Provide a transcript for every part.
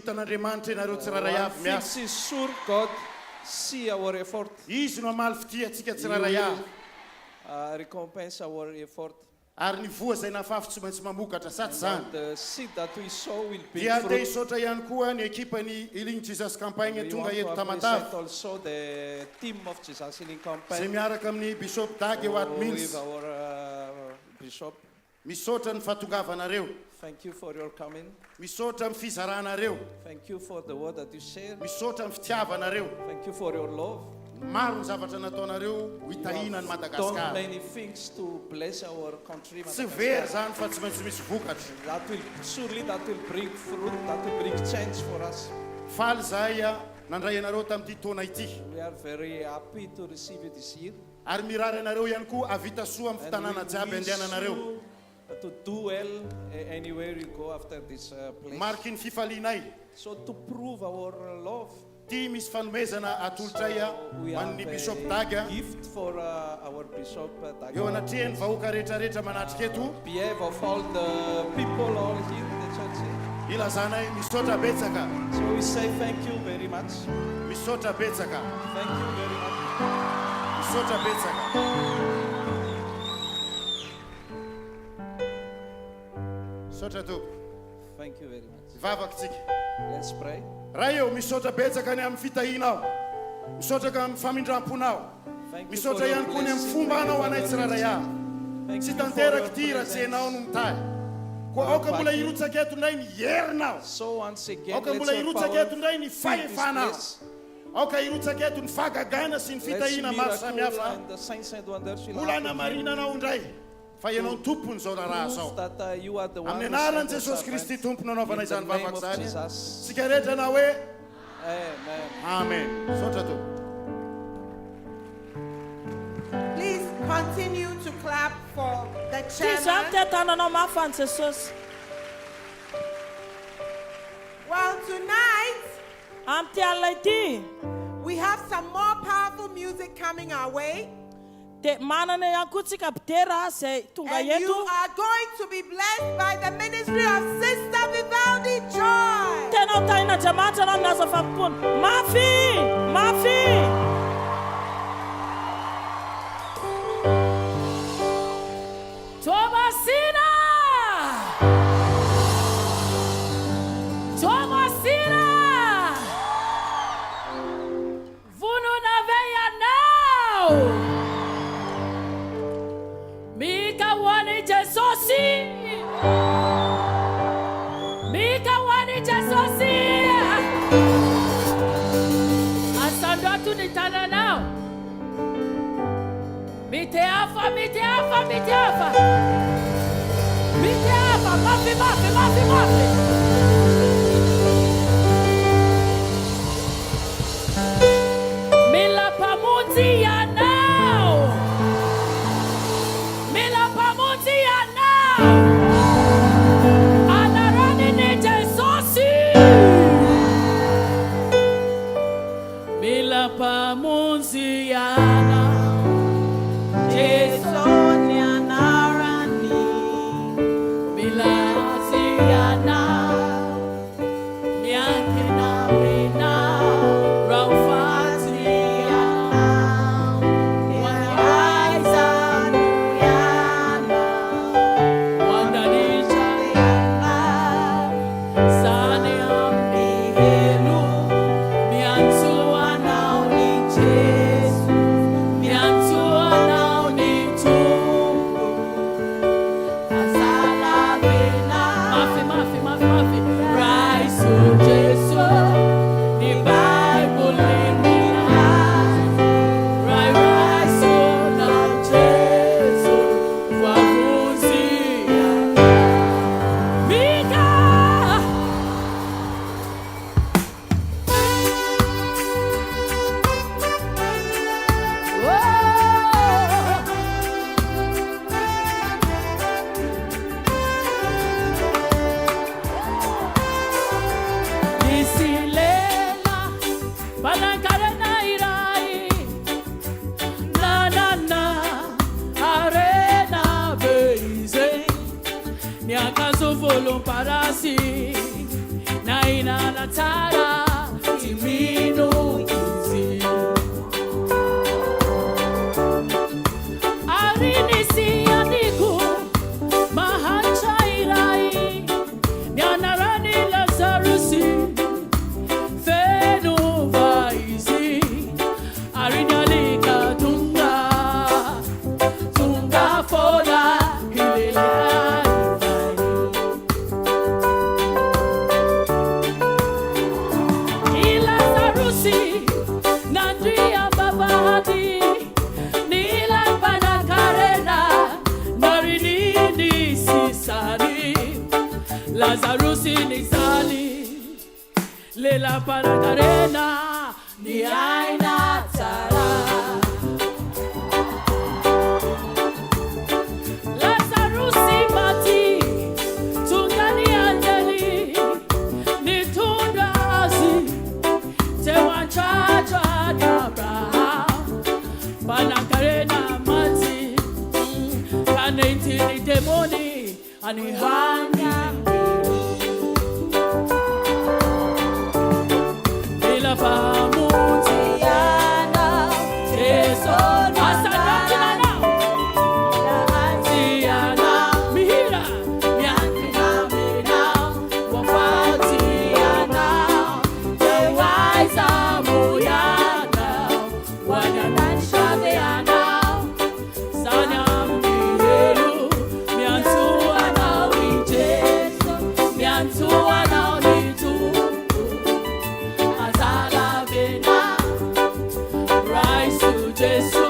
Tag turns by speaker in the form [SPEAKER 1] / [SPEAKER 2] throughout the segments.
[SPEAKER 1] Tanandriamanitra nareo tsiraray avy miasa.
[SPEAKER 2] Fix is sure God see our effort.
[SPEAKER 1] Izy no amaly fitiatsika
[SPEAKER 2] He
[SPEAKER 1] tsiraray avy.
[SPEAKER 2] will recompense our effort.
[SPEAKER 1] Ary ny voa izay nafafy tsy maintsy mamokatra satsy zany.
[SPEAKER 2] The seed that we sow will be
[SPEAKER 1] Dia te
[SPEAKER 2] fruit.
[SPEAKER 1] hisaotra ihany koa ny ekipany Healing Jesus Campagne
[SPEAKER 2] We
[SPEAKER 1] tonga
[SPEAKER 2] want to
[SPEAKER 1] eto
[SPEAKER 2] appreciate
[SPEAKER 1] Tamatavy.
[SPEAKER 2] also the team of Jesus Healing
[SPEAKER 1] Izay
[SPEAKER 2] Campaign
[SPEAKER 1] miaraka amin'ny Bishop Dag
[SPEAKER 2] with
[SPEAKER 1] Heward-Mills.
[SPEAKER 2] our bishop.
[SPEAKER 1] Misaotra ny fahatongavanareo.
[SPEAKER 2] Thank you for your coming.
[SPEAKER 1] Misaotra amin'ny fizaranareo.
[SPEAKER 2] Thank you for the word that you share.
[SPEAKER 1] Misaotra amin'ny fitiavanareo.
[SPEAKER 2] Thank you for your love.
[SPEAKER 1] Maro ny zavatra nataonareo ho itahina ny
[SPEAKER 2] Done
[SPEAKER 1] Madagaskar.
[SPEAKER 2] many things to bless our country.
[SPEAKER 1] Tsy very
[SPEAKER 2] Madagascar.
[SPEAKER 1] zany fa tsy maintsy misy vokatra.
[SPEAKER 2] That will surely bring fruit. That will bring change for us.
[SPEAKER 1] Faly zay nandray anareo tamin'ity taona ity.
[SPEAKER 2] We are very happy to receive you this year.
[SPEAKER 1] Ary mirary anareo ihany koa avita soa amin'ny
[SPEAKER 2] And
[SPEAKER 1] fitanana jiaby
[SPEAKER 2] we wish
[SPEAKER 1] andehananareo.
[SPEAKER 2] you to do well anywhere you go after this place.
[SPEAKER 1] Mariky ny fifalianay.
[SPEAKER 2] So to prove our love,
[SPEAKER 1] Ty misy fanomezana atolotray
[SPEAKER 2] we have
[SPEAKER 1] man'ny Bishop Dag.
[SPEAKER 2] a gift for our Bishop Dag.
[SPEAKER 1] Eo anatrehany vahoaka rehetrarehetra manatrika eto.
[SPEAKER 2] On behalf of all the people all here in the church here.
[SPEAKER 1] Ilazanay misaotra betsaka.
[SPEAKER 2] So we say thank you very much.
[SPEAKER 1] Misaotra betsaka.
[SPEAKER 2] Thank you very much.
[SPEAKER 1] Misaotra betsaka. Misaotra tompoko.
[SPEAKER 2] Thank you very much.
[SPEAKER 1] Vavakintsika.
[SPEAKER 2] Let's pray.
[SPEAKER 1] Raha eo misaotra betsaka ny amin'ny fitahinao. Misaotra ka amin'ny famindramponao.
[SPEAKER 2] Thank you
[SPEAKER 1] Misaotra ihany koa ny amin'ny fomba anao anay tsiraray avy.
[SPEAKER 2] Thank
[SPEAKER 1] Tsy
[SPEAKER 2] you for
[SPEAKER 1] tanteraky
[SPEAKER 2] your
[SPEAKER 1] ty raha tsy hainao
[SPEAKER 2] presence.
[SPEAKER 1] no mitahy. Koa aoka mbola hirotsaka eto indray ny herinao.
[SPEAKER 2] So once again,
[SPEAKER 1] Aoka mbola hirotsaka eto indray ny fahefanao. Aoka hirotsaka eto ny fagagana sy ny fitahina maro samihafa.
[SPEAKER 2] and the signs and wonders will
[SPEAKER 1] Mbola
[SPEAKER 2] happen.
[SPEAKER 1] namarinanao indray. Fa ianao ny tompony zao raha
[SPEAKER 2] Prove
[SPEAKER 1] zao.
[SPEAKER 2] that you are the one
[SPEAKER 1] Amin'ny
[SPEAKER 2] who
[SPEAKER 1] anaran'i
[SPEAKER 2] sent the
[SPEAKER 1] Jesosy
[SPEAKER 2] servant.
[SPEAKER 1] Kristy tompony anaovana
[SPEAKER 2] In the
[SPEAKER 1] izany
[SPEAKER 2] name
[SPEAKER 1] vavaka
[SPEAKER 2] of
[SPEAKER 1] zany.
[SPEAKER 2] Jesus.
[SPEAKER 1] Sika rehetra na hoe
[SPEAKER 2] Amen.
[SPEAKER 1] amen. Misaotra tompoko.
[SPEAKER 3] Please continue to clap for the
[SPEAKER 4] Ty
[SPEAKER 3] chairman.
[SPEAKER 4] te tananao mafy Jesus.
[SPEAKER 3] Well, tonight
[SPEAKER 4] Amty alina ity
[SPEAKER 3] we have some more powerful music coming our way,
[SPEAKER 4] de manana ihany koa tsika bidera zay tonga
[SPEAKER 3] and you
[SPEAKER 4] eto.
[SPEAKER 3] are going to be blessed by the ministry of Sister Vivaldi Joy.
[SPEAKER 4] Tena tahin'Andriamanitra na amin'ny hazavam-potoana. Mafy! Mafy! Toamasina! Toamasina! Vonona veia anao! Mika hoan'i Jesosy! Mika hoan'i Jesosy! Asandro ny tananao. Miteafa, miteafa, miteafa. Miteafa, mafy, mafy, mafy, mafy. Mila pamunzi anao. Mila pamunzi anao. Anarani ni Jesusi. Mila pamunzi anao. Jesonia narani. Mila siana. Mianke na wina. Niakazo volum parasi na inana tantara timino izi arinisi aniku mahachairai nyanarani Lazarusi fenu vaizi arinyalika tunga foda hilela Ilazarusi nandria babadi nilan banakarena narinini sisari Lazarusi nisali lela banakarena ni aina tara Lazarusi mati tungani andeli ni tundazi tewa chacha ni Abraham banakarena mati kanenti ni demoni ani hanya ila famutiana eso asana Tiana mira miantina mina wafatiana tewaiza muyana wanananshadeana sana mihelu miantuana wijeso miantuana nitu azala bena rise to Jesu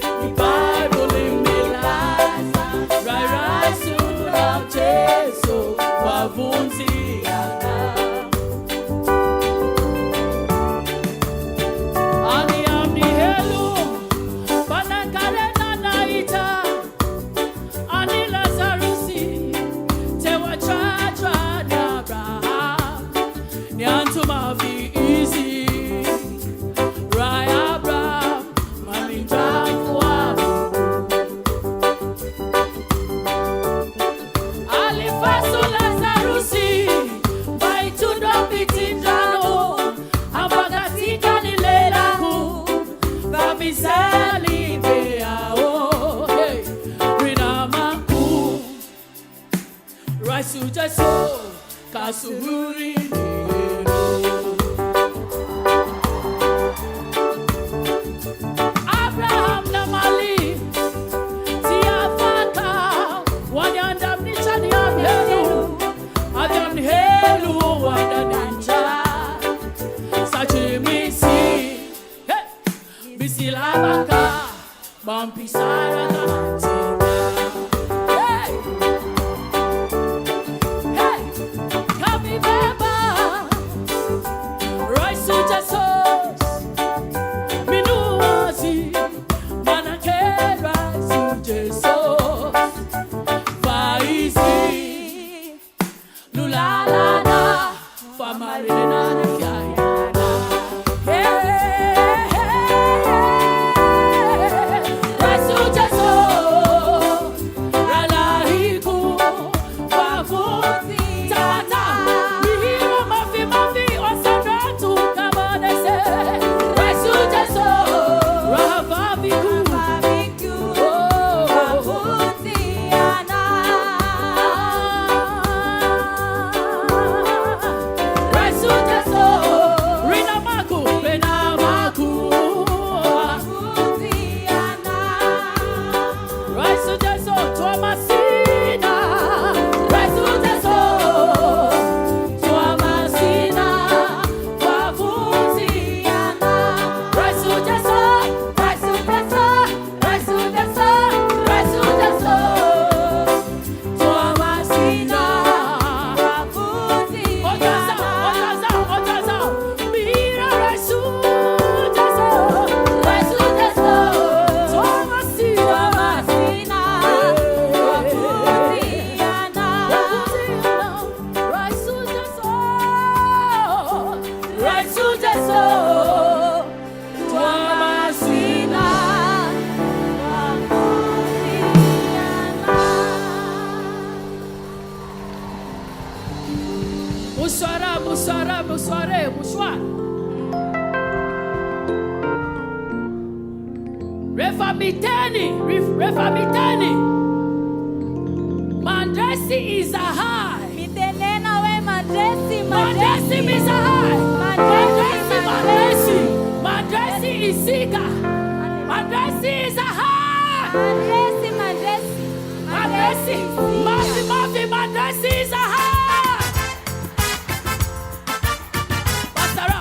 [SPEAKER 4] the Bible in Melasa rise to love Jesu wavunziana Amin'ny Helo banakarena naita ani Lazarusi tewa chacha ni Abraham ni antuma vi easy Rai Abraham maminjafua alifasu Lazarusi baitundo Mpitandrina ambagatika nilelaku vamisali beao hey rinamaku Rasu Jesu kasuhuri Abraham na mali tiafaka wanyandamnisha ni Amin'ny Helo wandananja sachimisi hey bisilabaka bampisara katina hey hey kami beba Rise to Jesus minuazi manake rise to Jesus vaizi lulalana famarena na Fiainana Rise to Jesus ralahiku wavuzi tata mihiro mafi osandratu kamanese Rise to Jesus ravaviku Rise to Jesus rinamaku Rise to Jesus Toamasina Rise to Jesus Toamasina wavuziana Rise to Jesus Rise to Jesus Rise to Jesus Rise to Jesus Toamasina wavuziana Otaza mira Rise to Jesus Rise to Jesus Toamasina wavuziana Rise to Jesus Rise to Jesus Toamasina wavuziana Refamiteni. Mandresi is a high.
[SPEAKER 3] Mitenena we mandresi
[SPEAKER 4] is a high. Mandresi is sika. Mandresi is a high. Mandresi is a high. Pasara.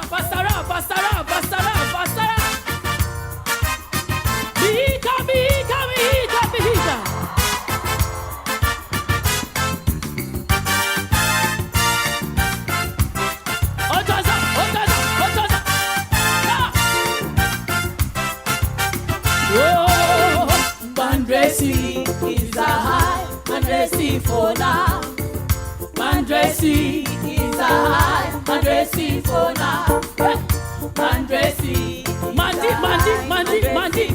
[SPEAKER 4] Mika. Otaza. Oh, Mandresi is a high. Mandresi for now. Mandresi is a high. Mandresi for now. Mandresi. Mandi.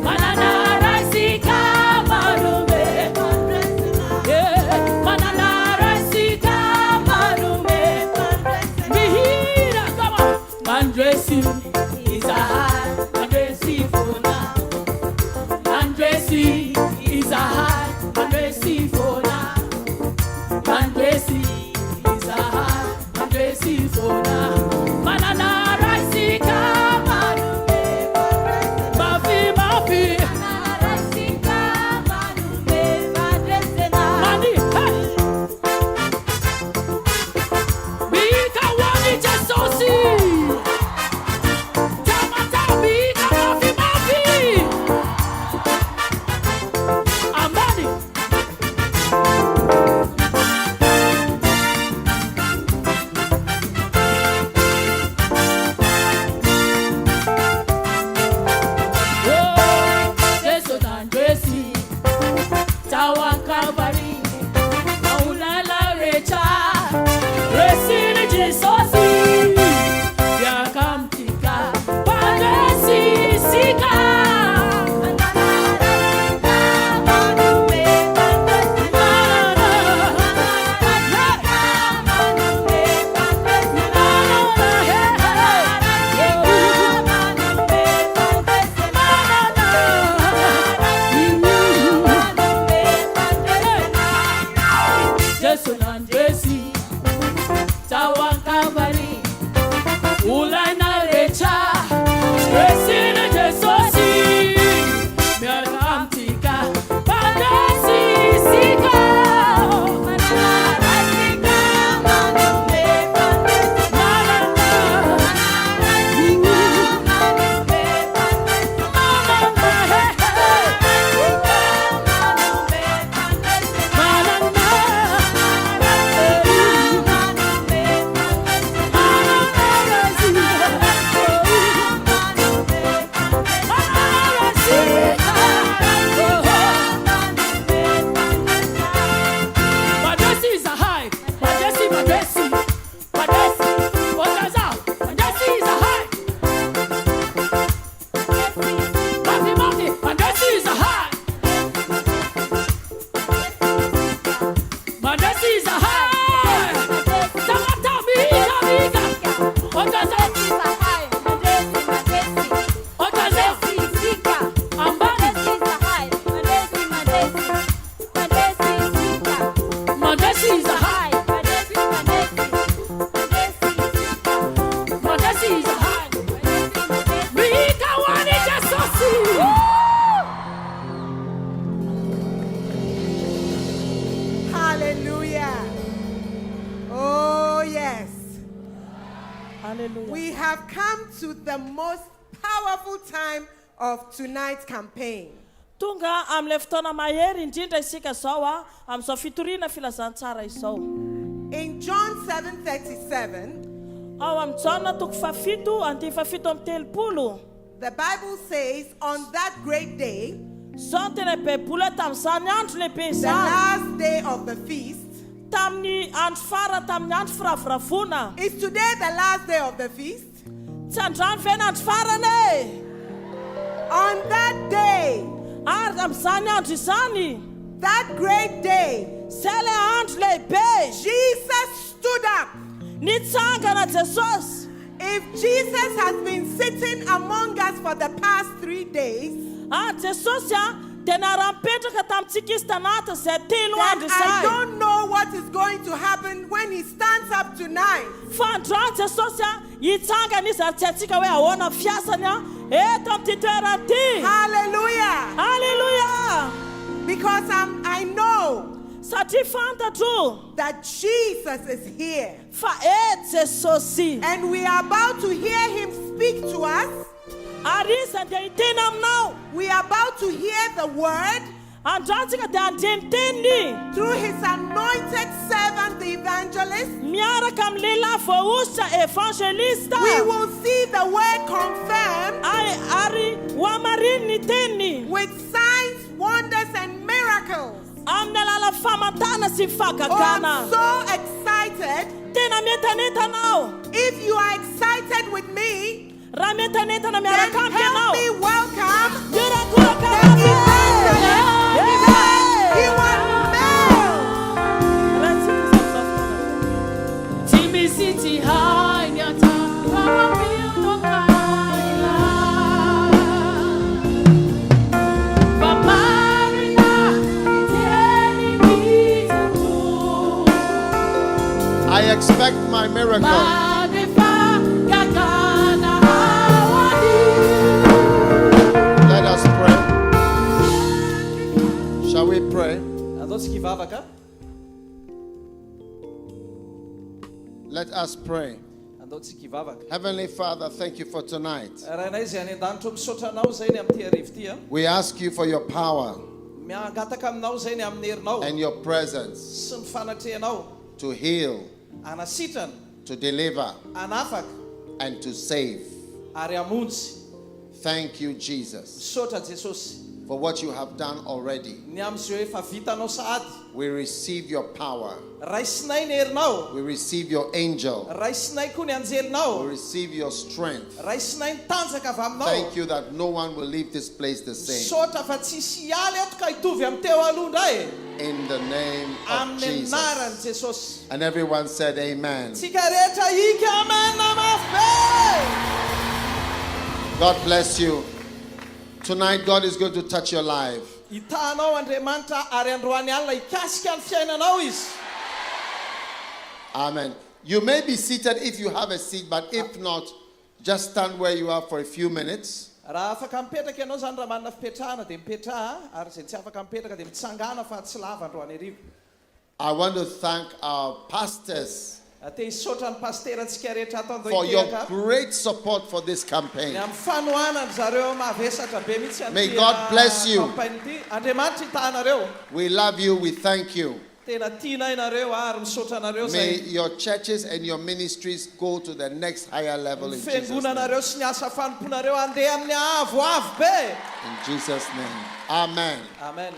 [SPEAKER 4] Manana rasika marume. Manana rasika marume. Mihira kama. Mandresi is a high. Mandresi for now. Mandresi is a high. Mandresi for now. Mandresi is a high. Mandresi for now. Manana rasika marume. Mafi. Mandi, hey. Bika wani jasosi. Tamata bika mafi. Amin'ny.
[SPEAKER 3] We have come to the most powerful time of tonight's campaign.
[SPEAKER 4] Tonga am'le fotoana mahery indrindra isika zao am'izao fitoriana filazantsara izao.
[SPEAKER 3] In John 7:37,
[SPEAKER 4] ao am' Jana toko fafito andy fafito am' telopolo.
[SPEAKER 3] The Bible says, on that great day,
[SPEAKER 4] zao tena baiboly tam'izany andro lehibe
[SPEAKER 3] the
[SPEAKER 4] zany,
[SPEAKER 3] last day of the feast,
[SPEAKER 4] tamin'ny andro fara tamin'ny andro firavoravona.
[SPEAKER 3] is today the last day of the feast?
[SPEAKER 4] Tsy androany ve n'andro farany?
[SPEAKER 3] On that day,
[SPEAKER 4] Ary am'izany andro izany,
[SPEAKER 3] that great day,
[SPEAKER 4] zay le andro lehibe,
[SPEAKER 3] Jesus stood up
[SPEAKER 4] nitsangana Jesosy.
[SPEAKER 3] If Jesus has been sitting among us for the past 3 days,
[SPEAKER 4] Jesosy dia nara-mipetraka tamintsika izy tanata izay 3 andro
[SPEAKER 3] then I
[SPEAKER 4] izay.
[SPEAKER 3] don't know what is going to happen when he stands up tonight.
[SPEAKER 4] Fa androany Jesosy hitsangana izy ary tsy hatsika hoe ahoana fiasany eto amin'ity toerana ity.
[SPEAKER 3] Hallelujah.
[SPEAKER 4] Hallelujah.
[SPEAKER 3] Because I know
[SPEAKER 4] Satria fantatro
[SPEAKER 3] that Jesus is here.
[SPEAKER 4] fa Jesosy.
[SPEAKER 3] And we are about to hear him speak to us.
[SPEAKER 4] Ary izy dia hiteny aminao.
[SPEAKER 3] We are about to hear the word
[SPEAKER 4] Androantsika dia andreny teniny
[SPEAKER 3] through his anointed servant, the evangelist.
[SPEAKER 4] miaraka amin'ny lehilahy voaositra Evanjelista.
[SPEAKER 3] We will see the word confirmed
[SPEAKER 4] Ary hoamariny ny teniny
[SPEAKER 3] with signs, wonders, and miracles.
[SPEAKER 4] amin'ny alalan'ny famantana sy
[SPEAKER 3] Oh, I'm
[SPEAKER 4] fahagagana.
[SPEAKER 3] so excited.
[SPEAKER 4] Tena mientanentanao.
[SPEAKER 3] If you are excited with me,
[SPEAKER 4] Raha mientanentana
[SPEAKER 3] then
[SPEAKER 4] miaraka amiko
[SPEAKER 3] help
[SPEAKER 4] ianao.
[SPEAKER 3] me welcome
[SPEAKER 4] Mirakoroka
[SPEAKER 3] the evangelist, Dag Heward-Mills.
[SPEAKER 5] Timmy City High, Nyata, Fampianarana,
[SPEAKER 1] I expect my miracle. Let us pray. Shall we pray?
[SPEAKER 2] Andao tsy kivavaka.
[SPEAKER 1] Let us pray.
[SPEAKER 2] Andao tsy kivavaka.
[SPEAKER 1] Heavenly Father, thank you for tonight.
[SPEAKER 2] Rainay izay any an-danitra misaotra anao zay ny amin'ity arivo ity a.
[SPEAKER 1] We ask you for your power
[SPEAKER 2] Miangataka aminao zay ny amin'ny herinao
[SPEAKER 1] and your presence
[SPEAKER 2] sy ny fanatrehanao
[SPEAKER 1] to heal,
[SPEAKER 2] anasitrana,
[SPEAKER 1] to deliver,
[SPEAKER 2] anafaka
[SPEAKER 1] and to save.
[SPEAKER 2] ary amonjy.
[SPEAKER 1] Thank you, Jesus,
[SPEAKER 2] Misaotra Jesosy
[SPEAKER 1] for what you have done already.
[SPEAKER 2] ny amin'izay efa vitanao sahady.
[SPEAKER 1] We receive your power.
[SPEAKER 2] Raisinay ny herinao,
[SPEAKER 1] We receive your angel.
[SPEAKER 2] raisinay koa ny
[SPEAKER 1] We
[SPEAKER 2] anjelinao,
[SPEAKER 1] receive your strength.
[SPEAKER 2] raisinay ny tanjaka avy aminao.
[SPEAKER 1] Thank you that no one will leave this place the same.
[SPEAKER 2] Misaotra fa tsisy hialy eto ka hitovy amin'ny teo aloha indray
[SPEAKER 1] In the name of
[SPEAKER 2] amin'ny anaran'i
[SPEAKER 1] Jesus.
[SPEAKER 2] Jesosy.
[SPEAKER 1] And everyone said amen.
[SPEAKER 2] Tsika rehetra ika amen namafe.
[SPEAKER 1] God bless you. Tonight, God is going to touch your life.
[SPEAKER 2] Hitanao Andriamanitra ary androany alina hikasika ny fiainanao izy.
[SPEAKER 1] Amen. You may be seated if you have a seat, but if not, just stand where you are for a few minutes.
[SPEAKER 2] Raha afaka mipetraka ianao zany raha manana fipetrahana dia mipetraha, ary izay tsy afaka mipetraka dia mitsangana fa tsy lava androany arivo.
[SPEAKER 1] I want to thank our pastors
[SPEAKER 2] Te hisaotra ny pasterantsika rehetra ato
[SPEAKER 1] for your
[SPEAKER 2] Androikeka
[SPEAKER 1] great support for this
[SPEAKER 2] ny
[SPEAKER 1] campaign.
[SPEAKER 2] amin'ny fanohanany zareo mavesatra be mihitsy
[SPEAKER 1] May God bless you.
[SPEAKER 2] campagne-ty. Andriamanitra hitanareo.
[SPEAKER 1] We love you. We thank you.
[SPEAKER 2] Tena tianay nareo ary misaotra nareo
[SPEAKER 1] May
[SPEAKER 2] zay.
[SPEAKER 1] your churches and your ministries go to the next higher level in Jesus' name.
[SPEAKER 2] Fiangonanareo sy ny asa fanomponareo andeha amin'ny avoavo be.
[SPEAKER 1] In Jesus' name. Amen.
[SPEAKER 2] Amen.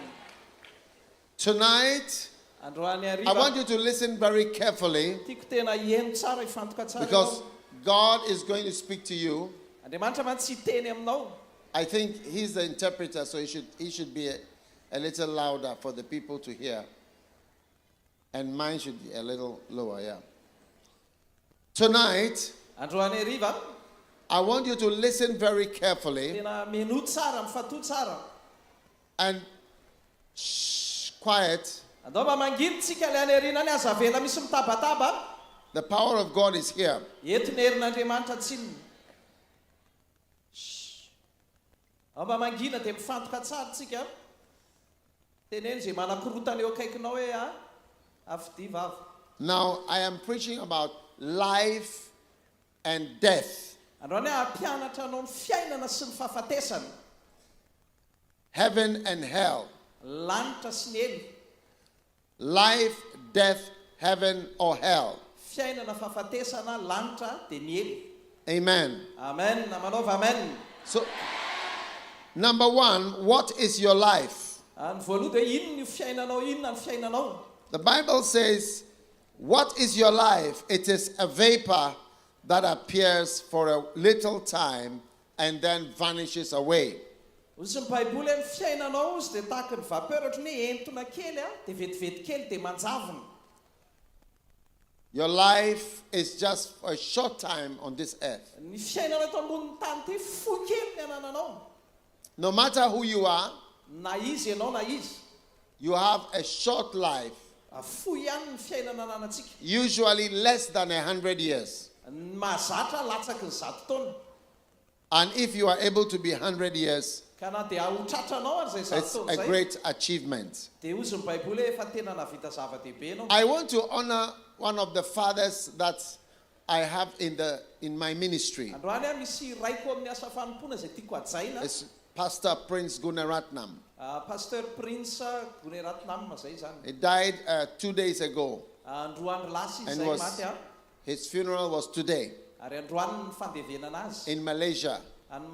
[SPEAKER 1] Tonight,
[SPEAKER 2] Androany
[SPEAKER 1] I
[SPEAKER 2] ariva.
[SPEAKER 1] want you to listen very carefully
[SPEAKER 2] Tiako tena hieno tsara hifantoka tsara
[SPEAKER 1] because
[SPEAKER 2] ianao.
[SPEAKER 1] God is going to speak to you.
[SPEAKER 2] Andriamanitra mantsy hiteny aminao.
[SPEAKER 1] I think he's the interpreter, so he should be a little louder for the people to hear. And mine should be a little lower, yeah. Tonight,
[SPEAKER 2] Androany ariva.
[SPEAKER 1] I want you to listen very carefully
[SPEAKER 2] Tena meno tsara, mifatoa tsara.
[SPEAKER 1] and quiet.
[SPEAKER 2] Andao mba mangilitsika ilay any arinany aza avela misy mitabataba.
[SPEAKER 1] The power of God is here.
[SPEAKER 2] Eto ny herin'Andriamanitra tsinona. Ao mba mangina dia mifantoka tsara tsika. Teneny izay manakorotana eo akaikinao hoe afidi vava.
[SPEAKER 1] Now, I am preaching about life and death,
[SPEAKER 2] Androany hampianatra anao ny fiainana sy ny fahafatesana.
[SPEAKER 1] heaven and hell.
[SPEAKER 2] Lanitra sy ny elo.
[SPEAKER 1] Life, death, heaven, or hell.
[SPEAKER 2] Fiainana fahafatesana, lanitra dia ny elo.
[SPEAKER 1] Amen.
[SPEAKER 2] Amen. Na manova amen.
[SPEAKER 1] So, number one, what is your life?
[SPEAKER 2] Ny voalohany dia inona ny fiainanao, inona ny fiainanao.
[SPEAKER 1] The Bible says, what is your life? It is a vapor that appears for a little time and then vanishes away.
[SPEAKER 2] Ozy ny baiboly ny fiainanao izy dia tahaka ny vapeur ohatry ny hoe entona kely dia vetivety kely dia manjavona.
[SPEAKER 1] Your life is just for a short time on this earth.
[SPEAKER 2] Ny fiainana eto ambonin'ny tany ty fohy kely ny anananao.
[SPEAKER 1] No matter who you are,
[SPEAKER 2] Na izy ianao na izy.
[SPEAKER 1] you have a short life,
[SPEAKER 2] Fohy ihany ny fiainana anantsika.
[SPEAKER 1] usually less than 100 years.
[SPEAKER 2] Ny mahazatra latsaky ny 100 taona.
[SPEAKER 1] And if you are able to be 100 years,
[SPEAKER 2] Ka na dia ahotratranao ary zay 100
[SPEAKER 1] it's
[SPEAKER 2] taona
[SPEAKER 1] a
[SPEAKER 2] zay.
[SPEAKER 1] great achievement.
[SPEAKER 2] Dia hozy ny baiboly hoe efa tena navita zava-dehibe ianao.
[SPEAKER 1] I want to honor one of the fathers that I have in my ministry.
[SPEAKER 2] Androany a misy raiko amin'ny asa fanompona zay tiako hajaina.
[SPEAKER 1] It's Pastor Prince Gunaratnam.
[SPEAKER 2] Pasteur Prince Gunaratnam zay zany.
[SPEAKER 1] He died 2 days ago.
[SPEAKER 2] Androany lasy
[SPEAKER 1] And
[SPEAKER 2] zay maty a.
[SPEAKER 1] his funeral was today
[SPEAKER 2] Ary androany ny fandevenana azy.
[SPEAKER 1] in Malaysia.
[SPEAKER 2] Any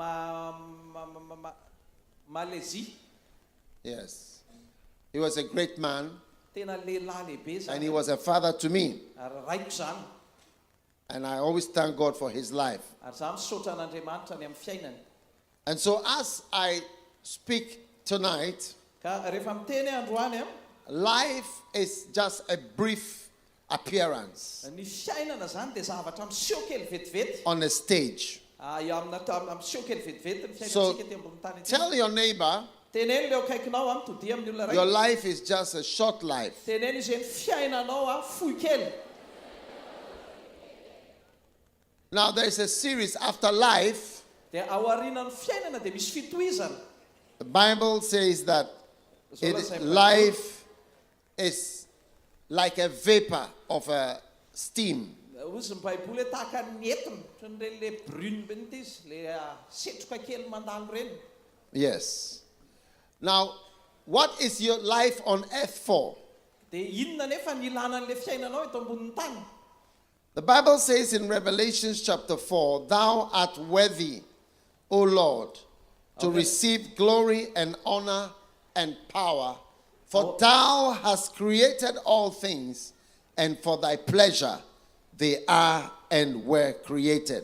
[SPEAKER 2] Malaisie.
[SPEAKER 1] Yes. He was a great man,
[SPEAKER 2] Tena lehilahy lehibe
[SPEAKER 1] and he
[SPEAKER 2] zany.
[SPEAKER 1] was a father to me.
[SPEAKER 2] Ary raiko zany.
[SPEAKER 1] And I always thank God for his life.
[SPEAKER 2] Ary za misaotra an'Andriamanitra ny amin'ny fiainany.
[SPEAKER 1] And so as I speak tonight,
[SPEAKER 2] Ka rehefa miteny androany a,
[SPEAKER 1] life is just a brief appearance
[SPEAKER 2] ny fiainana zany dia zavatra miseho kely vetivety.
[SPEAKER 1] on a stage.
[SPEAKER 2] Eo miseho kely vetivety ny
[SPEAKER 1] So
[SPEAKER 2] fiainantsika ety ambony tany ety.
[SPEAKER 1] tell your neighbor,
[SPEAKER 2] Teneny leo akaikinao a mitodi amin'ny olona
[SPEAKER 1] your
[SPEAKER 2] ray.
[SPEAKER 1] life is just a short life.
[SPEAKER 2] Teneny izy hoe fiainanao a fohy kely.
[SPEAKER 1] Now there is a series after life.
[SPEAKER 2] Dia ao aorianan'ny fiainana dia misy fitohizana.
[SPEAKER 1] The Bible says that
[SPEAKER 2] Zola
[SPEAKER 1] life is like a vapor of a steam.
[SPEAKER 2] Hozy ny baiboly hoe tahaka ny entona toy le brune be nity izy le setroka kely mandalo reny.
[SPEAKER 1] Yes. Now, what is your life on earth for?
[SPEAKER 2] Dia inona nefa ny ilana an'le fiainanao eto ambonin'ny tany?
[SPEAKER 1] The Bible says in Revelation chapter 4, thou art worthy, O Lord, to receive glory and honor and power, for thou hast created all things, and for thy pleasure they are and were created.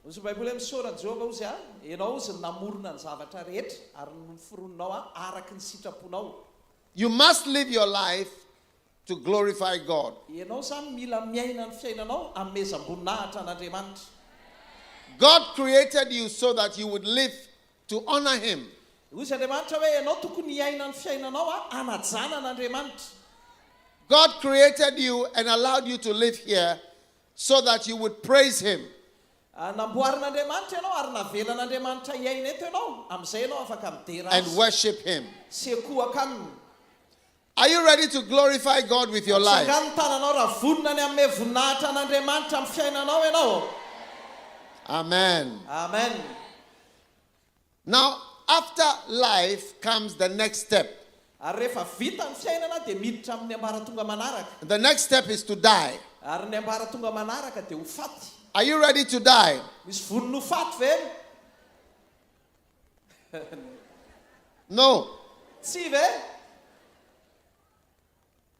[SPEAKER 2] Hozy ny baiboly misoratra Jehovah hozy a, ianao hozy namorona ny zavatra rehetra ary noforononao a araky ny sitraponao.
[SPEAKER 1] You must live your life to glorify God.
[SPEAKER 2] Ianao zany mila miaina ny fiainanao amezam-boninahitra an'Andriamanitra.
[SPEAKER 1] God created you so that you would live to honor Him.
[SPEAKER 2] Hozy Andriamanitra hoe ianao tokony hiaina ny fiainanao a anajana an'Andriamanitra.
[SPEAKER 1] God created you and allowed you to live here so that you would praise Him.
[SPEAKER 2] Namboarin'Andriamanitra ianao ary navelan'Andriamanitra hiaina eto ianao amin'izay ianao afaka midera
[SPEAKER 1] And
[SPEAKER 2] azy.
[SPEAKER 1] worship Him.
[SPEAKER 2] Sekoaka aminy.
[SPEAKER 1] Are you ready to glorify God with your life?
[SPEAKER 2] Sanga ny tananao raha vonona ny amin'ny voninahitra an'Andriamanitra amin'ny fiainanao ianao.
[SPEAKER 1] Amen.
[SPEAKER 2] Amen.
[SPEAKER 1] Now, after life comes the next step.
[SPEAKER 2] Ary rehefa vita ny fiainana dia miditra amin'ny ambaratonga manaraka.
[SPEAKER 1] The next step is to die.
[SPEAKER 2] Ary ny ambaratonga manaraka dia ho faty.
[SPEAKER 1] Are you ready to die?
[SPEAKER 2] Misy vonona ho faty ve?
[SPEAKER 1] No.
[SPEAKER 2] Tsy ve?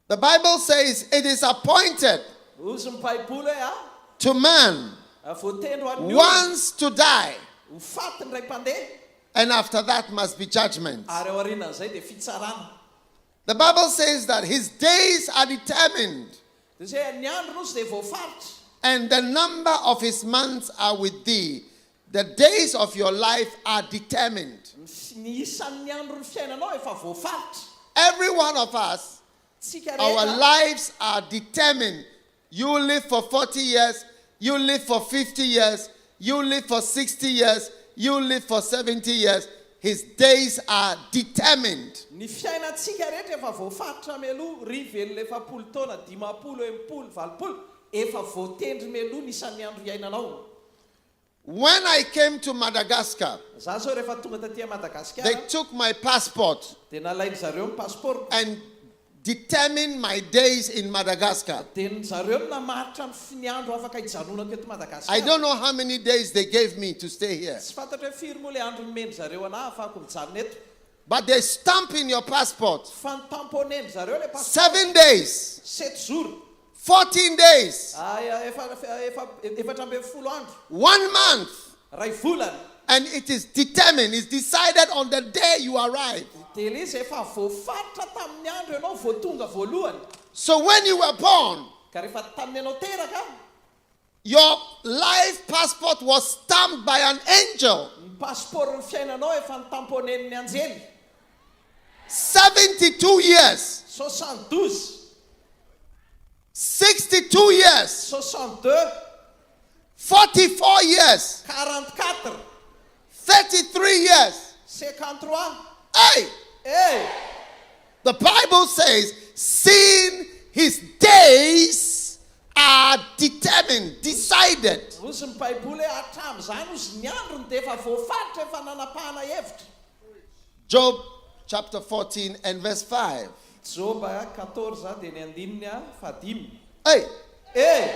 [SPEAKER 1] The Bible says it is appointed
[SPEAKER 2] Hozy ny baiboly hoe
[SPEAKER 1] to man
[SPEAKER 2] voatendro amin'ny olona
[SPEAKER 1] once to die,
[SPEAKER 2] ho faty ny ray mpandeha.
[SPEAKER 1] and after that must be judgment.
[SPEAKER 2] Ary ao aorianan'izay dia fitsarana.
[SPEAKER 1] The Bible says that his days are determined,
[SPEAKER 2] Dia izay ny andronosy dia voafaritra.
[SPEAKER 1] and the number of his months are with thee. The days of your life are determined.
[SPEAKER 2] Ny isan'ny andro ny fiainanao efa voafaritra.
[SPEAKER 1] Every one of us,
[SPEAKER 2] Tsika
[SPEAKER 1] our
[SPEAKER 2] rehetra
[SPEAKER 1] lives are determined. You live for 40 years, you live for 50 years, you live for 60 years, you live for 70 years. His days are determined.
[SPEAKER 2] ny fiainantsika rehetra efa voafaritra meloha rivelo efapolo taona 50 80 valopolo efa voatendry meloha ny isan'ny andro iainanao.
[SPEAKER 1] When I came to Madagascar,
[SPEAKER 2] Za zao rehefa tonga taty Madagaskar
[SPEAKER 1] they took my passport
[SPEAKER 2] dia nalainy zareo ny passport.
[SPEAKER 1] and determined my days in Madagascar.
[SPEAKER 2] Dia ny zareo namaritra ny andro afaka hijanonako eto Madagaskar.
[SPEAKER 1] I don't know how many days they gave me to stay here,
[SPEAKER 2] Tsy fantatra hoe firy moa le andro nomeny zareo anahy afaka mijanona eto.
[SPEAKER 1] but they stamp in your passport
[SPEAKER 2] Fa nitamponeny zareo le passport
[SPEAKER 1] 7 days,
[SPEAKER 2] 7 jours.
[SPEAKER 1] 14 days,
[SPEAKER 2] Efatra amby folo andro.
[SPEAKER 1] 1 month,
[SPEAKER 2] Ray volana.
[SPEAKER 1] and it is determined, it's decided on the day you arrive.
[SPEAKER 2] Dia ilay izy efa voafaritra tamin'ny andro ianao vao tonga voalohany.
[SPEAKER 1] So when you were born,
[SPEAKER 2] Ka rehefa tamin'ny ianao teraka,
[SPEAKER 1] your life passport was stamped by an angel.
[SPEAKER 2] ny pasiporon'ny fiainanao efa nitamponen'ny anjely.
[SPEAKER 1] 72 years,
[SPEAKER 2] 72,
[SPEAKER 1] 62 years,
[SPEAKER 2] 62,
[SPEAKER 1] 44 years,
[SPEAKER 2] 44,
[SPEAKER 1] 33 years.
[SPEAKER 2] 53.
[SPEAKER 1] Hey,
[SPEAKER 2] Hey!
[SPEAKER 1] the Bible says, seeing his days are determined, decided.
[SPEAKER 2] Rozy ny baiboly hoe hatramin'izany ozy ny androny dia efa voafaritra efa nanapahana hevitra.
[SPEAKER 1] Job chapter 14 and verse 5.
[SPEAKER 2] Joba 14 dia ny andininy fadimy.
[SPEAKER 1] Hey,
[SPEAKER 2] Hey!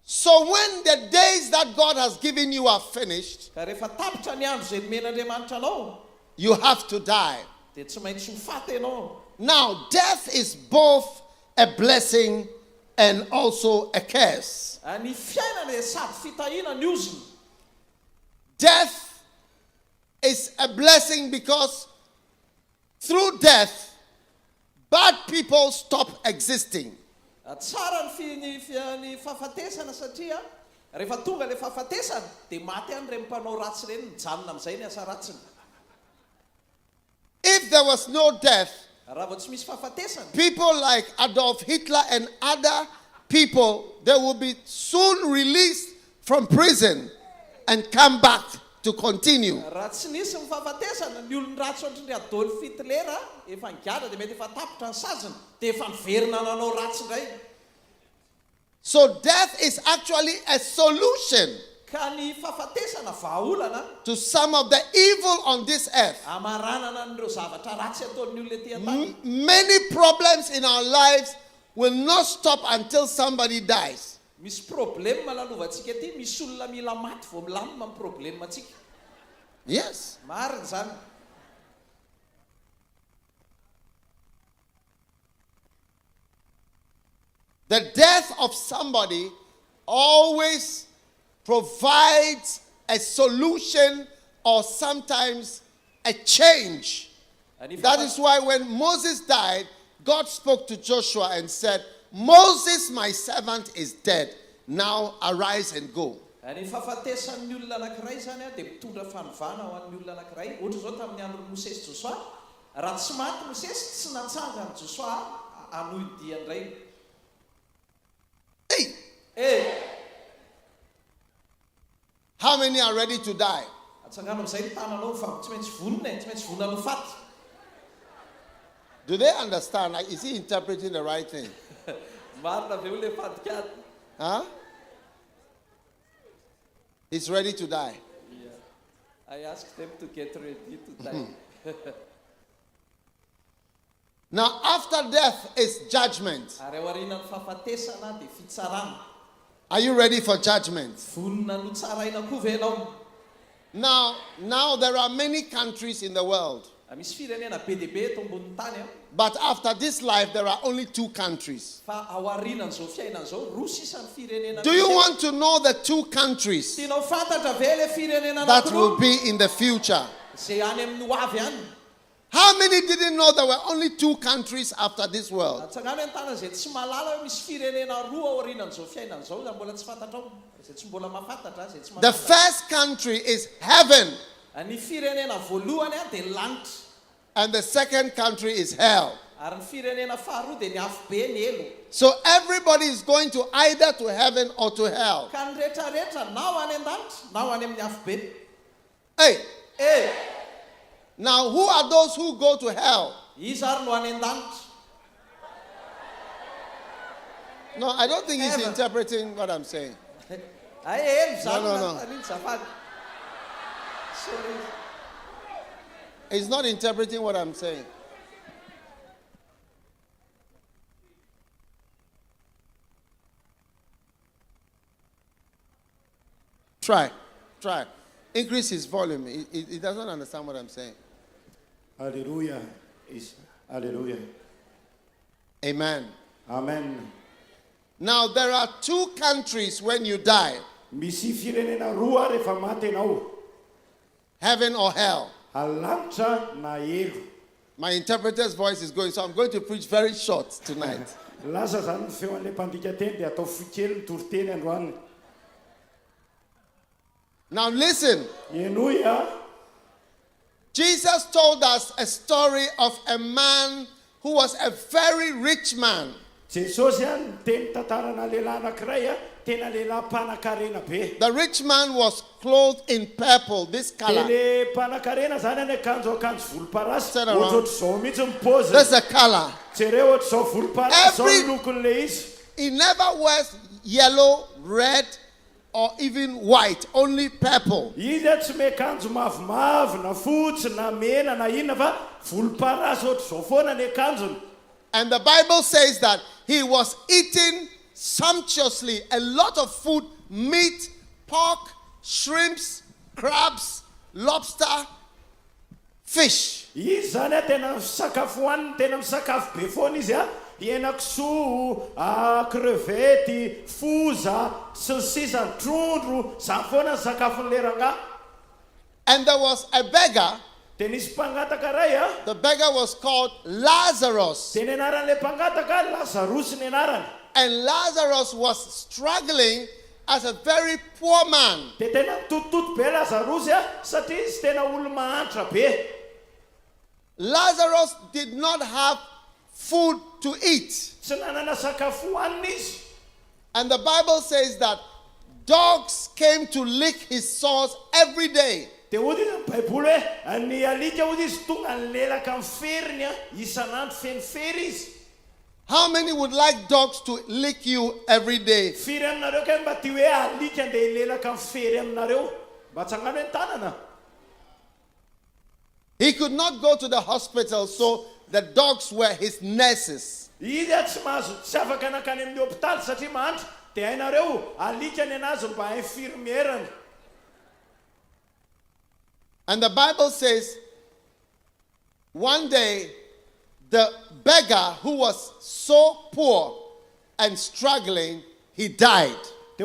[SPEAKER 1] so when the days that God has given you are finished,
[SPEAKER 2] Ka rehefa tapitra ny andro izay nomen'Andriamanitra anao,
[SPEAKER 1] you have to die.
[SPEAKER 2] dia tsy maintsy ho faty ianao.
[SPEAKER 1] Now, death is both a blessing and also a curse.
[SPEAKER 2] Ny fiainana dia sady fitahiana ny oziny.
[SPEAKER 1] Death is a blessing because through death, bad people stop existing.
[SPEAKER 2] Tsara ny fahafatesana satria rehefa tonga ilay fahafatesana dia maty any ireny mpanao ratsy ireny, mijanona amin'izay ny asa ratsiny.
[SPEAKER 1] If there was no death,
[SPEAKER 2] Raha vao tsy misy fahafatesana,
[SPEAKER 1] people like Adolf Hitler and other people, they will be soon released from prison and come back to continue.
[SPEAKER 2] raha tsy nisy ny fahafatesana, ny olony ratsy ohatrany Adolf Hitler efa nigada dia mety efa tapitra ny saziny dia efa niverina nanao ratsy indray.
[SPEAKER 1] So death is actually a solution
[SPEAKER 2] Ka ny fahafatesana vahaolana
[SPEAKER 1] to some of the evil on this earth.
[SPEAKER 2] amaranana n'ireo zavatra ratsy ataon'ny olona etỳ an-tany.
[SPEAKER 1] Many problems in our lives will not stop until somebody dies.
[SPEAKER 2] Misy problème malalovantsika ety, misy olona mila maty vao milamina amin'ny problème antsika.
[SPEAKER 1] Yes.
[SPEAKER 2] Marina zany.
[SPEAKER 1] The death of somebody always provides a solution or sometimes a change. That is why when Moses died, God spoke to Joshua and said, Moses, my servant, is dead. Now arise and go.
[SPEAKER 2] Ny fahafatesan'ny olona anankiray zany dia mitondra fanovana ho an'ny olona anankiray. Ohatra zao tamin'ny andron'ny Mosesy Joshua, raha tsy maty Mosesy tsy natsanga ny Joshua hanohy diany iray.
[SPEAKER 1] Hey,
[SPEAKER 2] Eh,
[SPEAKER 1] how many are ready to die?
[SPEAKER 2] atsangano amin'izay ny tananao fa tsy maintsy vonona, tsy maintsy vonona no faty.
[SPEAKER 1] Do they understand? Like, is he interpreting the right thing?
[SPEAKER 2] Marina ve olona fadikady?
[SPEAKER 1] Huh? He's ready to die.
[SPEAKER 2] Yeah. I asked them to get ready to die.
[SPEAKER 1] Now, after death is judgment.
[SPEAKER 2] Ary ao aorianan'ny fahafatesana dia fitsarana.
[SPEAKER 1] Are you ready for judgment?
[SPEAKER 2] Vonona no tsaraina koa ve ianao?
[SPEAKER 1] Now there are many countries in the world.
[SPEAKER 2] Misy firenena be dia be eto ambonin'ny tany.
[SPEAKER 1] But after this life, there are only 2 countries.
[SPEAKER 2] Fa ao aorianan'izao fiainan'izao, roa sisa ny firenena.
[SPEAKER 1] Do you want to know the 2 countries
[SPEAKER 2] Tianao fantatra ve le firenena
[SPEAKER 1] that will
[SPEAKER 2] anankiroa?
[SPEAKER 1] be in the future?
[SPEAKER 2] Izay any amin'ny ho avy any.
[SPEAKER 1] How many didn't know there were only 2 countries after this world?
[SPEAKER 2] Atsangano an-tana izay tsy mahalala hoe misy firenena roa ao aorianan'izao fiainan'izao, izay mbola tsy fantatrao. Izay tsy mbola mahafantatra, izay tsy
[SPEAKER 1] The
[SPEAKER 2] mahafantatra.
[SPEAKER 1] first country is heaven,
[SPEAKER 2] Ny firenena voalohany dia lanitra.
[SPEAKER 1] and the second country is hell.
[SPEAKER 2] Ary ny firenena faharoa dia ny afo be ny elo.
[SPEAKER 1] So everybody is going to either to heaven or to hell.
[SPEAKER 2] Ka ny rehetrarehetra na ho any an-danitra na ho any amin'ny afo be.
[SPEAKER 1] Hey,
[SPEAKER 2] Eh,
[SPEAKER 1] now who are those who go to hell?
[SPEAKER 2] izy ary no any an-danitra.
[SPEAKER 1] No, I don't think he's
[SPEAKER 2] Heaven.
[SPEAKER 1] interpreting what I'm saying.
[SPEAKER 2] Ay, elo zany
[SPEAKER 1] No.
[SPEAKER 2] nanontaniany zafady. Sorry.
[SPEAKER 1] He's not interpreting what I'm saying. Try. Increase his volume. He doesn't understand what I'm saying.
[SPEAKER 6] Hallelujah. Hallelujah.
[SPEAKER 1] Amen.
[SPEAKER 6] Amen.
[SPEAKER 1] Now, there are 2 countries when you die,
[SPEAKER 6] Misy firenena roa rehefa maty ianao.
[SPEAKER 1] heaven or hell.
[SPEAKER 6] Alanitra na elo.
[SPEAKER 1] My interpreter's voice is going, so I'm going to preach very short tonight.
[SPEAKER 6] Lasa zany ny feon'le mpandika teny dia atao fokely ny toriteny androany.
[SPEAKER 1] Now listen.
[SPEAKER 6] Enoia.
[SPEAKER 1] Jesus told us a story of a man who was a very rich man.
[SPEAKER 6] Jesosy any teny tantarana lehilahy anankiray tena lehilahy mpanan-karena be.
[SPEAKER 1] The rich man was clothed in purple, this color.
[SPEAKER 6] Le mpanan-karena zany any akanjo volomparasy.
[SPEAKER 1] Turn around.
[SPEAKER 6] Ohatr'izao mihitsy ny pôzy.
[SPEAKER 1] That's the color.
[SPEAKER 6] Jereo ohatr'izao volomparasy zao ny lokon'le izy.
[SPEAKER 1] He never wears yellow, red, or even white, only purple.
[SPEAKER 6] Izy tsy miakanjo mavomavo na fotsy na mena na inona fa volomparasy ohatr'izao foana ny akanjony.
[SPEAKER 1] And the Bible says that he was eating sumptuously a lot of food, meat, pork, shrimps, crabs, lobster, fish.
[SPEAKER 6] Izy zany tena sakafo hoaniny, tena misakafo be foana izy henakisoa, crevety, foza, sy ny sisa, trondro, zany foana ny sakafon'le rangahy.
[SPEAKER 1] And there was a beggar.
[SPEAKER 6] The
[SPEAKER 1] beggar was called Lazarus.
[SPEAKER 6] And
[SPEAKER 1] And Lazarus was struggling as a very poor man. Lazarus did not have food to eat. And the Bible says that dogs came to lick his sores every day.
[SPEAKER 6] How
[SPEAKER 1] many would like dogs to lick you every day? He could not go to the hospital, so the dogs were his nurses. And the Bible says, one day, the beggar who was so poor and struggling, he died. He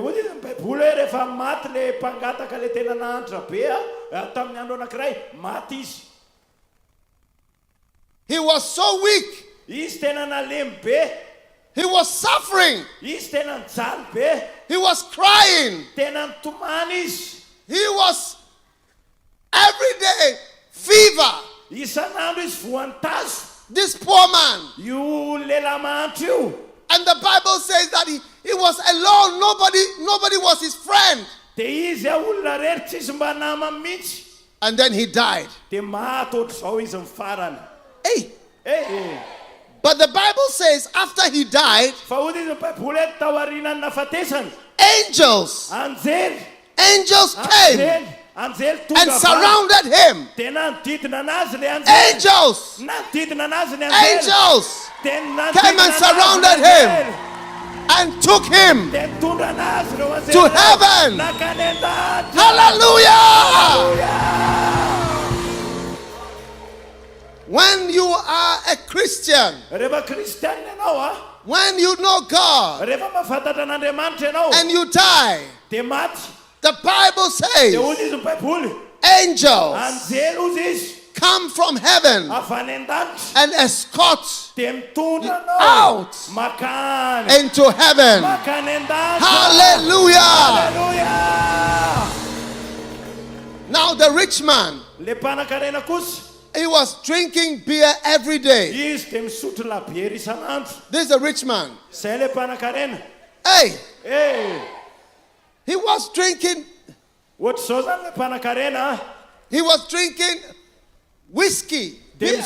[SPEAKER 1] was so weak. He was suffering. He was crying. He was every day fever. This poor man. And the Bible says that he was alone. Nobody was his friend. And then he died. Hey. But the Bible says after he died, angels came and surrounded him. Angels came and surrounded him and took him to heaven. Hallelujah! When you are a Christian, when you know God and you die, the Bible says angels come from heaven and escort you out into heaven. Hallelujah! Now the rich man, he was drinking beer every day. This is a rich man. Hey! He was drinking. He was drinking whiskey. Hey!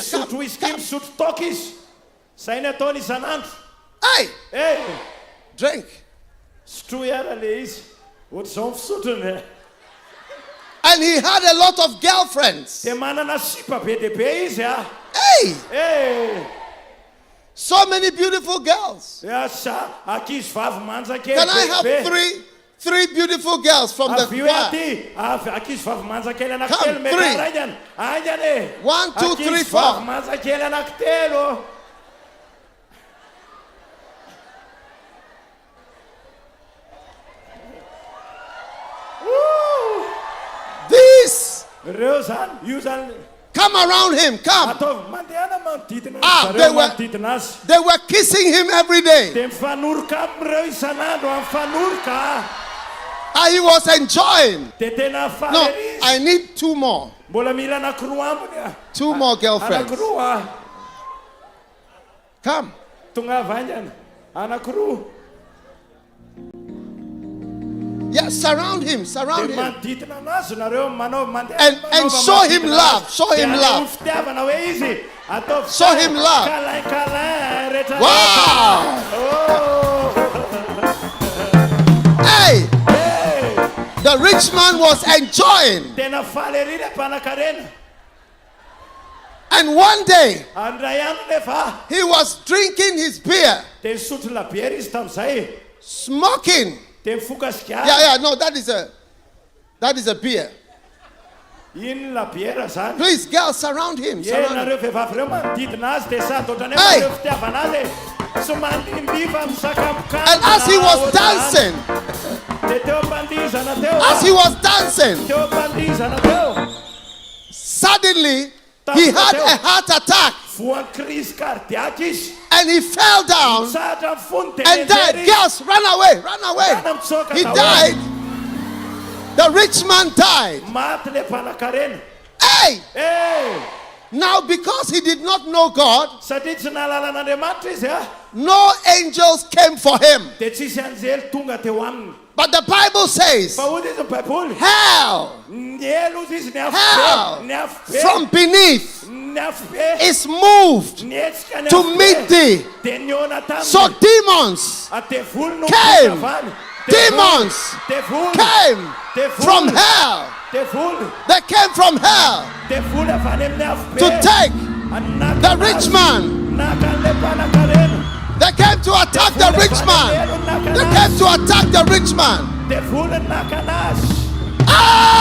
[SPEAKER 1] Drink. And he had a lot of girlfriends. Hey! So many beautiful girls. Can I have three beautiful girls from the choir? Come, 3. 1, 2, 3, 4. This. Come around him, come.
[SPEAKER 6] ataovy mandehana manodidina
[SPEAKER 1] Ah,
[SPEAKER 6] zareo
[SPEAKER 1] they were-
[SPEAKER 6] manodidina azy
[SPEAKER 1] They were kissing him every day.
[SPEAKER 6] dia mifanoroka amireo isan'andro amin'ny fanoroka
[SPEAKER 1] And he was enjoying.
[SPEAKER 6] dia tena faly
[SPEAKER 1] No,
[SPEAKER 6] ery izy
[SPEAKER 1] I need two more.
[SPEAKER 6] mbola mila anankiroa ambony a
[SPEAKER 1] Two more girlfriends.
[SPEAKER 6] anankiroa
[SPEAKER 1] Come.
[SPEAKER 6] tonga vaingana anankiroa
[SPEAKER 1] Yeah, surround him,
[SPEAKER 6] dia
[SPEAKER 1] surround him.
[SPEAKER 6] manodidina anazy nareo manao mandeha
[SPEAKER 1] And show him love, show him love.
[SPEAKER 6] fitiavana hoe izy ataovy
[SPEAKER 1] Show him love.
[SPEAKER 6] câlin rehetra
[SPEAKER 1] Wow! Hey! The rich man was enjoying.
[SPEAKER 6] tena faly ery le mpanan-karena
[SPEAKER 1] And one day,
[SPEAKER 6] andray andro nefa
[SPEAKER 1] he was drinking his beer,
[SPEAKER 6] dia nisotro labiera izy tamin'izay
[SPEAKER 1] smoking.
[SPEAKER 6] dia mifoka sigara
[SPEAKER 1] Yeah, no, that is a beer.
[SPEAKER 6] iny labiera zany
[SPEAKER 1] Please, girls, surround him. Surround him.
[SPEAKER 6] nareo vehivavy reo manodidina azy dia sady ohatrany
[SPEAKER 1] Hey!
[SPEAKER 6] hoe fitiavana azy sy mandimbifa misakafokana
[SPEAKER 1] And as he was dancing,
[SPEAKER 6] dia teo am-pandizana teo
[SPEAKER 1] as he was dancing,
[SPEAKER 6] teo am-pandizana teo
[SPEAKER 1] suddenly he had a heart attack
[SPEAKER 6] voan'ny crise cardiaque izy
[SPEAKER 1] and he fell down
[SPEAKER 6] satra mifony dia
[SPEAKER 1] and died.
[SPEAKER 6] nenjery
[SPEAKER 1] Girls, run away, run away. He died. The rich man died.
[SPEAKER 6] maty le mpanan-karena
[SPEAKER 1] Hey!
[SPEAKER 6] e
[SPEAKER 1] Now, because he did not know God,
[SPEAKER 6] satria tsy nahalala an'Andriamanitra izy a
[SPEAKER 1] no angels came for him.
[SPEAKER 6] dia tsisy anjely tonga teo aminy
[SPEAKER 1] But the Bible says,
[SPEAKER 6] fa hozy izy ny baiboly
[SPEAKER 1] hell
[SPEAKER 6] ny elo izy izy ny
[SPEAKER 1] Hell
[SPEAKER 6] ny afobe
[SPEAKER 1] from beneath
[SPEAKER 6] ny afobe
[SPEAKER 1] is moved
[SPEAKER 6] ny etsika ny
[SPEAKER 1] to
[SPEAKER 6] afobe
[SPEAKER 1] meet thee.
[SPEAKER 6] dia niona taminy
[SPEAKER 1] So demons
[SPEAKER 6] devoly no
[SPEAKER 1] came.
[SPEAKER 6] avany
[SPEAKER 1] Demons
[SPEAKER 6] devoly
[SPEAKER 1] came from hell.
[SPEAKER 6] devoly
[SPEAKER 1] They came from hell
[SPEAKER 6] devoly avany amin'ny afobe
[SPEAKER 1] to take
[SPEAKER 6] Anaka
[SPEAKER 1] the rich man.
[SPEAKER 6] naka an'le mpanan-karena
[SPEAKER 1] They came to attack the rich man. They came to attack the rich man.
[SPEAKER 6] devoly naka anazy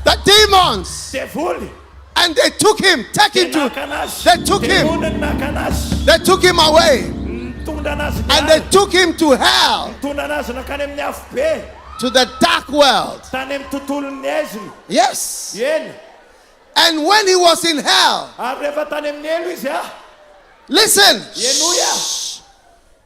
[SPEAKER 1] The demons.
[SPEAKER 6] devoly
[SPEAKER 1] And they took him. Take him to.
[SPEAKER 6] naka anazy
[SPEAKER 1] They took him.
[SPEAKER 6] demony naka anazy
[SPEAKER 1] They took him away.
[SPEAKER 6] tondra anazy
[SPEAKER 1] And they took him to hell.
[SPEAKER 6] tondra anazy nakany amin'ny afobe
[SPEAKER 1] To the dark world.
[SPEAKER 6] tany amin'ny tontolon'ny eziny
[SPEAKER 1] Yes.
[SPEAKER 6] eny
[SPEAKER 1] And when he was in hell,
[SPEAKER 6] ary rehefa tany amin'ny elo izy a
[SPEAKER 1] listen.
[SPEAKER 6] enoia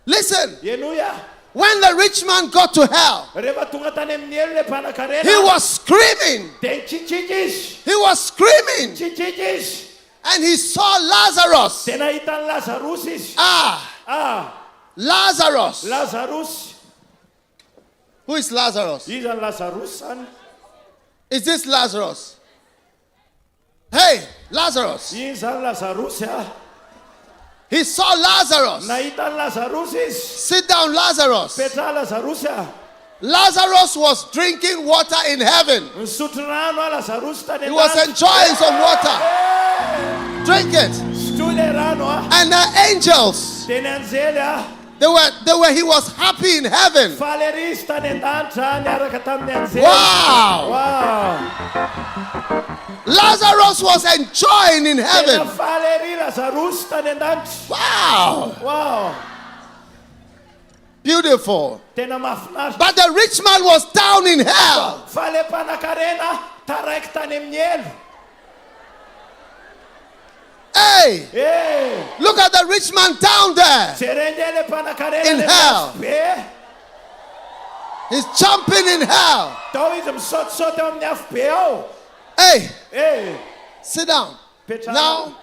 [SPEAKER 1] Listen.
[SPEAKER 6] enoia
[SPEAKER 1] When the rich man got to hell,
[SPEAKER 6] rehefa tonga tany amin'ny elo le mpanan-karena
[SPEAKER 1] he was screaming.
[SPEAKER 6] dia ntsitsiky izy
[SPEAKER 1] He was screaming.
[SPEAKER 6] ntsitsiky izy
[SPEAKER 1] And he saw Lazarus.
[SPEAKER 6] dia nahitany lazarosy izy
[SPEAKER 1] Lazarus.
[SPEAKER 6] lazarosy
[SPEAKER 1] Who is Lazarus?
[SPEAKER 6] izany lazarosy zany
[SPEAKER 1] Is this Lazarus? Hey, Lazarus.
[SPEAKER 6] iny zany lazarosy a
[SPEAKER 1] He saw Lazarus.
[SPEAKER 6] nahitany lazarosy izy
[SPEAKER 1] Sit down, Lazarus.
[SPEAKER 6] petraha lazarosy a
[SPEAKER 1] Lazarus was drinking water in heaven.
[SPEAKER 6] nisotro rano a lazarosy tany
[SPEAKER 1] He was enjoying some water. Drink it.
[SPEAKER 6] sotro le rano a
[SPEAKER 1] And the angels,
[SPEAKER 6] dia ny anjely a
[SPEAKER 1] he was happy in heaven.
[SPEAKER 6] faly ery izy tany an-danitra niaraka tamin'ny anjely
[SPEAKER 1] Wow.
[SPEAKER 6] wow
[SPEAKER 1] Lazarus was enjoying in
[SPEAKER 6] tena
[SPEAKER 1] heaven.
[SPEAKER 6] faly ery lazarosy tany an-danitra
[SPEAKER 1] Wow.
[SPEAKER 6] wow
[SPEAKER 1] Beautiful.
[SPEAKER 6] tena mahafinaritra
[SPEAKER 1] But the rich man was down in hell.
[SPEAKER 6] fa le mpanan-karena taraiky tany amin'ny elo
[SPEAKER 1] Hey,
[SPEAKER 6] e
[SPEAKER 1] look at the rich man down there.
[SPEAKER 6] jerenge le mpanan-karena
[SPEAKER 1] In
[SPEAKER 6] le
[SPEAKER 1] hell.
[SPEAKER 6] afobe
[SPEAKER 1] He's jumping in hell.
[SPEAKER 6] tao izy misaotisaoty eo amin'ny afobe ao
[SPEAKER 1] Hey,
[SPEAKER 6] e
[SPEAKER 1] sit down.
[SPEAKER 6] petrana
[SPEAKER 1] Now,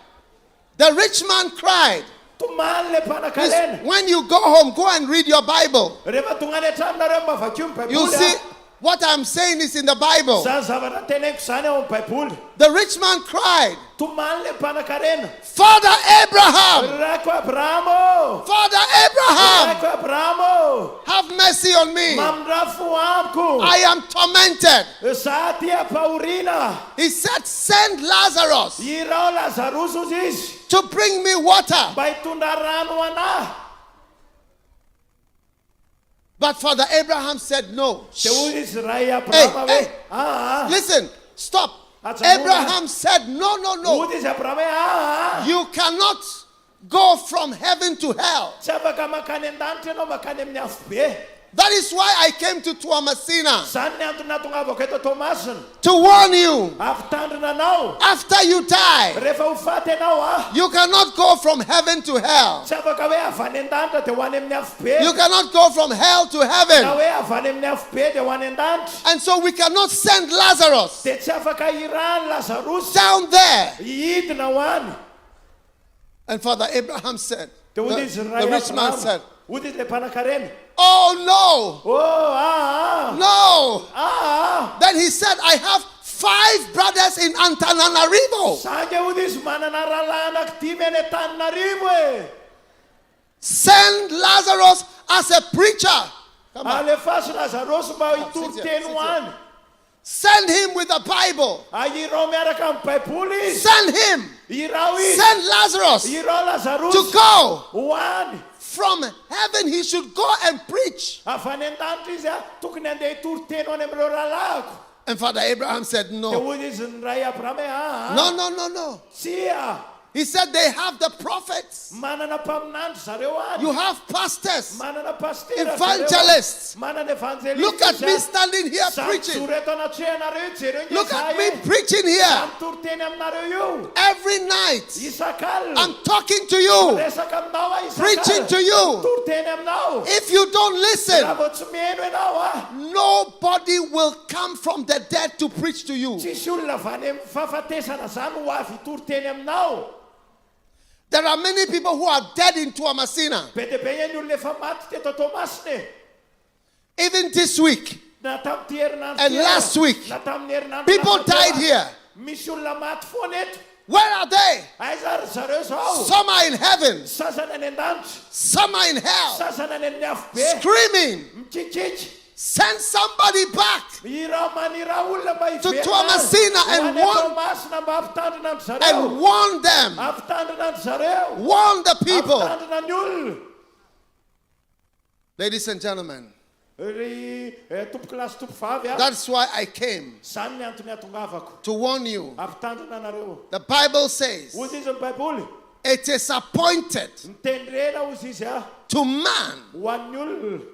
[SPEAKER 1] the rich man cried.
[SPEAKER 6] tomany le
[SPEAKER 1] Please,
[SPEAKER 6] mpanan-karena
[SPEAKER 1] when you go home, go and read your Bible.
[SPEAKER 6] rehefa tonga any an-tranonareo mavakio
[SPEAKER 1] You
[SPEAKER 6] ny
[SPEAKER 1] see,
[SPEAKER 6] baiboly
[SPEAKER 1] what I'm saying is in the Bible.
[SPEAKER 6] zany zavatra teneniko zany ao amin'ny baiboly
[SPEAKER 1] The rich man cried,
[SPEAKER 6] tomany le mpanan-karena
[SPEAKER 1] Father Abraham,
[SPEAKER 6] rako abrahamo
[SPEAKER 1] Father Abraham,
[SPEAKER 6] rako abrahamo
[SPEAKER 1] have mercy on me.
[SPEAKER 6] mamindra fo amiko
[SPEAKER 1] I am tormented.
[SPEAKER 6] za ty apahorina
[SPEAKER 1] He said, send Lazarus
[SPEAKER 6] irao lazarosy ozy izy
[SPEAKER 1] to bring me water.
[SPEAKER 6] mba hitondra rano anahy
[SPEAKER 1] But Father Abraham said no.
[SPEAKER 6] dia hoy izy ray abrahama
[SPEAKER 1] Hey,
[SPEAKER 6] hoe
[SPEAKER 1] Listen, stop.
[SPEAKER 6] That's
[SPEAKER 1] Abraham said, no, no, no.
[SPEAKER 6] hoy izy abrahama hoe
[SPEAKER 1] You cannot go from heaven to hell.
[SPEAKER 6] tsy afaka makany an-danitra ianao makany amin'ny afobe
[SPEAKER 1] That is why I came to Toamasina
[SPEAKER 6] Zany ny antony nahatongavako eto Toamasina.
[SPEAKER 1] to warn you.
[SPEAKER 6] Ampitandrina anao.
[SPEAKER 1] After you die,
[SPEAKER 6] Rehefa ho faty ianao
[SPEAKER 1] you cannot go from heaven to hell.
[SPEAKER 6] tsy afaka hoe avy any an-danitra dia ho any amin'ny afo be.
[SPEAKER 1] You cannot go from hell to
[SPEAKER 6] Na
[SPEAKER 1] heaven.
[SPEAKER 6] hoe avy any amin'ny afo be dia ho any an-danitra.
[SPEAKER 1] And so we cannot send Lazarus
[SPEAKER 6] Dia tsy afaka irany Lazarus
[SPEAKER 1] down there.
[SPEAKER 6] hidina ho any.
[SPEAKER 1] And Father Abraham said,
[SPEAKER 6] Dia hoy izy ray
[SPEAKER 1] the rich man
[SPEAKER 6] Abraham.
[SPEAKER 1] said,
[SPEAKER 6] Hoy izy le mpanan-karena.
[SPEAKER 1] oh no,
[SPEAKER 6] No.
[SPEAKER 1] no. Then he said, I have 5 brothers in Antananarivo.
[SPEAKER 6] Sange hoy izy manana rahalahy anankidimy eny Antananarivo e.
[SPEAKER 1] Send Lazarus as a preacher. Come on.
[SPEAKER 6] Alefaso Lazarus mba hitory-teny ho any.
[SPEAKER 1] Send him with the Bible.
[SPEAKER 6] Irao miaraka amin'ny baiboly izy.
[SPEAKER 1] Send him.
[SPEAKER 6] Irao izy.
[SPEAKER 1] Send Lazarus
[SPEAKER 6] Irao Lazarus
[SPEAKER 1] to go.
[SPEAKER 6] ho any.
[SPEAKER 1] From heaven he should go and preach.
[SPEAKER 6] Avy any an-danitra izy tokony andeha hitory-teny ho any amin'ireo rahalahiko.
[SPEAKER 1] And Father Abraham said,
[SPEAKER 6] Dia
[SPEAKER 1] no.
[SPEAKER 6] hoy izy ny ray Abraham hoe
[SPEAKER 1] No, no, no, no.
[SPEAKER 6] Tsia.
[SPEAKER 1] He said they have the prophets.
[SPEAKER 6] Manana mpaminandro zareo any.
[SPEAKER 1] You have pastors,
[SPEAKER 6] Manana pastera
[SPEAKER 1] evangelists.
[SPEAKER 6] Manana evanjelista.
[SPEAKER 1] Look at me standing here preaching. Look at me preaching here. Every night I'm talking to you, preaching to you. If you don't listen, nobody will come from the dead to preach to you. There are many people who are dead in Toamasina. Even this week and last week, people died here. Where are they? Some are in heaven, some are in hell, screaming. Send somebody back to Toamasina and warn them. Warn the people. Ladies and gentlemen, that's why I came to warn you. The Bible says it is appointed to man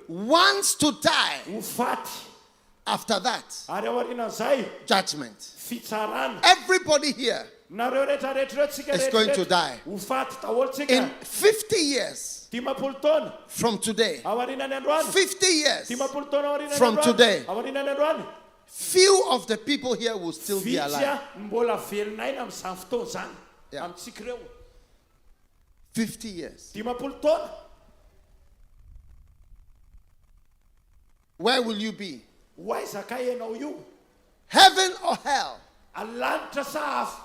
[SPEAKER 1] once to die. After that, judgment. Everybody here is going to die. In 50 years from today, 50 years from today, few of the people here will still be alive. Yeah. 50 years. Where will you be? Heaven or hell?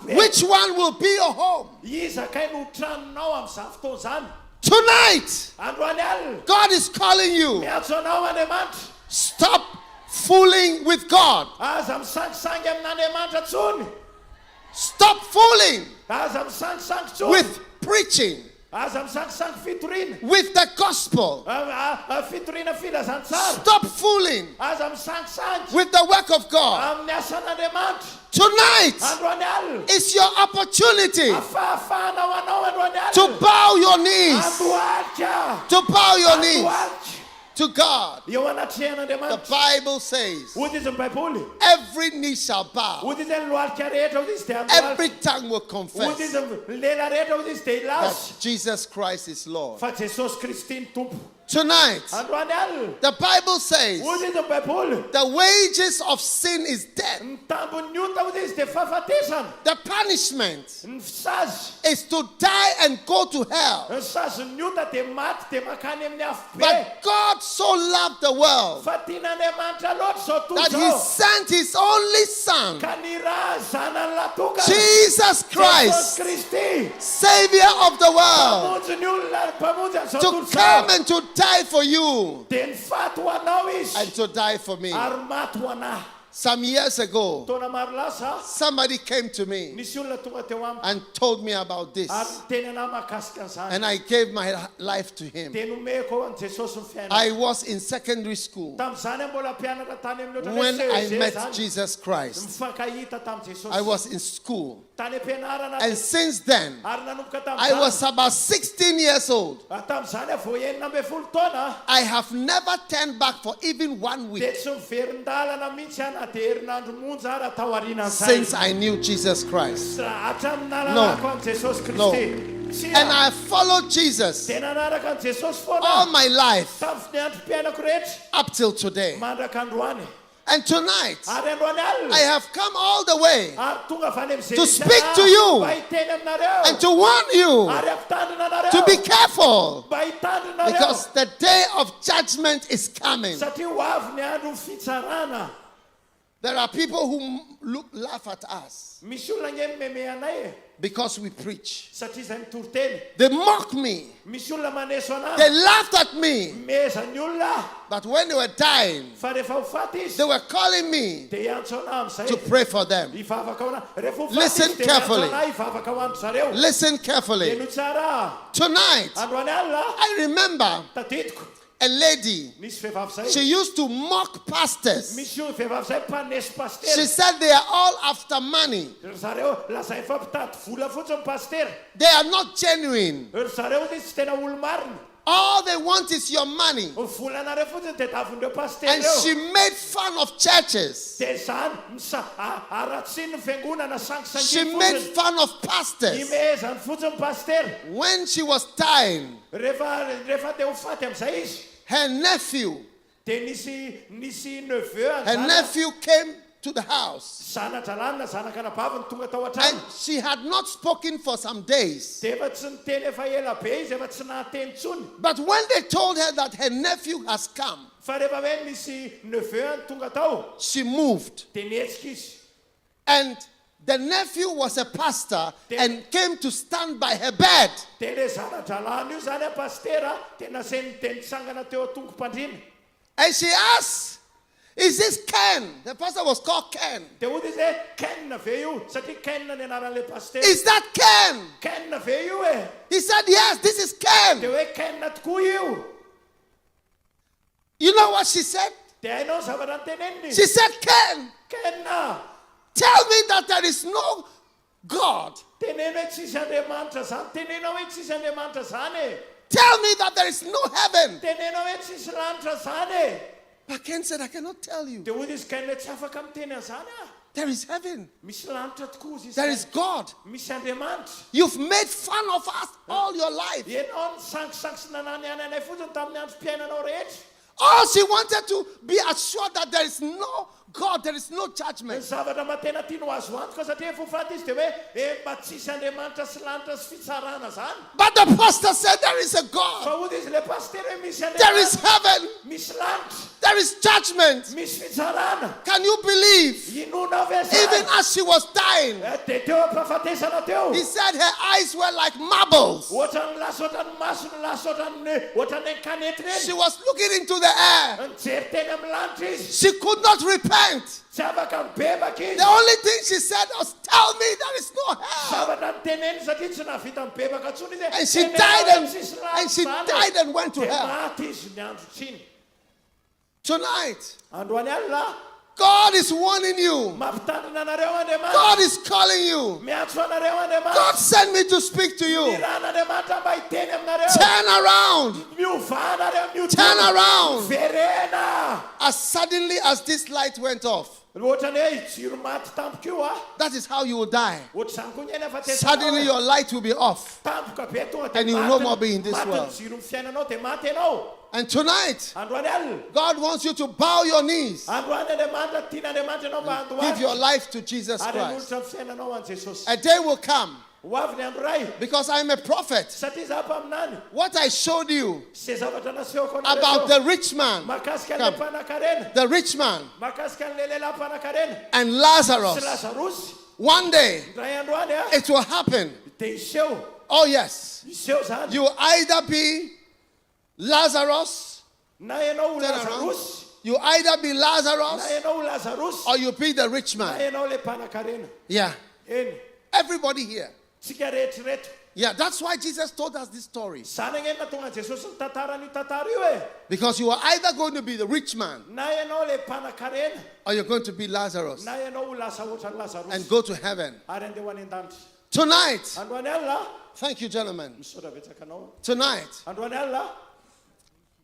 [SPEAKER 1] Which one will be your home? Tonight, God is calling you. Stop fooling with God. Stop fooling with preaching, with the gospel. Stop fooling with the work of God. Tonight is your opportunity to bow your knees, to bow your knees to God. The Bible says every knee shall bow, every tongue will confess that Jesus Christ is Lord. Tonight, the Bible says the wages of sin is death. The punishment is to die and go to hell. But God so loved the world that he sent his only Son, Jesus Christ, Savior of the world, to come and to die for you and to die for me. Some years ago, somebody came to me and told me about this, and I gave my life to him. I was in secondary school when I met Jesus Christ. I was in school.
[SPEAKER 6] tany am-pianarana
[SPEAKER 1] And since then,
[SPEAKER 6] ary nanomboka
[SPEAKER 1] I was about 16 years old.
[SPEAKER 6] tamin'izany a vao 9 taona
[SPEAKER 1] I have never turned back for even 1
[SPEAKER 6] dia
[SPEAKER 1] week
[SPEAKER 6] tsy miverin-dalana mihitsy a na dia herinandro monja ary atao aorianan'izay
[SPEAKER 1] since I knew Jesus Christ.
[SPEAKER 6] hatramin'ny nalalako an' Jesosy
[SPEAKER 1] No.
[SPEAKER 6] Kristy
[SPEAKER 1] And I followed Jesus
[SPEAKER 6] dia nanaraka an' Jesosy foana
[SPEAKER 1] all my life
[SPEAKER 6] tamin'ny ny androm-piainako rehetra
[SPEAKER 1] up till today.
[SPEAKER 6] mandraka androany
[SPEAKER 1] And tonight,
[SPEAKER 6] ary androany alina
[SPEAKER 1] I have come all the way
[SPEAKER 6] ary tonga avy any
[SPEAKER 1] to speak to you
[SPEAKER 6] mba hiteny aminareo
[SPEAKER 1] and to warn you
[SPEAKER 6] ary ampitandrina anareo
[SPEAKER 1] to be careful,
[SPEAKER 6] mba hitandrinareo
[SPEAKER 1] because the day of judgment is coming.
[SPEAKER 6] satria ho avy ny andro ny fitsarana.
[SPEAKER 1] There are people who laugh at us
[SPEAKER 6] Misy olona nge meme anay
[SPEAKER 1] because we preach.
[SPEAKER 6] satria izay mitoroteny.
[SPEAKER 1] They mock me.
[SPEAKER 6] Misy olona maneso anazy
[SPEAKER 1] They laughed at me.
[SPEAKER 6] meza ny olona
[SPEAKER 1] But when they were dying,
[SPEAKER 6] fa rehefa ho faty izy
[SPEAKER 1] they were calling me
[SPEAKER 6] dia iantso ana
[SPEAKER 1] to
[SPEAKER 6] amin'izay
[SPEAKER 1] pray for them.
[SPEAKER 6] hivavaka ho ana rehefa ho faty
[SPEAKER 1] Listen
[SPEAKER 6] izy dia
[SPEAKER 1] carefully.
[SPEAKER 6] iantso ana hivavaka ho andro zareo
[SPEAKER 1] Listen
[SPEAKER 6] dia
[SPEAKER 1] carefully.
[SPEAKER 6] no tsara
[SPEAKER 1] Tonight,
[SPEAKER 6] androany alina
[SPEAKER 1] I remember
[SPEAKER 6] tadidiko
[SPEAKER 1] a lady.
[SPEAKER 6] nisy vehivavy
[SPEAKER 1] She
[SPEAKER 6] zay
[SPEAKER 1] used to mock pastors.
[SPEAKER 6] misy vehivavy zay mpanesy
[SPEAKER 1] She
[SPEAKER 6] paster
[SPEAKER 1] said they are all after money.
[SPEAKER 6] zareo lazay fa mpitady vola fotsiny paster
[SPEAKER 1] They are not genuine.
[SPEAKER 6] zareo izy tsy tena olo marina
[SPEAKER 1] All they want is your money.
[SPEAKER 6] vola anareo fotsiny dia davindreo paster
[SPEAKER 1] And
[SPEAKER 6] reo
[SPEAKER 1] she made fun of churches.
[SPEAKER 6] dia zany aratsiny ny fiangonana
[SPEAKER 1] She
[SPEAKER 6] sangisangy
[SPEAKER 1] made
[SPEAKER 6] fotsiny
[SPEAKER 1] fun of pastors.
[SPEAKER 6] imezany fotsiny paster
[SPEAKER 1] When she was dying,
[SPEAKER 6] rehefa dia ho faty amin'izay izy
[SPEAKER 1] her nephew,
[SPEAKER 6] dia nisy neveu
[SPEAKER 1] her nephew came to the house.
[SPEAKER 6] zanatra lanina zanakanabaviny tonga tao
[SPEAKER 1] And
[SPEAKER 6] an-trano
[SPEAKER 1] she had not spoken for some days.
[SPEAKER 6] dia efa tsy niteny efa ela be izy efa tsy nahateny tsony
[SPEAKER 1] But when they told her that her nephew has come,
[SPEAKER 6] fa rehefa hoe nisy neveu tonga tao
[SPEAKER 1] she moved.
[SPEAKER 6] dia nietsika izy
[SPEAKER 1] And the nephew was a pastor and came to stand by her bed.
[SPEAKER 6] dia le zanatra lany io zany a pastera dia naseny tenitsangana teo a-tongo-pandrina
[SPEAKER 1] And she asked, "Is this Ken?" The pastor was called Ken.
[SPEAKER 6] dia hoy izy hoe kenna ve io satria kenna ny anaran'le paster
[SPEAKER 1] "Is that Ken?"
[SPEAKER 6] kenna ve io e
[SPEAKER 1] He said, "Yes, this is
[SPEAKER 6] dia
[SPEAKER 1] Ken."
[SPEAKER 6] hoe kenna tokoa io
[SPEAKER 1] You know what she said?
[SPEAKER 6] dia hainao ny zavatra nyteneniny
[SPEAKER 1] She said, "Ken,
[SPEAKER 6] kenna
[SPEAKER 1] tell me that there is no God.
[SPEAKER 6] teneno hoe tsisy andriamanitra zany tenenao hoe tsisy andriamanitra zany e
[SPEAKER 1] Tell me that there is no heaven."
[SPEAKER 6] tenenao hoe tsisy lanitra zany e
[SPEAKER 1] But Ken said, "I cannot tell you.
[SPEAKER 6] dia hoy izy kenna tsy afaka miteny an'izany a
[SPEAKER 1] There is heaven.
[SPEAKER 6] misy lanitra tokoa izy
[SPEAKER 1] There is God.
[SPEAKER 6] misy andriamanitra
[SPEAKER 1] You've made fun of us all your life."
[SPEAKER 6] ianao ny sangisangy sy nanany anay fotsiny tamin'ny androm-piainanao rehetra
[SPEAKER 1] All she wanted to be assured that there is no God, there is no
[SPEAKER 6] ny
[SPEAKER 1] judgment.
[SPEAKER 6] zavatra matena tiano azo antoka satria efa ho faty izy dia hoe mba tsisy andriamanitra sy lanitra sy fitsarana zany
[SPEAKER 1] But the pastor said there is a God,
[SPEAKER 6] fa hoy izy le paster hoe misy
[SPEAKER 1] there is
[SPEAKER 6] andriamanitra
[SPEAKER 1] heaven,
[SPEAKER 6] misy lanitra
[SPEAKER 1] there is judgment.
[SPEAKER 6] misy fitsarana
[SPEAKER 1] Can you believe?
[SPEAKER 6] inona ve
[SPEAKER 1] Even
[SPEAKER 6] zany
[SPEAKER 1] as she was dying,
[SPEAKER 6] dia teo ampahafatesana teo
[SPEAKER 1] he said her eyes were like marbles.
[SPEAKER 6] ohatrany lasa ohatrany masony lasa ohatrany kanety
[SPEAKER 1] She
[SPEAKER 6] reny
[SPEAKER 1] was looking into the air.
[SPEAKER 6] nijery teny amin'ny lanitra izy
[SPEAKER 1] She could not repent.
[SPEAKER 6] tsy afaka mibebaka
[SPEAKER 1] The
[SPEAKER 6] izy
[SPEAKER 1] only thing she said was, "Tell me there is no hell."
[SPEAKER 6] zavatra nyteneny satria tsy navita mibebaka tsony izy
[SPEAKER 1] And she
[SPEAKER 6] tenenao
[SPEAKER 1] died
[SPEAKER 6] hoe
[SPEAKER 1] and,
[SPEAKER 6] tsisy
[SPEAKER 1] and she
[SPEAKER 6] lanitra
[SPEAKER 1] died
[SPEAKER 6] zany
[SPEAKER 1] and went to
[SPEAKER 6] dia
[SPEAKER 1] hell.
[SPEAKER 6] maty izy ny andro tsiny
[SPEAKER 1] Tonight,
[SPEAKER 6] androany alina
[SPEAKER 1] God is warning you.
[SPEAKER 6] mampitandrina anareo andriamanitra
[SPEAKER 1] God is calling you.
[SPEAKER 6] miantso anareo andriamanitra
[SPEAKER 1] God sent me to speak to
[SPEAKER 6] ny
[SPEAKER 1] you.
[SPEAKER 6] ran'andriamanitra mba hiteny aminareo
[SPEAKER 1] Turn around.
[SPEAKER 6] miova anareo
[SPEAKER 1] Turn around.
[SPEAKER 6] verena
[SPEAKER 1] As suddenly as this light went off,
[SPEAKER 6] ohatrany hoe jiro maty tampoka io a
[SPEAKER 1] that is how you will die.
[SPEAKER 6] ohatr'izany koa ny aina fa
[SPEAKER 1] Suddenly your light will be off.
[SPEAKER 6] tampoka be tonga
[SPEAKER 1] And you will no more be in this
[SPEAKER 6] maty ny
[SPEAKER 1] world.
[SPEAKER 6] jiro ny fiainanao dia maty ianao
[SPEAKER 1] And tonight,
[SPEAKER 6] androany alina
[SPEAKER 1] God wants you to bow your knees.
[SPEAKER 6] androany andriamanitra tian'andriamanitra ianao mba
[SPEAKER 1] Give your
[SPEAKER 6] andohany
[SPEAKER 1] life to Jesus
[SPEAKER 6] ary
[SPEAKER 1] Christ.
[SPEAKER 6] hanolotra ny fiainanao an' jesosy
[SPEAKER 1] A day will come,
[SPEAKER 6] ho avy ny andro ray
[SPEAKER 1] because I am a prophet.
[SPEAKER 6] satria za mpaminany
[SPEAKER 1] What I showed you
[SPEAKER 6] se zavatra nasehoko
[SPEAKER 1] about the rich man,
[SPEAKER 6] makasika
[SPEAKER 1] Come.
[SPEAKER 6] an'le mpanan-karena
[SPEAKER 1] the rich man,
[SPEAKER 6] makasika an'le lehilahy mpanan-karena
[SPEAKER 1] and
[SPEAKER 6] sy
[SPEAKER 1] Lazarus,
[SPEAKER 6] lazarosy
[SPEAKER 1] one day
[SPEAKER 6] ndray androany a
[SPEAKER 1] it will happen.
[SPEAKER 6] dia iseho
[SPEAKER 1] Oh, yes.
[SPEAKER 6] iseho zany
[SPEAKER 1] You either be Lazarus,
[SPEAKER 6] na ianao ho
[SPEAKER 1] turn around.
[SPEAKER 6] lazarosy
[SPEAKER 1] You either be
[SPEAKER 6] na
[SPEAKER 1] Lazarus
[SPEAKER 6] ianao ho lazarosy
[SPEAKER 1] or you be the rich
[SPEAKER 6] na
[SPEAKER 1] man.
[SPEAKER 6] ianao le mpanan-karena
[SPEAKER 1] Yeah.
[SPEAKER 6] eny
[SPEAKER 1] Everybody here.
[SPEAKER 6] tsika rehetrarehetra
[SPEAKER 1] Yeah, that's why Jesus told us this story.
[SPEAKER 6] Zany angeny natonga Jesosy nitantara ny tantara io
[SPEAKER 1] Because you are either going to be the rich man
[SPEAKER 6] Na ianao le mpanan-karena
[SPEAKER 1] or you're going to be Lazarus
[SPEAKER 6] na ianao ho lasa ohatran'ny Lazarus
[SPEAKER 1] and go to heaven.
[SPEAKER 6] ary andeha ho any an-danitra.
[SPEAKER 1] Tonight,
[SPEAKER 6] Androany alina
[SPEAKER 1] thank you, gentlemen.
[SPEAKER 6] misaotra betsaka anao.
[SPEAKER 1] Tonight,
[SPEAKER 6] Androany alina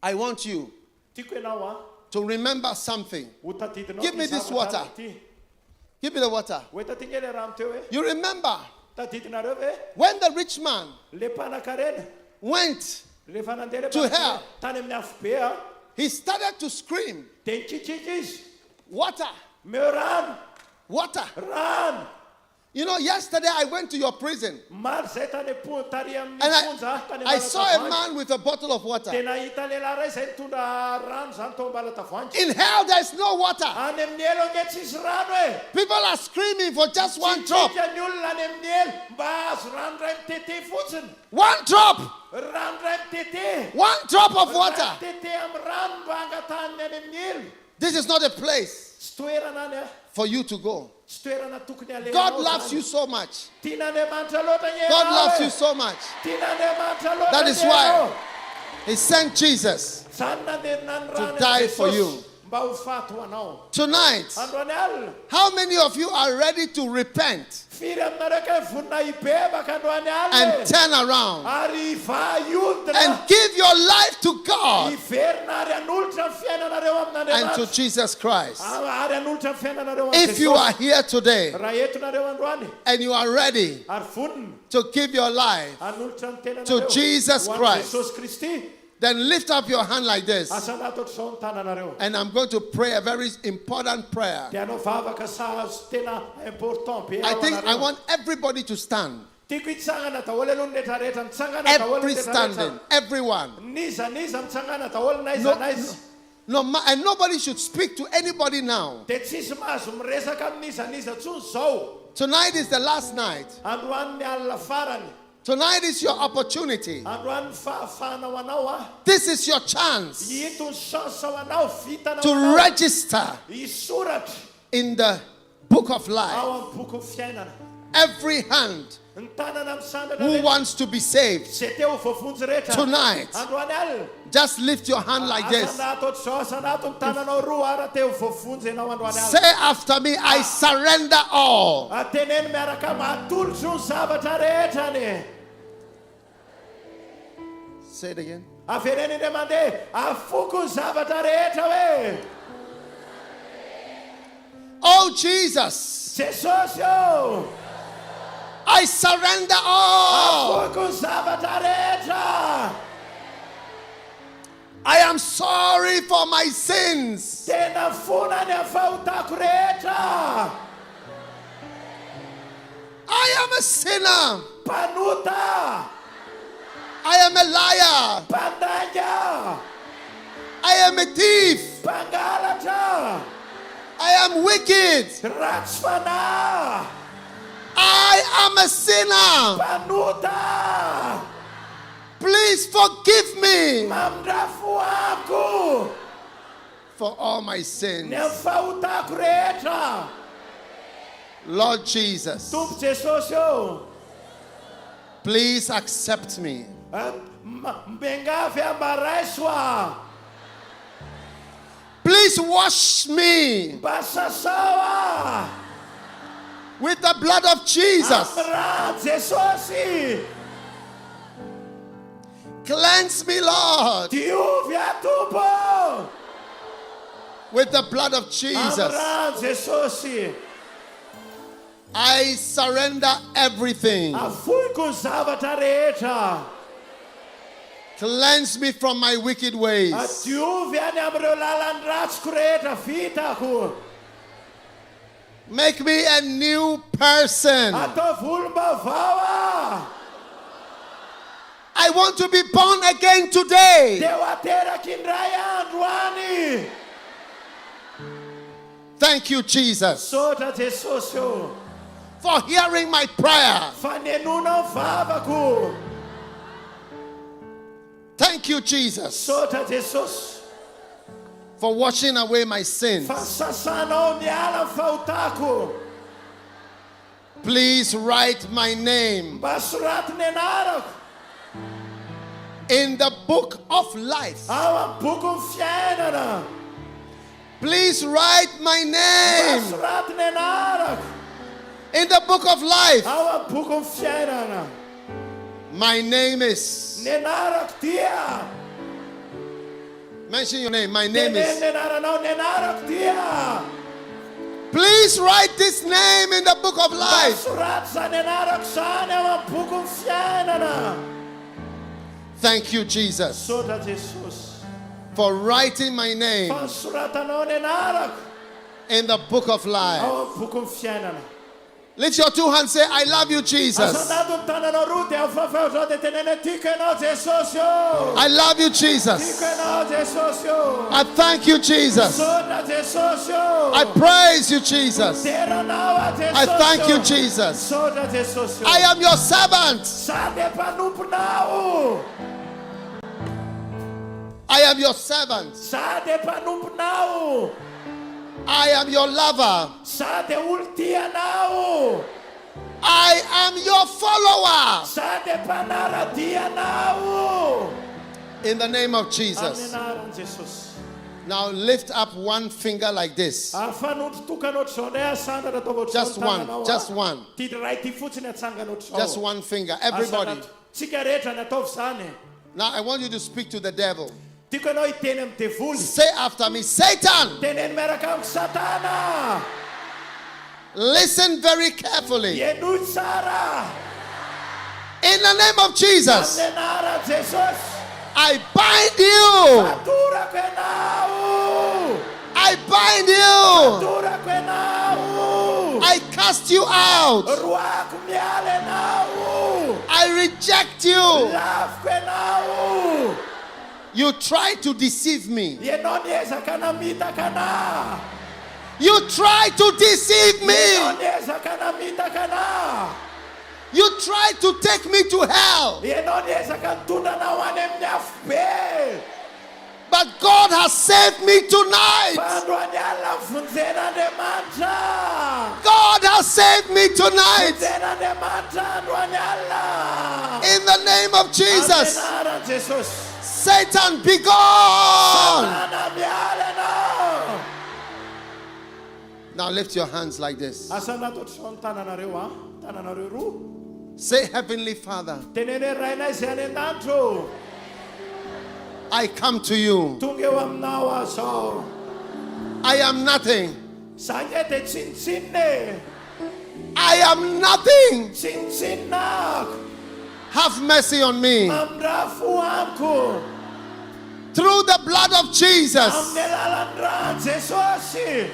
[SPEAKER 1] I want you
[SPEAKER 6] tiako ianao
[SPEAKER 1] to remember something.
[SPEAKER 6] ho tadidinao.
[SPEAKER 1] Give me this water. Give me the water.
[SPEAKER 6] Hoe tatinga le rano teo
[SPEAKER 1] You remember
[SPEAKER 6] tadidinareo ve
[SPEAKER 1] when the rich man
[SPEAKER 6] le mpanan-karena
[SPEAKER 1] went,
[SPEAKER 6] rehefa nandeha
[SPEAKER 1] To hell.
[SPEAKER 6] tany amin'ny afo be
[SPEAKER 1] he started to scream,
[SPEAKER 6] dia nikikiky izy
[SPEAKER 1] water,
[SPEAKER 6] meo rano
[SPEAKER 1] water.
[SPEAKER 6] rano.
[SPEAKER 1] You know, yesterday I went to your prison
[SPEAKER 6] Maro zay tany tary amin'ny
[SPEAKER 1] and
[SPEAKER 6] fonja tany
[SPEAKER 1] I saw a man with a bottle of
[SPEAKER 6] dia
[SPEAKER 1] water.
[SPEAKER 6] nahita lehilahy ray izay nitondra rano zany tao ambalatavoangy.
[SPEAKER 1] In hell, there's no water.
[SPEAKER 6] Any amin'ny elo ange tsisy rano
[SPEAKER 1] People are screaming for just one drop.
[SPEAKER 6] Tsitsika ny olona any amin'ny elo mba azo rano ray mitete fotsiny.
[SPEAKER 1] One drop.
[SPEAKER 6] Rano ray mitete.
[SPEAKER 1] One drop of water.
[SPEAKER 6] Tete amin'ny rano mba hangataniny any amin'ny elo.
[SPEAKER 1] This is not a place
[SPEAKER 6] Tsy toerana any
[SPEAKER 1] for you to go.
[SPEAKER 6] Tsy toerana tokony alehanao
[SPEAKER 1] God loves
[SPEAKER 6] zany.
[SPEAKER 1] you so much.
[SPEAKER 6] Tian'Andriamanitra loatra ny
[SPEAKER 1] God
[SPEAKER 6] ianao
[SPEAKER 1] loves you so much.
[SPEAKER 6] Tian'Andriamanitra loatra
[SPEAKER 1] That
[SPEAKER 6] ny
[SPEAKER 1] is why
[SPEAKER 6] ianao.
[SPEAKER 1] He sent Jesus
[SPEAKER 6] Zany nandeha nany
[SPEAKER 1] to
[SPEAKER 6] rano
[SPEAKER 1] die
[SPEAKER 6] any
[SPEAKER 1] for
[SPEAKER 6] Jesosy
[SPEAKER 1] you.
[SPEAKER 6] mba ho faty ho anao.
[SPEAKER 1] tonight.
[SPEAKER 6] Androany alina.
[SPEAKER 1] How many of you are ready to repent
[SPEAKER 6] Firy aminareo ka vonina hibebaka androany alina
[SPEAKER 1] and turn around
[SPEAKER 6] ary va iodina
[SPEAKER 1] and give your life to God
[SPEAKER 6] hiverina ary hanolotra ny fiainanareo
[SPEAKER 1] and to
[SPEAKER 6] amin'Andriamanitra
[SPEAKER 1] Jesus Christ?
[SPEAKER 6] ary hanolotra ny fiainanareo
[SPEAKER 1] If you are here today
[SPEAKER 6] raha etonareo androany
[SPEAKER 1] and you are ready
[SPEAKER 6] ary vonina
[SPEAKER 1] to give your life,
[SPEAKER 6] hanolotra ny tenanareo
[SPEAKER 1] To Jesus
[SPEAKER 6] ho an'i
[SPEAKER 1] Christ.
[SPEAKER 6] Jesosy Kristy
[SPEAKER 1] then lift up your hand like this.
[SPEAKER 6] asanato ohatr'izao ny tananareo
[SPEAKER 1] And I'm going to pray a very important prayer.
[SPEAKER 6] dia anao vavaka sahazo tena important be
[SPEAKER 1] I think I
[SPEAKER 6] anareo.
[SPEAKER 1] want everybody to stand.
[SPEAKER 6] tiako hitsangana daholo aloha ny rehetrarehetra mitsangana daholo
[SPEAKER 1] Every
[SPEAKER 6] ny
[SPEAKER 1] standing, everyone.
[SPEAKER 6] niza mitsangana daholo naiza naiza
[SPEAKER 1] And nobody should speak to anybody now.
[SPEAKER 6] dia tsisy mahazo miresaka amin'nizaniza tsony zao.
[SPEAKER 1] Tonight is the last night.
[SPEAKER 6] Androany ny alina farany.
[SPEAKER 1] Tonight is your opportunity.
[SPEAKER 6] Androany ny fahafahanao anao
[SPEAKER 1] This is your chance
[SPEAKER 6] hito ny chance ho anao vitanao
[SPEAKER 1] to
[SPEAKER 6] anao
[SPEAKER 1] register
[SPEAKER 6] hisoratra
[SPEAKER 1] in the book of life.
[SPEAKER 6] ao amin'ny boky ny fiainana.
[SPEAKER 1] Every hand
[SPEAKER 6] Ny tanana misandana
[SPEAKER 1] who wants to be saved
[SPEAKER 6] zay teo vovonjy rehetra
[SPEAKER 1] tonight,
[SPEAKER 6] androany alina.
[SPEAKER 1] just lift your hand like this.
[SPEAKER 6] Asanato ohatr'izao asanato ny tananao roa ara teo vovonjy ianao androany alina.
[SPEAKER 1] Say after me, I surrender all.
[SPEAKER 6] Ateneny miaraka mahatolotro ny zavatra rehetrany.
[SPEAKER 1] Say it again.
[SPEAKER 6] Avereny indray mandeha afoko ny zavatra rehetra hoe
[SPEAKER 1] Oh Jesus,
[SPEAKER 6] Jesosy o
[SPEAKER 1] I surrender all.
[SPEAKER 6] afoko ny zavatra rehetra.
[SPEAKER 1] I am sorry for my sins.
[SPEAKER 6] Tena fona ny afahotako rehetra.
[SPEAKER 1] I am a sinner.
[SPEAKER 6] Mpanota,
[SPEAKER 1] I am a liar.
[SPEAKER 6] mpandanga,
[SPEAKER 1] I am a thief.
[SPEAKER 6] mpangalatra,
[SPEAKER 1] I am wicked.
[SPEAKER 6] ratsy fanahy,
[SPEAKER 1] I am a sinner.
[SPEAKER 6] mpanota,
[SPEAKER 1] Please forgive me
[SPEAKER 6] mamindrafo ako
[SPEAKER 1] for all my
[SPEAKER 6] ny
[SPEAKER 1] sins.
[SPEAKER 6] afahotako rehetra.
[SPEAKER 1] Lord Jesus,
[SPEAKER 6] Tompo Jesosy o,
[SPEAKER 1] please accept me.
[SPEAKER 6] mbengavy ambaraiso a,
[SPEAKER 1] Please wash me
[SPEAKER 6] mba sasao a,
[SPEAKER 1] with the blood of Jesus.
[SPEAKER 6] amin'ny rano Jesosy.
[SPEAKER 1] Cleanse me, Lord,
[SPEAKER 6] Diovy a Tompo
[SPEAKER 1] with the blood of
[SPEAKER 6] amin'ny
[SPEAKER 1] Jesus.
[SPEAKER 6] rano Jesosy.
[SPEAKER 1] I surrender everything.
[SPEAKER 6] Afoiko ny zavatra rehetra.
[SPEAKER 1] Cleanse me from my wicked ways.
[SPEAKER 6] Diovy any amin'ireo lalany ratsiko rehetra vitako.
[SPEAKER 1] Make me a new person.
[SPEAKER 6] Atao volom-bavao a.
[SPEAKER 1] I want to be born again today.
[SPEAKER 6] Dia ho ateraky indray andro any.
[SPEAKER 1] Thank you, Jesus,
[SPEAKER 6] Sotra Jesosy o.
[SPEAKER 1] for hearing my prayer.
[SPEAKER 6] Fanenona ny vavako.
[SPEAKER 1] Thank you, Jesus,
[SPEAKER 6] Sotra Jesosy.
[SPEAKER 1] for washing away my sins.
[SPEAKER 6] Fa sasanao miala ny fahotako.
[SPEAKER 1] Please write my name
[SPEAKER 6] mba soraty ny anarako
[SPEAKER 1] in the book of life.
[SPEAKER 6] ao amin'ny boky ny fiainana.
[SPEAKER 1] Please write my
[SPEAKER 6] Mba
[SPEAKER 1] name
[SPEAKER 6] soraty ny anarako
[SPEAKER 1] in the book of life.
[SPEAKER 6] ao amin'ny boky ny fiainana.
[SPEAKER 1] My name is.
[SPEAKER 6] Ny anarako dia
[SPEAKER 1] Mention your name. My name is.
[SPEAKER 6] ny anaranao. Ny anarako dia
[SPEAKER 1] Please write this name in the book of
[SPEAKER 6] mba
[SPEAKER 1] life.
[SPEAKER 6] soraty zany anarako zany ao amin'ny boky ny fiainana.
[SPEAKER 1] Thank you, Jesus,
[SPEAKER 6] Sotra Jesosy
[SPEAKER 1] for writing my name
[SPEAKER 6] fa soratanao ny anarako
[SPEAKER 1] in the book of life.
[SPEAKER 6] ao amin'ny boky ny fiainana.
[SPEAKER 1] Lift your two hands, say, I love you, Jesus.
[SPEAKER 6] Asanato ny tananao roa dia afafahotro dia tenene tiako ianao Jesosy o.
[SPEAKER 1] I love you, Jesus.
[SPEAKER 6] Tiako ianao Jesosy o.
[SPEAKER 1] I thank you, Jesus.
[SPEAKER 6] Sotra Jesosy o.
[SPEAKER 1] I praise you, Jesus.
[SPEAKER 6] Teranao a Jesosy
[SPEAKER 1] I thank you,
[SPEAKER 6] o.
[SPEAKER 1] Jesus.
[SPEAKER 6] Sotra Jesosy o.
[SPEAKER 1] I am your servant.
[SPEAKER 6] Sady mpanomponao.
[SPEAKER 1] I am your servant.
[SPEAKER 6] Sady mpanomponao.
[SPEAKER 1] I am your lover.
[SPEAKER 6] Sady olontianao.
[SPEAKER 1] I am your follower.
[SPEAKER 6] Sady mpanaradianao.
[SPEAKER 1] In the name of
[SPEAKER 6] Amin'ny
[SPEAKER 1] Jesus.
[SPEAKER 6] anaran'i Jesosy.
[SPEAKER 1] Now lift up one finger like this.
[SPEAKER 6] Afanotro tokanao zao ndray asandra ataovao
[SPEAKER 1] Just one. Just one.
[SPEAKER 6] Ty ray ty fotsiny atsanganao zao.
[SPEAKER 1] Just one finger. Everybody.
[SPEAKER 6] Tsika rehetra ny ataovy zany.
[SPEAKER 1] Now I want you to speak to the devil.
[SPEAKER 6] Tiako ianao hiteny amin'ny devoly.
[SPEAKER 1] Say after me, Satan,
[SPEAKER 6] Teneny miaraka amin'ny Satana.
[SPEAKER 1] listen very carefully.
[SPEAKER 6] Ienoy tsara.
[SPEAKER 1] In the name of Jesus,
[SPEAKER 6] Amin'ny anaran'i Jesosy.
[SPEAKER 1] I bind you.
[SPEAKER 6] Atorako ianao.
[SPEAKER 1] I bind you.
[SPEAKER 6] Atorako ianao.
[SPEAKER 1] I cast you out.
[SPEAKER 6] Roako miala ianao.
[SPEAKER 1] I reject you.
[SPEAKER 6] Laviko ianao.
[SPEAKER 1] You try to deceive me.
[SPEAKER 6] Ianao niezaka namitaka ana.
[SPEAKER 1] You try to deceive
[SPEAKER 6] Ianao
[SPEAKER 1] me.
[SPEAKER 6] niezaka namitaka ana.
[SPEAKER 1] You try to take me to hell.
[SPEAKER 6] Ianao niezaka nitondra anao any amin'ny afo be.
[SPEAKER 1] But God has saved me tonight.
[SPEAKER 6] Fa androany alina vonjen'Andriamanitra.
[SPEAKER 1] God has saved me tonight.
[SPEAKER 6] Vonjen'Andriamanitra androany alina.
[SPEAKER 1] In the name of Jesus.
[SPEAKER 6] Amin'ny anaran'i Jesosy.
[SPEAKER 1] Satan, be gone.
[SPEAKER 6] Satana miala ianao.
[SPEAKER 1] Now lift your hands like this.
[SPEAKER 6] Asanato zao ny tananareo a. Tananareo roa.
[SPEAKER 1] Say, Heavenly Father,
[SPEAKER 6] Tenene rainay izay any an-danitro.
[SPEAKER 1] I come to you.
[SPEAKER 6] Tonga eo aminao aho zao.
[SPEAKER 1] I am nothing.
[SPEAKER 6] Zaho nge dia tsinitsinina.
[SPEAKER 1] I am nothing.
[SPEAKER 6] Tsinitsinina.
[SPEAKER 1] Have mercy on me.
[SPEAKER 6] Amin'ny raha fo amiko.
[SPEAKER 1] Through the blood of Jesus,
[SPEAKER 6] Amin'ny alalan'ny rà Jesosy.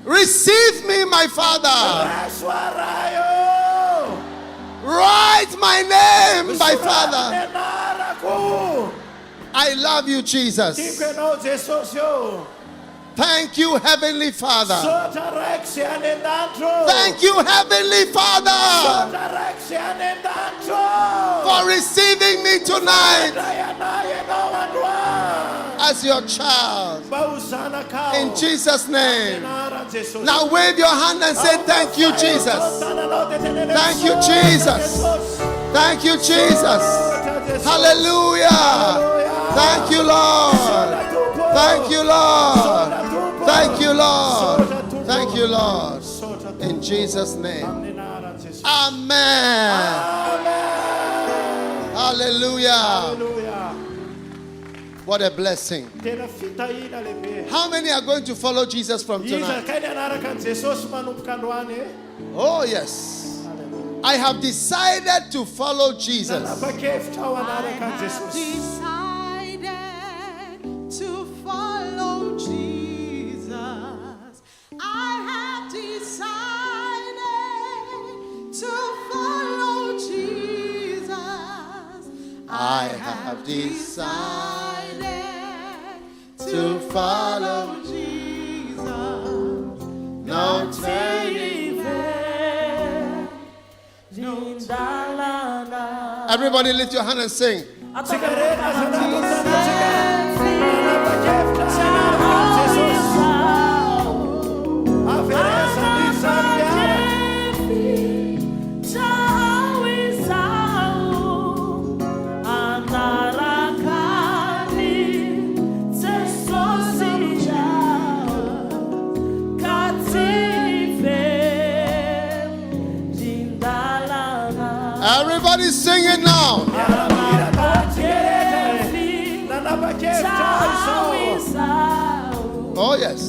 [SPEAKER 1] receive me, my Father.
[SPEAKER 6] Rasoaraio.
[SPEAKER 1] Write my name, my Father.
[SPEAKER 6] Soratany anarako.
[SPEAKER 1] I love you, Jesus.
[SPEAKER 6] Tiako ianao Jesosy o.
[SPEAKER 1] Thank you, Heavenly Father.
[SPEAKER 6] Sotra raiky izay any an-danitro.
[SPEAKER 1] Thank you, Heavenly Father,
[SPEAKER 6] Sotra raiky izay any an-danitro.
[SPEAKER 1] for receiving me tonight
[SPEAKER 6] Ray anahy ianao androany.
[SPEAKER 1] as your child.
[SPEAKER 6] Mba ho zanakao.
[SPEAKER 1] In Jesus' name.
[SPEAKER 6] Anaran'i Jesosy.
[SPEAKER 1] Now wave your hand and say, thank you, Jesus. Thank you, Jesus. Thank you, Jesus. Hallelujah. Thank you, Lord. Thank you, Lord. Thank you, Lord. Thank you, Lord. In Jesus' name. Amen. Hallelujah. What a blessing.
[SPEAKER 6] Tena fitahina lehibe.
[SPEAKER 1] How many are going to follow Jesus from
[SPEAKER 6] Iza
[SPEAKER 1] tonight?
[SPEAKER 6] kay ny anaraka an Jesosy manomboka androany.
[SPEAKER 1] Oh, yes. I have decided to follow Jesus.
[SPEAKER 6] Nanapa-kevitra ao anaraka an Jesosy.
[SPEAKER 5] Decided to follow Jesus. I have decided to follow Jesus.
[SPEAKER 1] I have decided to follow
[SPEAKER 5] Jesus.
[SPEAKER 1] no turning. Everybody lift your hand and sing.
[SPEAKER 6] Sigareta sa natutunan siya. Nanapa-kevitra ao anaraka an Jesosy. Aferesa ni Santiago.
[SPEAKER 1] Everybody sing it now. Oh, yes.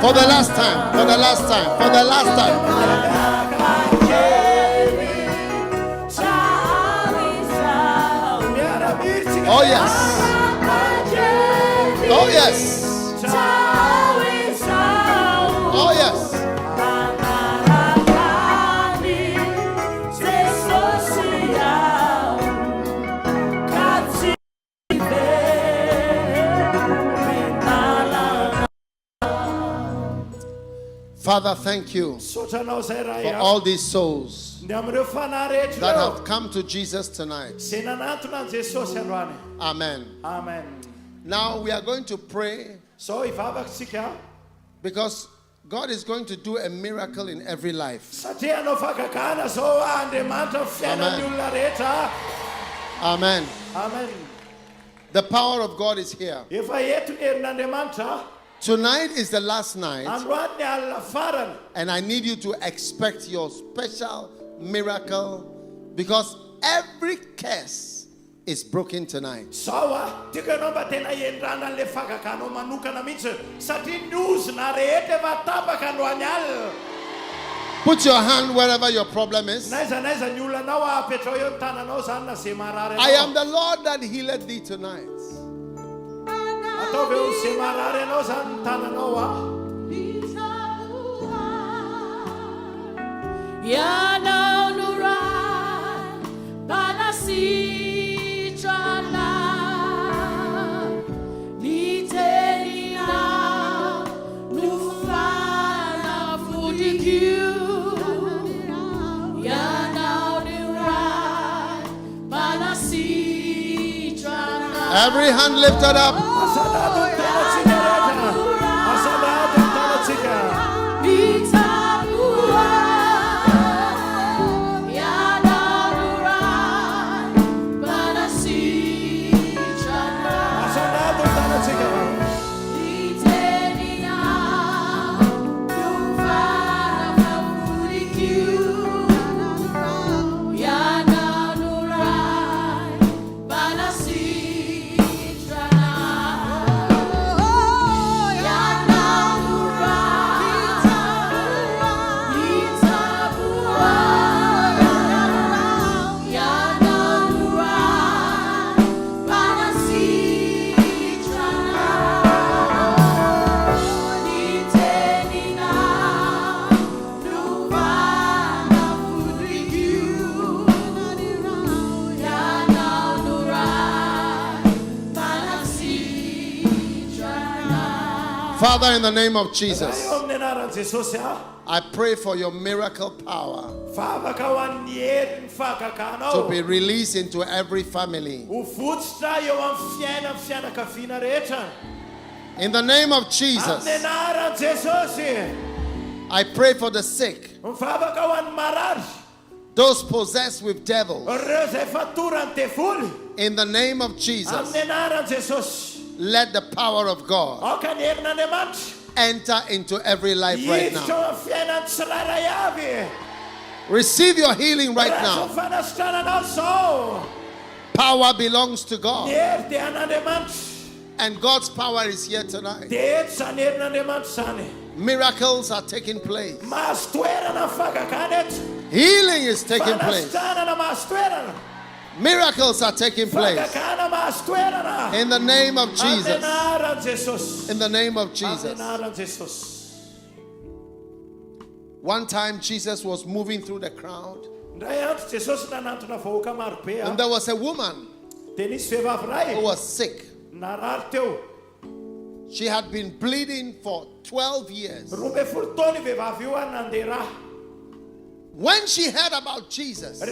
[SPEAKER 1] For the last time, for the last time, for the last time. Oh, yes. Oh, yes. Oh, yes. Father, thank you for all these souls that have come to Jesus tonight. Amen.
[SPEAKER 6] Amen.
[SPEAKER 1] Now we are going to pray because God is going to do a miracle in every life. Amen. Amen.
[SPEAKER 6] Amen.
[SPEAKER 1] The power of God is here. Tonight is the last night, and I need you to expect your special miracle because every curse is broken tonight. Put your hand wherever your problem is. I am the Lord that healeth thee tonight. Every hand lifted up. Father, in the name of Jesus, I pray for your miracle power to be released into every family. In the name of Jesus, I pray for the sick, those possessed with devils. In the name of Jesus, let the power of God enter into every life right now. Receive your healing right now. Power belongs to God, and God's power is here tonight. Miracles are taking place. Healing is taking place. Miracles are taking place. In the name of Jesus. In the name of Jesus. One time Jesus was moving through the crowd, and there was a woman who was sick. She had been bleeding for 12 years. When she heard about Jesus,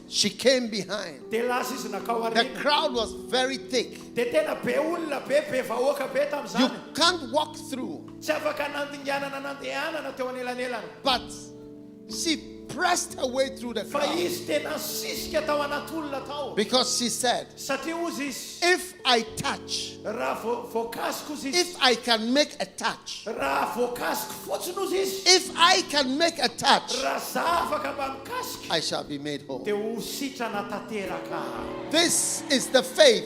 [SPEAKER 1] she came behind. The crowd was very thick. You can't walk through.
[SPEAKER 6] Tsy afaka nandinganana nandehanana teo anelanelana.
[SPEAKER 1] But she pressed her way through the
[SPEAKER 6] Fa
[SPEAKER 1] crowd
[SPEAKER 6] izy tena sisika tao anaty olona tao.
[SPEAKER 1] because she said,
[SPEAKER 6] Satria ozy izy,
[SPEAKER 1] if I touch,
[SPEAKER 6] raha voakasiko ozy izy,
[SPEAKER 1] if I can make a touch,
[SPEAKER 6] raha voakasiko fotsiny ozy izy,
[SPEAKER 1] if I can make a touch,
[SPEAKER 6] raha za afaka mba mikasika,
[SPEAKER 1] I shall be made whole.
[SPEAKER 6] dia ho sitrana tanteraka.
[SPEAKER 1] This is the faith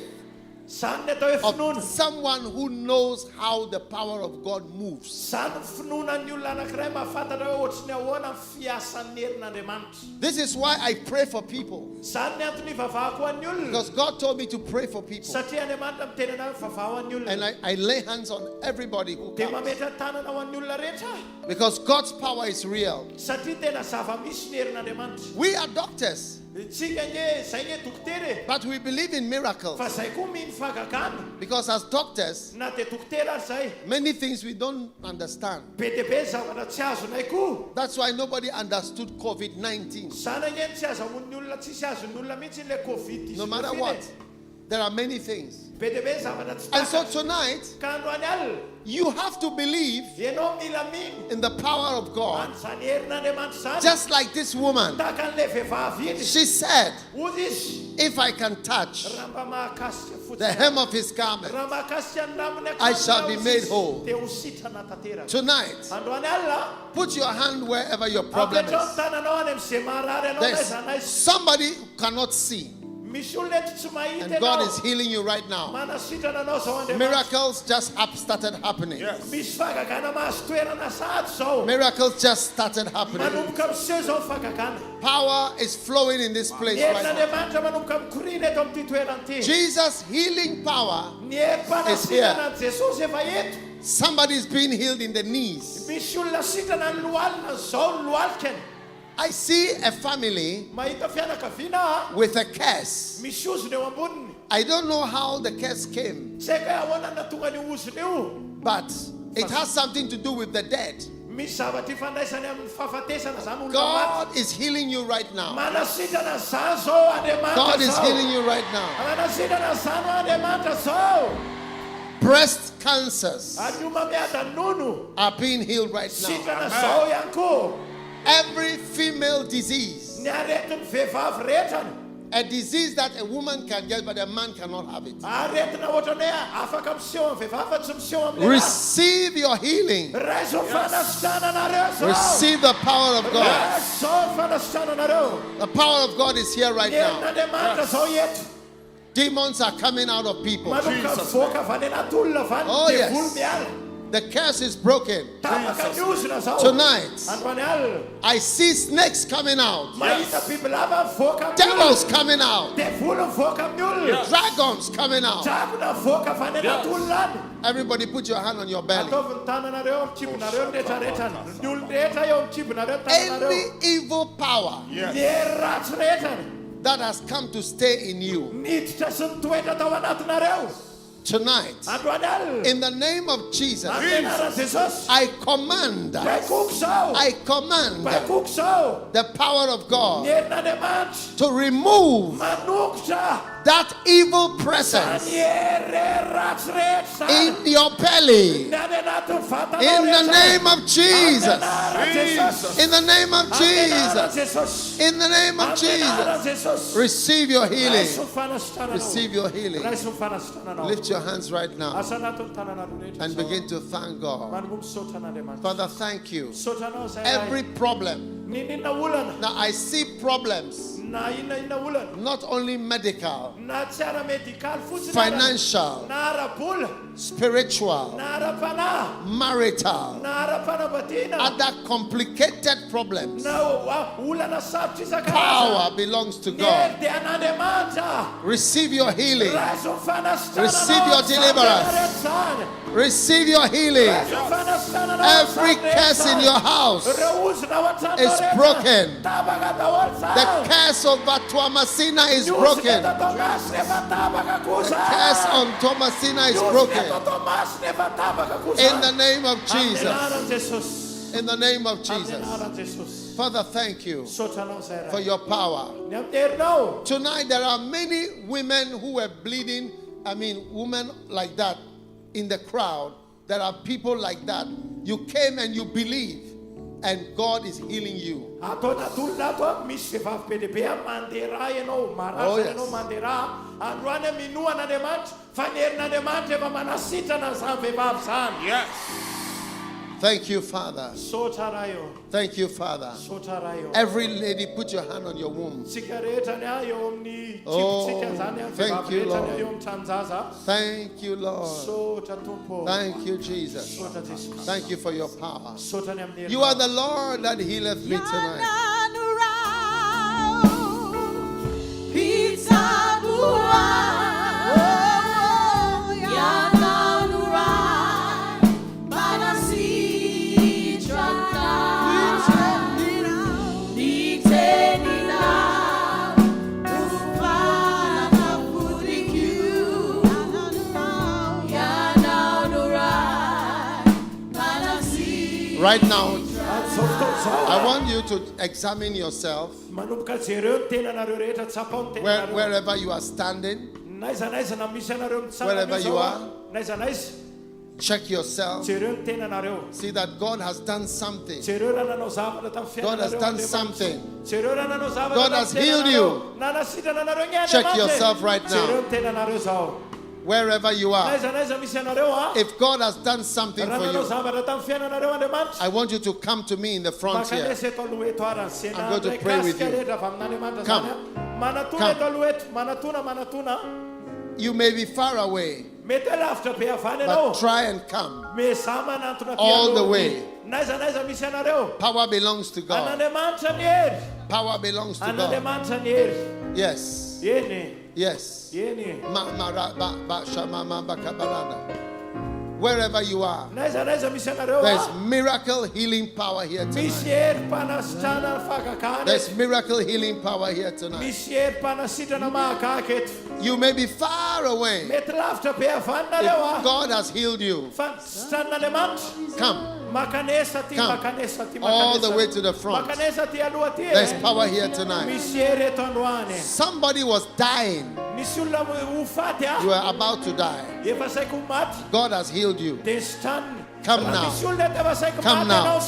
[SPEAKER 6] Zany ny atao hoe
[SPEAKER 1] of
[SPEAKER 6] finoana.
[SPEAKER 1] someone who knows how the power of God moves.
[SPEAKER 6] Zany ny finoanan'ny olona anankiray mahafantatra hoe ohatrany ahoana ny fiasan'ny herin'Andriamanitra.
[SPEAKER 1] This is why I pray for people.
[SPEAKER 6] Zany ny antony vavahako an'ny olona.
[SPEAKER 1] Because God told me to pray for people.
[SPEAKER 6] Satria Andriamanitra miteny anahy vavaho an'ny olona.
[SPEAKER 1] And I lay hands on everybody who
[SPEAKER 6] Dia
[SPEAKER 1] comes.
[SPEAKER 6] mametra tanana ho an'ny olona rehetra.
[SPEAKER 1] Because God's power is real.
[SPEAKER 6] Satria tena zava-misy ny herin'Andriamanitra.
[SPEAKER 1] We are doctors,
[SPEAKER 6] Tsika nge zay nge dokotera.
[SPEAKER 1] but we believe in miracles.
[SPEAKER 6] Fa zay koa mino fagagana.
[SPEAKER 1] Because as doctors,
[SPEAKER 6] Na dia dokotera ary zay.
[SPEAKER 1] many things we don't understand.
[SPEAKER 6] Be dia be zavatra tsy azonay koa.
[SPEAKER 1] That's why nobody understood COVID-19.
[SPEAKER 6] Zany nge tsy azahoan'ny olona tsisy azon'ny olona mihitsy le Covid.
[SPEAKER 1] No matter what, there are many things.
[SPEAKER 6] Be dia be zavatra tsy
[SPEAKER 1] And so
[SPEAKER 6] takatra.
[SPEAKER 1] tonight,
[SPEAKER 6] Ka androany alina.
[SPEAKER 1] you have to believe
[SPEAKER 6] Ianao mila mino.
[SPEAKER 1] in the power of God.
[SPEAKER 6] Zany herin'Andriamanitra zany.
[SPEAKER 1] Just like this woman,
[SPEAKER 6] Takan'le vehivavy iny.
[SPEAKER 1] she said,
[SPEAKER 6] Ozy izy.
[SPEAKER 1] if I can touch
[SPEAKER 6] Raha mba mahakasika
[SPEAKER 1] the
[SPEAKER 6] fotsiny.
[SPEAKER 1] hem of his garment,
[SPEAKER 6] Raha mahakasika ny ramony
[SPEAKER 1] I shall be made whole.
[SPEAKER 6] dia ho sitrana tanteraka.
[SPEAKER 1] Tonight,
[SPEAKER 6] Androany alina.
[SPEAKER 1] put your hand wherever your problem
[SPEAKER 6] Apetrao ny
[SPEAKER 1] is.
[SPEAKER 6] tananao any amin'izay maharary anao
[SPEAKER 1] There's
[SPEAKER 6] zanazy.
[SPEAKER 1] somebody who cannot see,
[SPEAKER 6] Misy olona eto tsy mahita
[SPEAKER 1] and God
[SPEAKER 6] ianao.
[SPEAKER 1] is healing you right now.
[SPEAKER 6] Manasitrana anao zao Andriamanitra.
[SPEAKER 1] Miracles just have started happening.
[SPEAKER 6] Misy fagagana mahazo toerana sahady zao.
[SPEAKER 1] Miracles just started happening.
[SPEAKER 6] Manomboka miseho zao ny fagagana.
[SPEAKER 1] Power is flowing in this place right now.
[SPEAKER 6] Herin'Andriamanitra manomboka mikorina eto amin'ity toerana ity.
[SPEAKER 1] Jesus' healing power.
[SPEAKER 6] Ny herim-panasinana an' Jesosy efa eto.
[SPEAKER 1] Somebody is being healed in the knees.
[SPEAKER 6] Misy olona sitrana ny lohalina zao ny lohalikany.
[SPEAKER 1] I see a family
[SPEAKER 6] Mahita fianakaviana
[SPEAKER 1] with a curse.
[SPEAKER 6] misy ozony eo amboniny.
[SPEAKER 1] I don't know how the curse came,
[SPEAKER 6] Tsy haiko hoe ahoana natonga ny ozony io.
[SPEAKER 1] but it has something to do with the dead.
[SPEAKER 2] misy zavatra ifandraisany amin'ny fahafatesana zany olona
[SPEAKER 1] God is healing you right now.
[SPEAKER 2] manasitrana zany zao Andriamanitra
[SPEAKER 1] God is
[SPEAKER 2] zao.
[SPEAKER 1] healing you right now.
[SPEAKER 2] manasitrana zany Andriamanitra zao.
[SPEAKER 1] Breast cancers
[SPEAKER 2] ary io mamiada nono
[SPEAKER 1] are being healed right now.
[SPEAKER 2] sitrana zao ihany koa.
[SPEAKER 1] Every female disease,
[SPEAKER 2] ny aretin'ny vehivavy rehetra
[SPEAKER 1] a disease that a woman can get but a man cannot have it.
[SPEAKER 2] aretina ohatrany hoe afaka miseho amin'ny vehivavy fa tsy miseho amin'ny lehilahy.
[SPEAKER 1] Receive your healing.
[SPEAKER 2] raiso fanasitrananareo zao.
[SPEAKER 1] Receive the power of God.
[SPEAKER 2] raiso fanasitrananareo.
[SPEAKER 1] The power of God is here right now.
[SPEAKER 2] herin'Andriamanitra zao eto.
[SPEAKER 1] Demons are coming out of people.
[SPEAKER 2] manomboka voaka avy any anaty olona avy any
[SPEAKER 1] Oh, yes.
[SPEAKER 2] devoly miala.
[SPEAKER 1] The curse is broken.
[SPEAKER 2] tapaka ny ozona zao.
[SPEAKER 1] Tonight,
[SPEAKER 2] androany alina
[SPEAKER 1] I see snakes coming out,
[SPEAKER 2] mahita bibilava voaka amin'ny
[SPEAKER 1] devils
[SPEAKER 2] olona.
[SPEAKER 1] coming out,
[SPEAKER 2] devoly voaka amin'ny olona.
[SPEAKER 1] dragons coming out.
[SPEAKER 2] dragona voaka avy any anaty olona any.
[SPEAKER 1] Everybody put your hand on your belly.
[SPEAKER 2] ataovy ny tananareo amin'ny kibonareo ny rehetrarehetra ny olona rehetra eo amin'ny kibonareo ny tananareo.
[SPEAKER 1] Any evil power
[SPEAKER 2] ny hery ratsy rehetra
[SPEAKER 1] that has come to stay in you
[SPEAKER 2] niditra sy nitoetra tao anatinareo.
[SPEAKER 1] tonight,
[SPEAKER 2] androany alina
[SPEAKER 1] in the name of Jesus,
[SPEAKER 2] amin'ny anaran'i Jesosy.
[SPEAKER 1] I command
[SPEAKER 2] baikoky zao. baikoky zao.
[SPEAKER 1] the power of
[SPEAKER 2] ny
[SPEAKER 1] God
[SPEAKER 2] herin'Andriamanitra
[SPEAKER 1] to remove
[SPEAKER 2] manokotra
[SPEAKER 1] that evil
[SPEAKER 2] ny
[SPEAKER 1] presence
[SPEAKER 2] hery ratsy rehetra zany.
[SPEAKER 1] in your belly.
[SPEAKER 2] ny any anatin'ny vatanao
[SPEAKER 1] In the
[SPEAKER 2] rehetra.
[SPEAKER 1] name of Jesus.
[SPEAKER 2] Amin'ny anaran'i Jesosy.
[SPEAKER 1] In the name of
[SPEAKER 2] Amin'ny anaran'i
[SPEAKER 1] Jesus.
[SPEAKER 2] Jesosy.
[SPEAKER 1] In the name of
[SPEAKER 2] Amin'ny anaran'i
[SPEAKER 1] Jesus.
[SPEAKER 2] Jesosy.
[SPEAKER 1] Receive your
[SPEAKER 2] Raiso
[SPEAKER 1] healing.
[SPEAKER 2] ny fanasitrananao.
[SPEAKER 1] Receive your healing.
[SPEAKER 2] Raiso ny fanasitrananao.
[SPEAKER 1] Lift your hands right now
[SPEAKER 2] asa anatin'ny tananao rehetra
[SPEAKER 1] and
[SPEAKER 2] zao.
[SPEAKER 1] begin to thank God.
[SPEAKER 2] manomboka misaotra an'Andriamanitra.
[SPEAKER 1] Father, thank you.
[SPEAKER 2] Misaotranao zay
[SPEAKER 1] Every problem.
[SPEAKER 2] ninona olana
[SPEAKER 1] Now I see problems,
[SPEAKER 2] na inona olana
[SPEAKER 1] not only medical,
[SPEAKER 2] na tsy ara-medikaly fotsiny
[SPEAKER 1] financial,
[SPEAKER 2] na ara-bola
[SPEAKER 1] spiritual,
[SPEAKER 2] na ara-panahy
[SPEAKER 1] marital,
[SPEAKER 2] na ara-panambadiana
[SPEAKER 1] other complicated problems.
[SPEAKER 2] na olana sarotra isan-karazany.
[SPEAKER 1] Power belongs to
[SPEAKER 2] ny
[SPEAKER 1] God.
[SPEAKER 2] hery dia an'Andriamanitra.
[SPEAKER 1] Receive your healing.
[SPEAKER 2] Raiso ny fanasitrananao.
[SPEAKER 1] Receive your deliverance.
[SPEAKER 2] Rehetra zany.
[SPEAKER 1] Receive your healing.
[SPEAKER 2] Raiso ny fanasitrananao.
[SPEAKER 1] Every curse in your house
[SPEAKER 2] Ireo ozona ao an-tranonao
[SPEAKER 1] is
[SPEAKER 2] rehetra.
[SPEAKER 1] broken.
[SPEAKER 2] Tapaka daholo
[SPEAKER 1] The
[SPEAKER 2] zany.
[SPEAKER 1] curse of Toamasina is
[SPEAKER 2] Ny ozona
[SPEAKER 1] broken.
[SPEAKER 2] eto Toamasina efa tapaka kosa.
[SPEAKER 1] Curse on Toamasina is
[SPEAKER 2] Ny ozona
[SPEAKER 1] broken.
[SPEAKER 2] eto Toamasina efa tapaka kosa.
[SPEAKER 1] In the name of
[SPEAKER 2] Amin'ny
[SPEAKER 1] Jesus.
[SPEAKER 2] anaran'i Jesosy.
[SPEAKER 1] In the name of
[SPEAKER 2] Amin'ny
[SPEAKER 1] Jesus.
[SPEAKER 2] anaran'i Jesosy.
[SPEAKER 1] Father, thank you
[SPEAKER 2] Misaotranao zay
[SPEAKER 1] for
[SPEAKER 2] raha.
[SPEAKER 1] your power.
[SPEAKER 2] Ny amin'ny herinao.
[SPEAKER 1] Tonight, there are many women who were bleeding. Women like that in the crowd there are people like that. You came and you believe, and God is healing you. Oh, yes. Thank you, Father. Thank you, Father. Every lady, put your hand on your womb. Oh, thank you, Lord. Thank you, Lord. Thank you, Jesus. Thank you for your power. You are the Lord that healeth me tonight. Right now, I want you to examine yourself wherever you are standing, wherever you are. Check yourself. See that God has done something. God has done something. God has healed you. Check yourself right now. Wherever you are, if God has done something for you, I want you to come to me in the front here. I'm going to pray with you. Come. You may be far away, but try and come all the way. Power belongs to God. Power belongs to God. Yes. Yes. Wherever you are, there's miracle healing power here tonight. There's miracle healing power here tonight. You may be far away. If God has healed you, come. Come all the way to the front. There's power here tonight. Somebody was dying. You are about to die. God has healed you. Come now. Come now.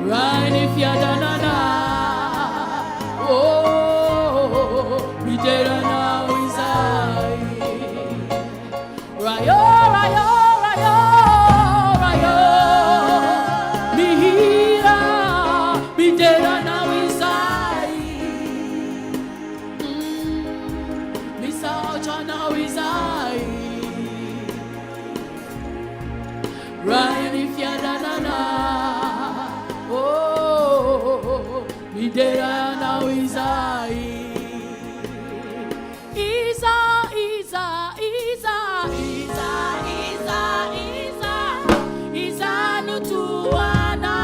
[SPEAKER 4] Right if you're done, oh, we did now is Rayo, Mihira, we did now is Misa now is right if you're done. Idera now Isa nutuana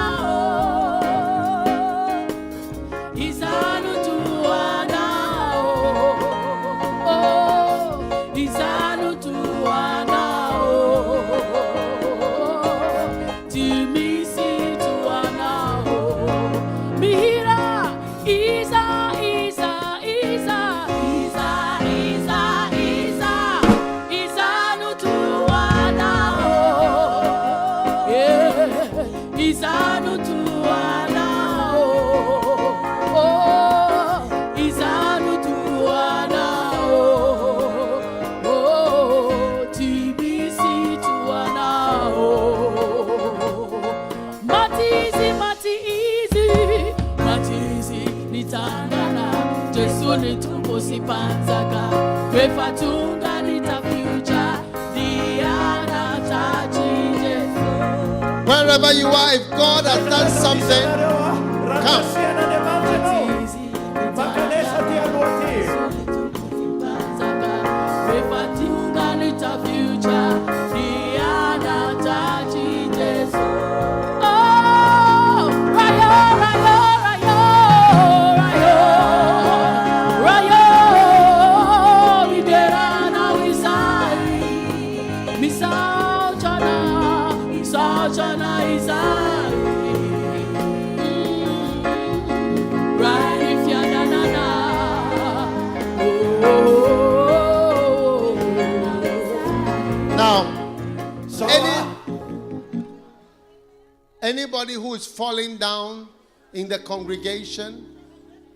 [SPEAKER 1] Wherever you are, if God has done something, come.
[SPEAKER 4] Misal Chana
[SPEAKER 1] Anybody who is falling down in the congregation,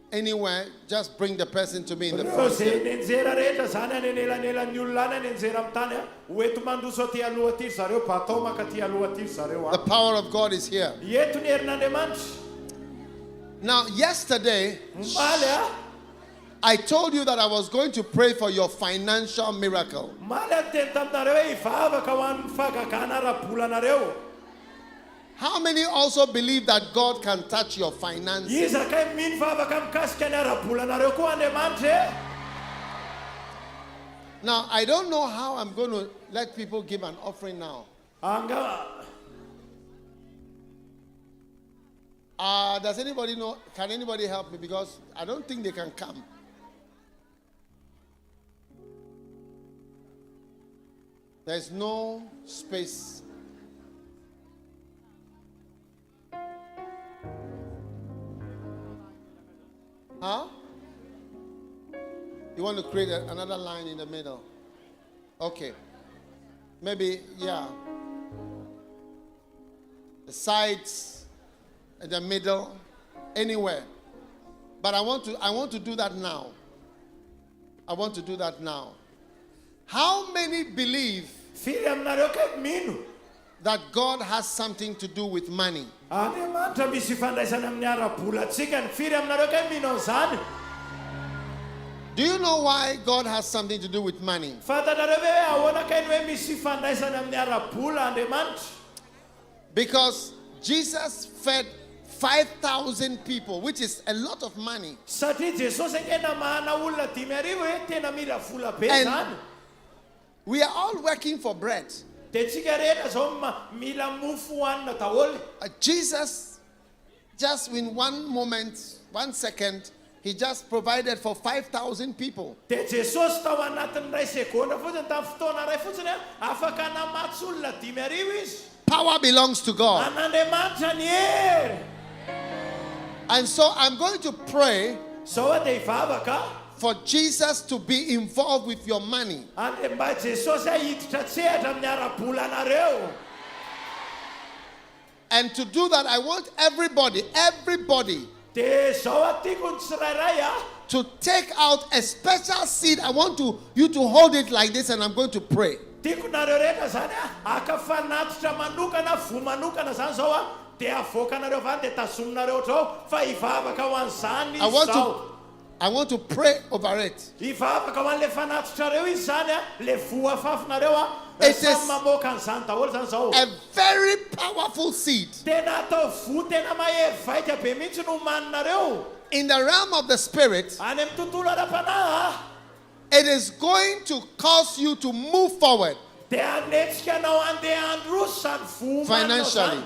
[SPEAKER 1] anywhere, just bring the person to me in the front.
[SPEAKER 6] Nenjera rehetra zany any anelanelan'ny olona any any anjera amin'ny tany hoeto mandroso aty aloha aty ry zareo mba atao maka aty aloha aty ry zareo
[SPEAKER 1] The power of God is here.
[SPEAKER 6] eto ny herin'Andriamanitra.
[SPEAKER 1] Now, yesterday,
[SPEAKER 6] Maly
[SPEAKER 1] I told you that I was going to pray for your financial miracle.
[SPEAKER 6] maly teny taminareo hoe hivavaka ho an'ny fagagana ara-bolanareo.
[SPEAKER 1] How many also believe that God can touch your finances?
[SPEAKER 6] Iza kay mino vavaka mikasika ny ara-bolanareo koa Andriamanitra.
[SPEAKER 1] Now, I don't know how I'm going to let people give an offering now. Does anybody know? Can anybody help me? Because I don't think they can come. There's no space. Huh? You want to create another line in the middle? Okay. Maybe, yeah. The sides, in the middle, anywhere. But I want to do that now. I want to do that now. How many believe that God has something to do with money? Do you know why God has something to do with money? Because Jesus fed 5,000 people, which is a lot of money. And we are all working for bread. Jesus, just in one moment, 1 second, he just provided for 5,000 people. Power belongs to God. And so I'm going to pray for Jesus to be involved with your money. And to do that, I want everybody to take out a special seed. I want you to hold it like this, and I'm going to pray. I want to pray over it. It is a very powerful seed. In the realm of the spirit, it is going to cause you to move forward financially.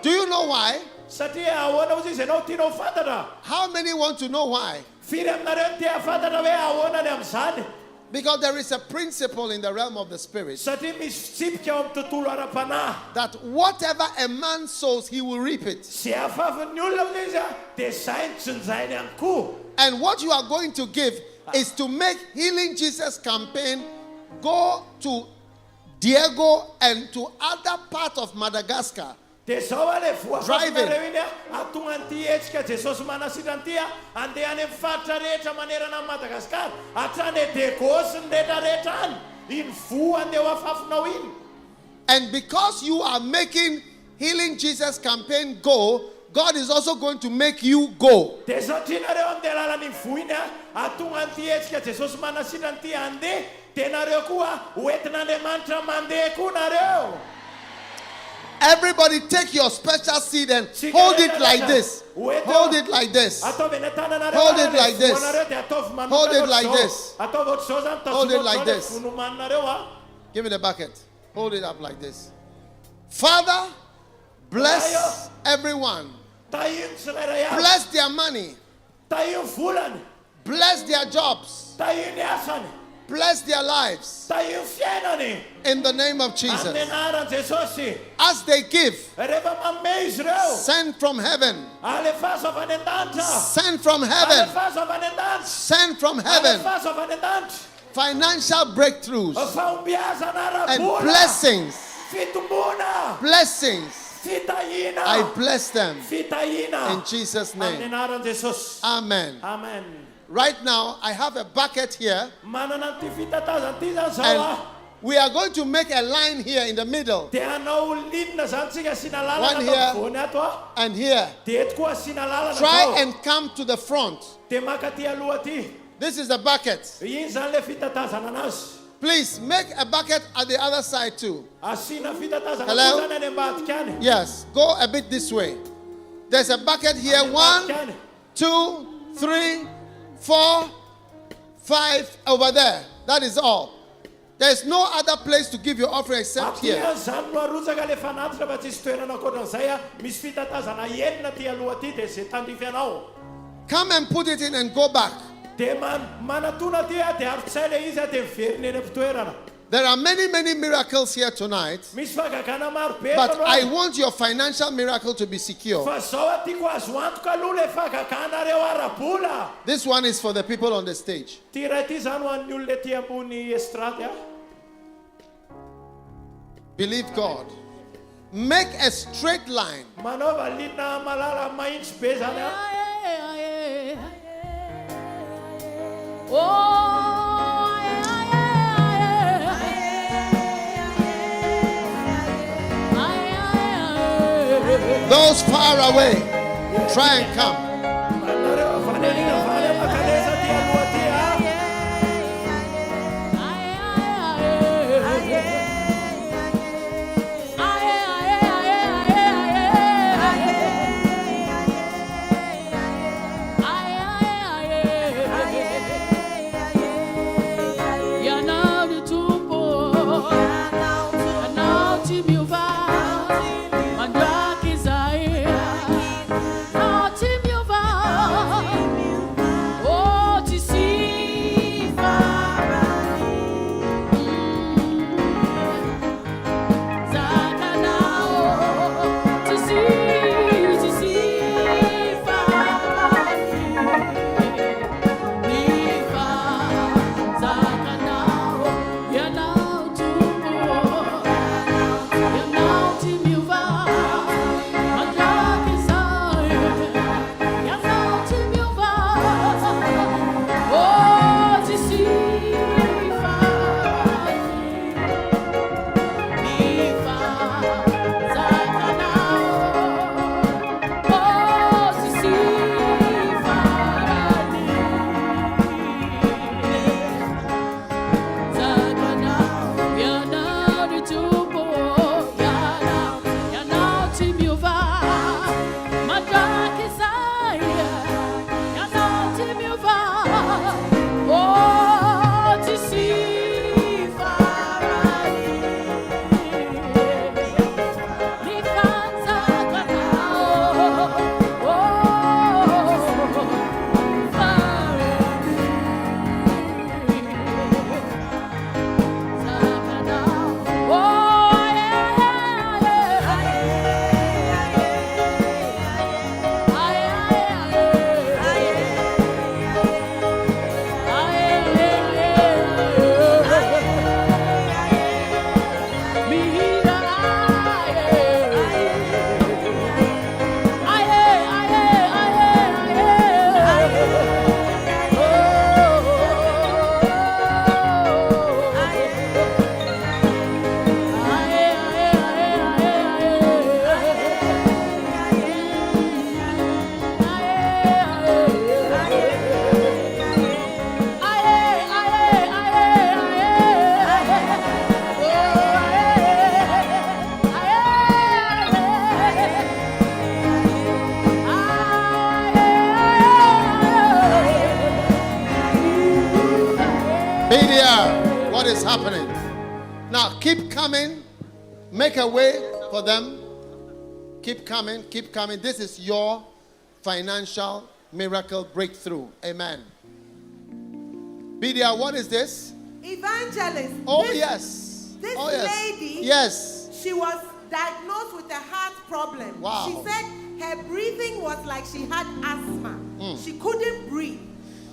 [SPEAKER 1] Do you know why? How many want to know why? Because there is a principle in the realm of the spirit that whatever a man sows, he will reap it. And what you are going to give is to make Healing Jesus campaign go to Diego and to other parts of Madagascar. Driving. And because you are making Healing Jesus campaign go, God is also going to make you go. Everybody take your special seed and hold it like this. Hold it like this. Hold it like this. Hold it like this. Hold it like this. Give me the bucket. Hold it up like this. Father, bless everyone. Bless their money. Bless their jobs. Bless their lives. In the name of Jesus. As they give, send from heaven. Send from heaven. Send from heaven. Financial breakthroughs and blessings. Blessings.
[SPEAKER 6] Fitahina.
[SPEAKER 1] I bless them
[SPEAKER 6] Fitahina.
[SPEAKER 1] in Jesus'
[SPEAKER 6] Amin'ny
[SPEAKER 1] name.
[SPEAKER 6] anaran'i Jesosy.
[SPEAKER 1] Amen.
[SPEAKER 6] Amen.
[SPEAKER 1] Right now, I have a bucket here,
[SPEAKER 6] Manana ty fitatazana ty zany zao
[SPEAKER 1] and
[SPEAKER 6] ah.
[SPEAKER 1] we are going to make a line here in the middle,
[SPEAKER 6] Dia anao linina zany tsika asina lalana
[SPEAKER 1] One
[SPEAKER 6] atao
[SPEAKER 1] here.
[SPEAKER 6] afovoany ato ah.
[SPEAKER 1] and here.
[SPEAKER 6] Dia eto koa asina lalana
[SPEAKER 1] Try
[SPEAKER 6] zao.
[SPEAKER 1] and come to the front.
[SPEAKER 6] Dia maka ty aloha ty.
[SPEAKER 1] This is the bucket.
[SPEAKER 6] Iny zany le fitatazana anazy.
[SPEAKER 1] Please make a bucket at the other side too.
[SPEAKER 6] Asina fitatazana
[SPEAKER 1] Hello?
[SPEAKER 6] koa zany any ambadika any.
[SPEAKER 1] Yes, go a bit this way. There's a bucket here. 1, 2, 3, 4, 5 over there. That is all. There's no other place to give your offering except
[SPEAKER 6] Aty
[SPEAKER 1] here.
[SPEAKER 6] zany no arotsaka le fanatitra fa tsisy toerana ankoatran'izay ah. Misy fitatazana enina ty aloha ty dia zay tandrify anao.
[SPEAKER 1] Come and put it in and go back.
[SPEAKER 6] Dia manatona ty ah dia arotsay le izy ah dia miverina eny amin'ny toerana.
[SPEAKER 1] There are many, many miracles here tonight,
[SPEAKER 6] Misy fagakana maro be
[SPEAKER 1] but
[SPEAKER 6] manao
[SPEAKER 1] I
[SPEAKER 6] ah.
[SPEAKER 1] want your financial miracle to be secure.
[SPEAKER 6] Fa zao atyko azo antoka aloha le fagakanareo ara-bola.
[SPEAKER 1] This one is for the people on the stage.
[SPEAKER 6] Ty ray ty zany ho an'ny olona ty ambony estrady ah.
[SPEAKER 1] Believe God. Make a straight line.
[SPEAKER 6] Manova linina malala mahitsy be zany ah.
[SPEAKER 1] Those far away, try and come.
[SPEAKER 6] Manareo afanenina avany makalesa ty aloha ty ah.
[SPEAKER 1] What is happening? Now keep coming. Make a way for them. Keep coming. Keep coming. This is your financial miracle breakthrough. Amen. Bidia, what is this?
[SPEAKER 3] Evangelist.
[SPEAKER 1] Oh,
[SPEAKER 3] this,
[SPEAKER 1] yes.
[SPEAKER 3] This
[SPEAKER 1] oh, yes.
[SPEAKER 3] lady,
[SPEAKER 1] yes.
[SPEAKER 3] she was diagnosed with a heart problem.
[SPEAKER 1] Wow.
[SPEAKER 3] She said her breathing was like she had asthma. She couldn't breathe.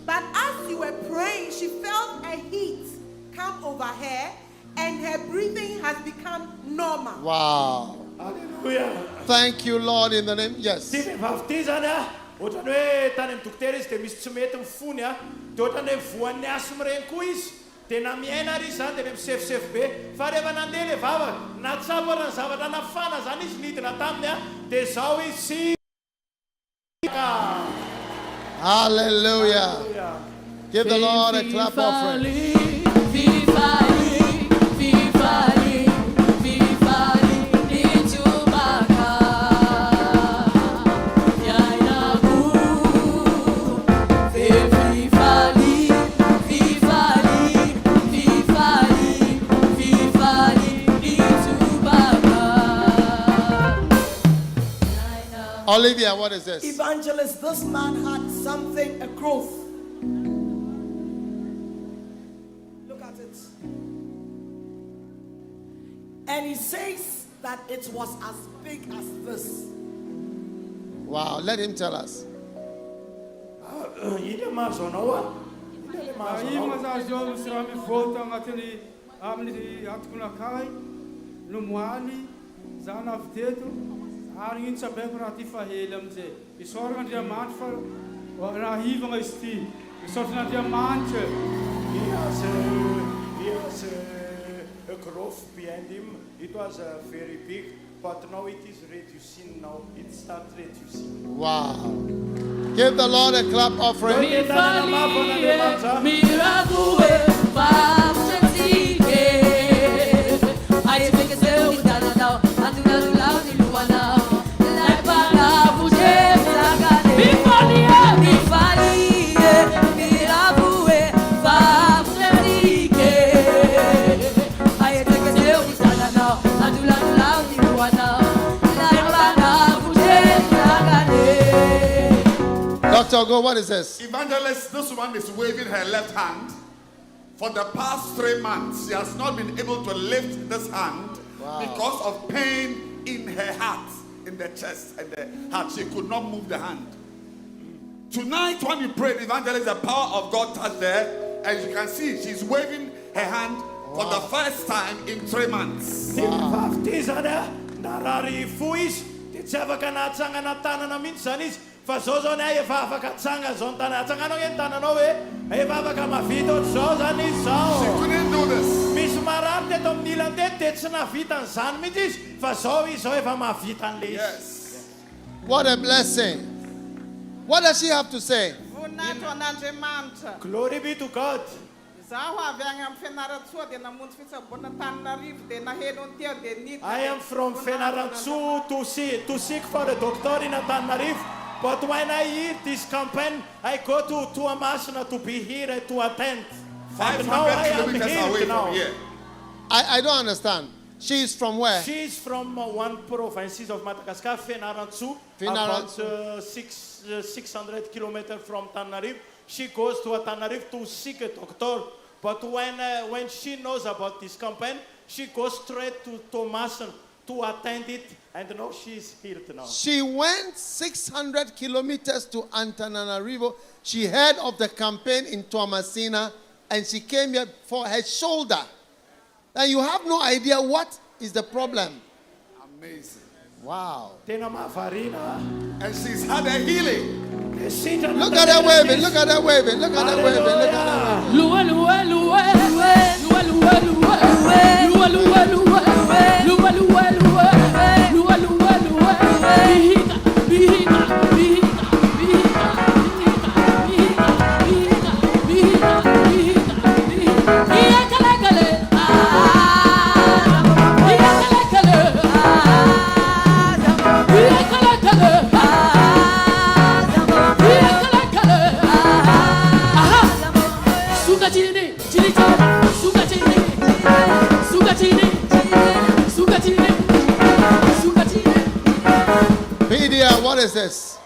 [SPEAKER 3] But as you were praying, she felt a heat come over her, and her breathing has become normal.
[SPEAKER 1] Wow.
[SPEAKER 6] Hallelujah.
[SPEAKER 1] Thank you, Lord, in the name. Yes.
[SPEAKER 6] Ty vehivavy ty zany ohatrany hoe tany amin'ny dokotera izy dia misy tsy mety mifony dia ohatrany hoe voan'ny aso mireny koa izy dia na miaina ary izy zany dia misefosefo be fa rehefa nandeha le vavaka natsapa rany zavatra nafana zany izy nidina taminy dia zao izy
[SPEAKER 1] Hallelujah. Give the Lord a clap offering. Olivia, what is this?
[SPEAKER 7] Evangelist, this man had something, a growth. Look at it. And he says that it was as big as this.
[SPEAKER 1] Wow, let him tell us.
[SPEAKER 8] Ari in sabeko rati fahela mze. Isorga Andriamanitra raha hivanga izy ty. Isorga Andriamanitra.
[SPEAKER 6] He has a growth behind him. It was very big, but now it is reducing. Now it starts reducing.
[SPEAKER 1] Wow. Give the Lord a clap offering. Dr. Go, what is this?
[SPEAKER 9] Evangelist, this one is waving her left hand. For the past 3 months, she has not been able to lift this hand because of pain in her heart, in the chest and the heart. She could not move the hand. Tonight, when you prayed, Evangelist, the power of God touched her. As you can see, she's waving her hand for the first time in 3 months.
[SPEAKER 6] Fa zao zao ne efa afaka tsanga zao ny tana atsanganao ny tananao hoe efa afaka mavita ohatr'izao zany izy zao.
[SPEAKER 9] She couldn't do this.
[SPEAKER 6] Misy marary teto amin'ny ilany teto dia tsy navita an'izany mihitsy izy fa zao izy zao efa mavita an'le izy.
[SPEAKER 9] Yes.
[SPEAKER 1] What a blessing. What does she have to say?
[SPEAKER 6] Glory be to God. I am from Fiainana to seek for a doctor in Antananarivo. But when I hear this campaign, I go to Toamasina to be here to attend.
[SPEAKER 9] 500 kilometers away from here.
[SPEAKER 1] I don't understand. She's from where?
[SPEAKER 6] She's from one province of Madagascar, Fiainana, about 600 kilometers from Tananarivo. She goes to Tananarivo to seek a doctor. But when she knows about this campaign, she goes straight to Toamasina to attend it, and now she's healed now.
[SPEAKER 1] She went 600 kilometers to Antananarivo. She heard of the campaign in Toamasina, and she came here for her shoulder. And you have no idea what is the problem.
[SPEAKER 9] Amazing.
[SPEAKER 1] Wow.
[SPEAKER 9] And she's had a healing.
[SPEAKER 1] Look at her waving, look at her waving, look at her waving, look at her What is this?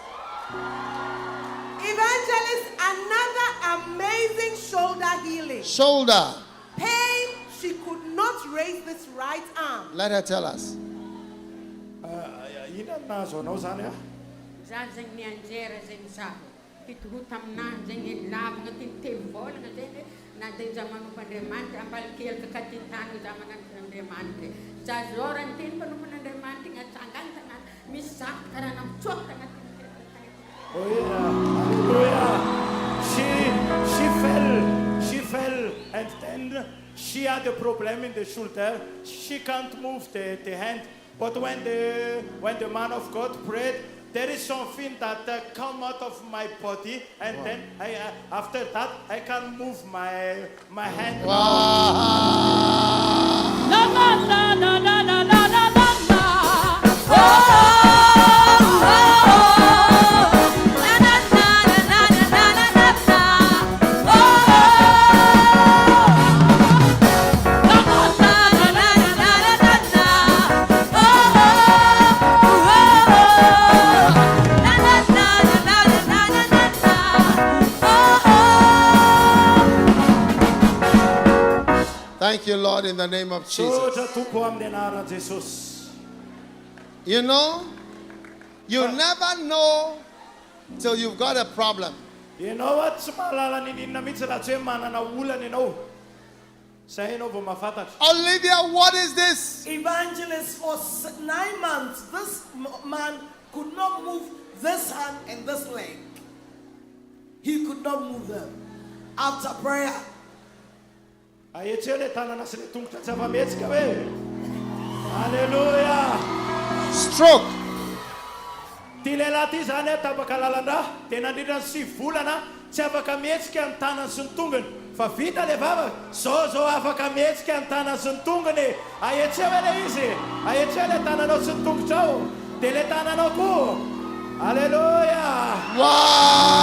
[SPEAKER 3] Evangelist, another amazing shoulder healing.
[SPEAKER 1] Shoulder.
[SPEAKER 3] Pain, she could not raise this right arm.
[SPEAKER 1] Let her tell us.
[SPEAKER 6] Oh yeah, hallelujah. She fell, and then she had a problem in the shoulder. She can't move the hand. But when the man of God prayed, there is something that come out of my body, and then after that I can move my hand.
[SPEAKER 4] La la la la la la la la la.
[SPEAKER 1] Thank you, Lord, in the name of Jesus. You know, you never know till you've got a problem.
[SPEAKER 6] You know what?
[SPEAKER 1] Olivia, what is this?
[SPEAKER 7] Evangelist, for 9 months, this man could not move this hand and this leg. He could not move them. After prayer,
[SPEAKER 6] Hallelujah.
[SPEAKER 1] Stroke.
[SPEAKER 6] Tilelati zany tabakalalana tena ndrindra ny 7 volana tsy afaka mihetsika ny tanany sy ny tongony fa vita le vava zao afaka mihetsika ny tanany sy ny tongony aetseo le izy aetseo le tananao sy ny tongotrao dia le tananao koa Hallelujah.
[SPEAKER 1] Wow.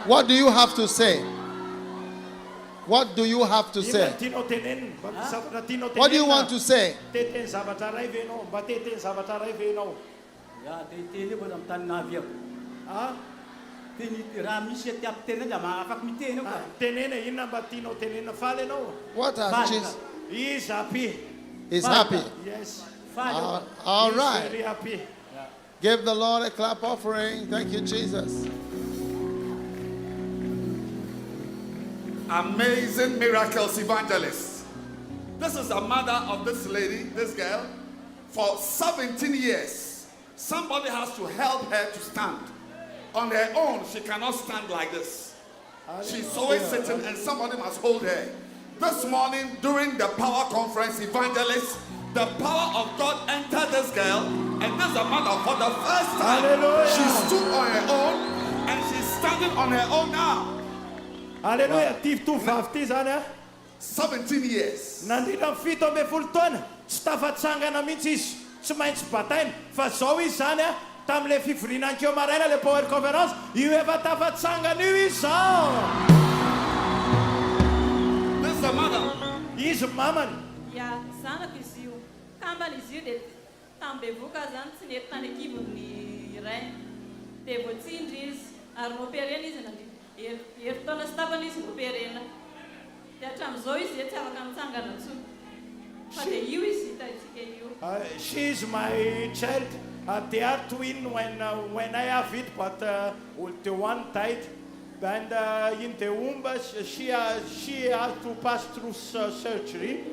[SPEAKER 1] What do you have to say? What do you have to say? What do you want to say? What has Jesus?
[SPEAKER 6] He is happy.
[SPEAKER 1] He's happy.
[SPEAKER 6] Yes.
[SPEAKER 1] All right.
[SPEAKER 6] Very happy.
[SPEAKER 1] Give the Lord a clap offering. Thank you, Jesus.
[SPEAKER 9] Amazing miracles evangelist. This is the mother of this lady, this girl. For 17 years, somebody has to help her to stand. On her own, she cannot stand like this. She's always sitting and somebody must hold her. This morning, during the power conference, evangelist, the power of God entered this girl, and this is a mother for the first time.
[SPEAKER 6] Hallelujah.
[SPEAKER 9] She stood on her own, and she's standing on her own now.
[SPEAKER 6] Hallelujah. 17
[SPEAKER 9] years.
[SPEAKER 6] Nandrina fito amby folo taona tsy tafatsangana mihitsy izy tsy maintsy bataina fa zao izy zany tam'le fivorinan-keo maraina le power conference io efa tafatsangana io izy zao.
[SPEAKER 9] This is the mother.
[SPEAKER 6] Izy mamany.
[SPEAKER 4] Ya zanako izy io kambana izy io dia tambevoka zany tsy nety tany akibony iray dia voatsindry izy ary noperena izy nandrina herintaona sy tapana izy noperena dia hatramin'izao izy tsy afaka mitsangana ntsony fa dia io izy hitantsika io.
[SPEAKER 6] She is my child. They are twin when I have it, but the one died. And in the womb, she has to pass through surgery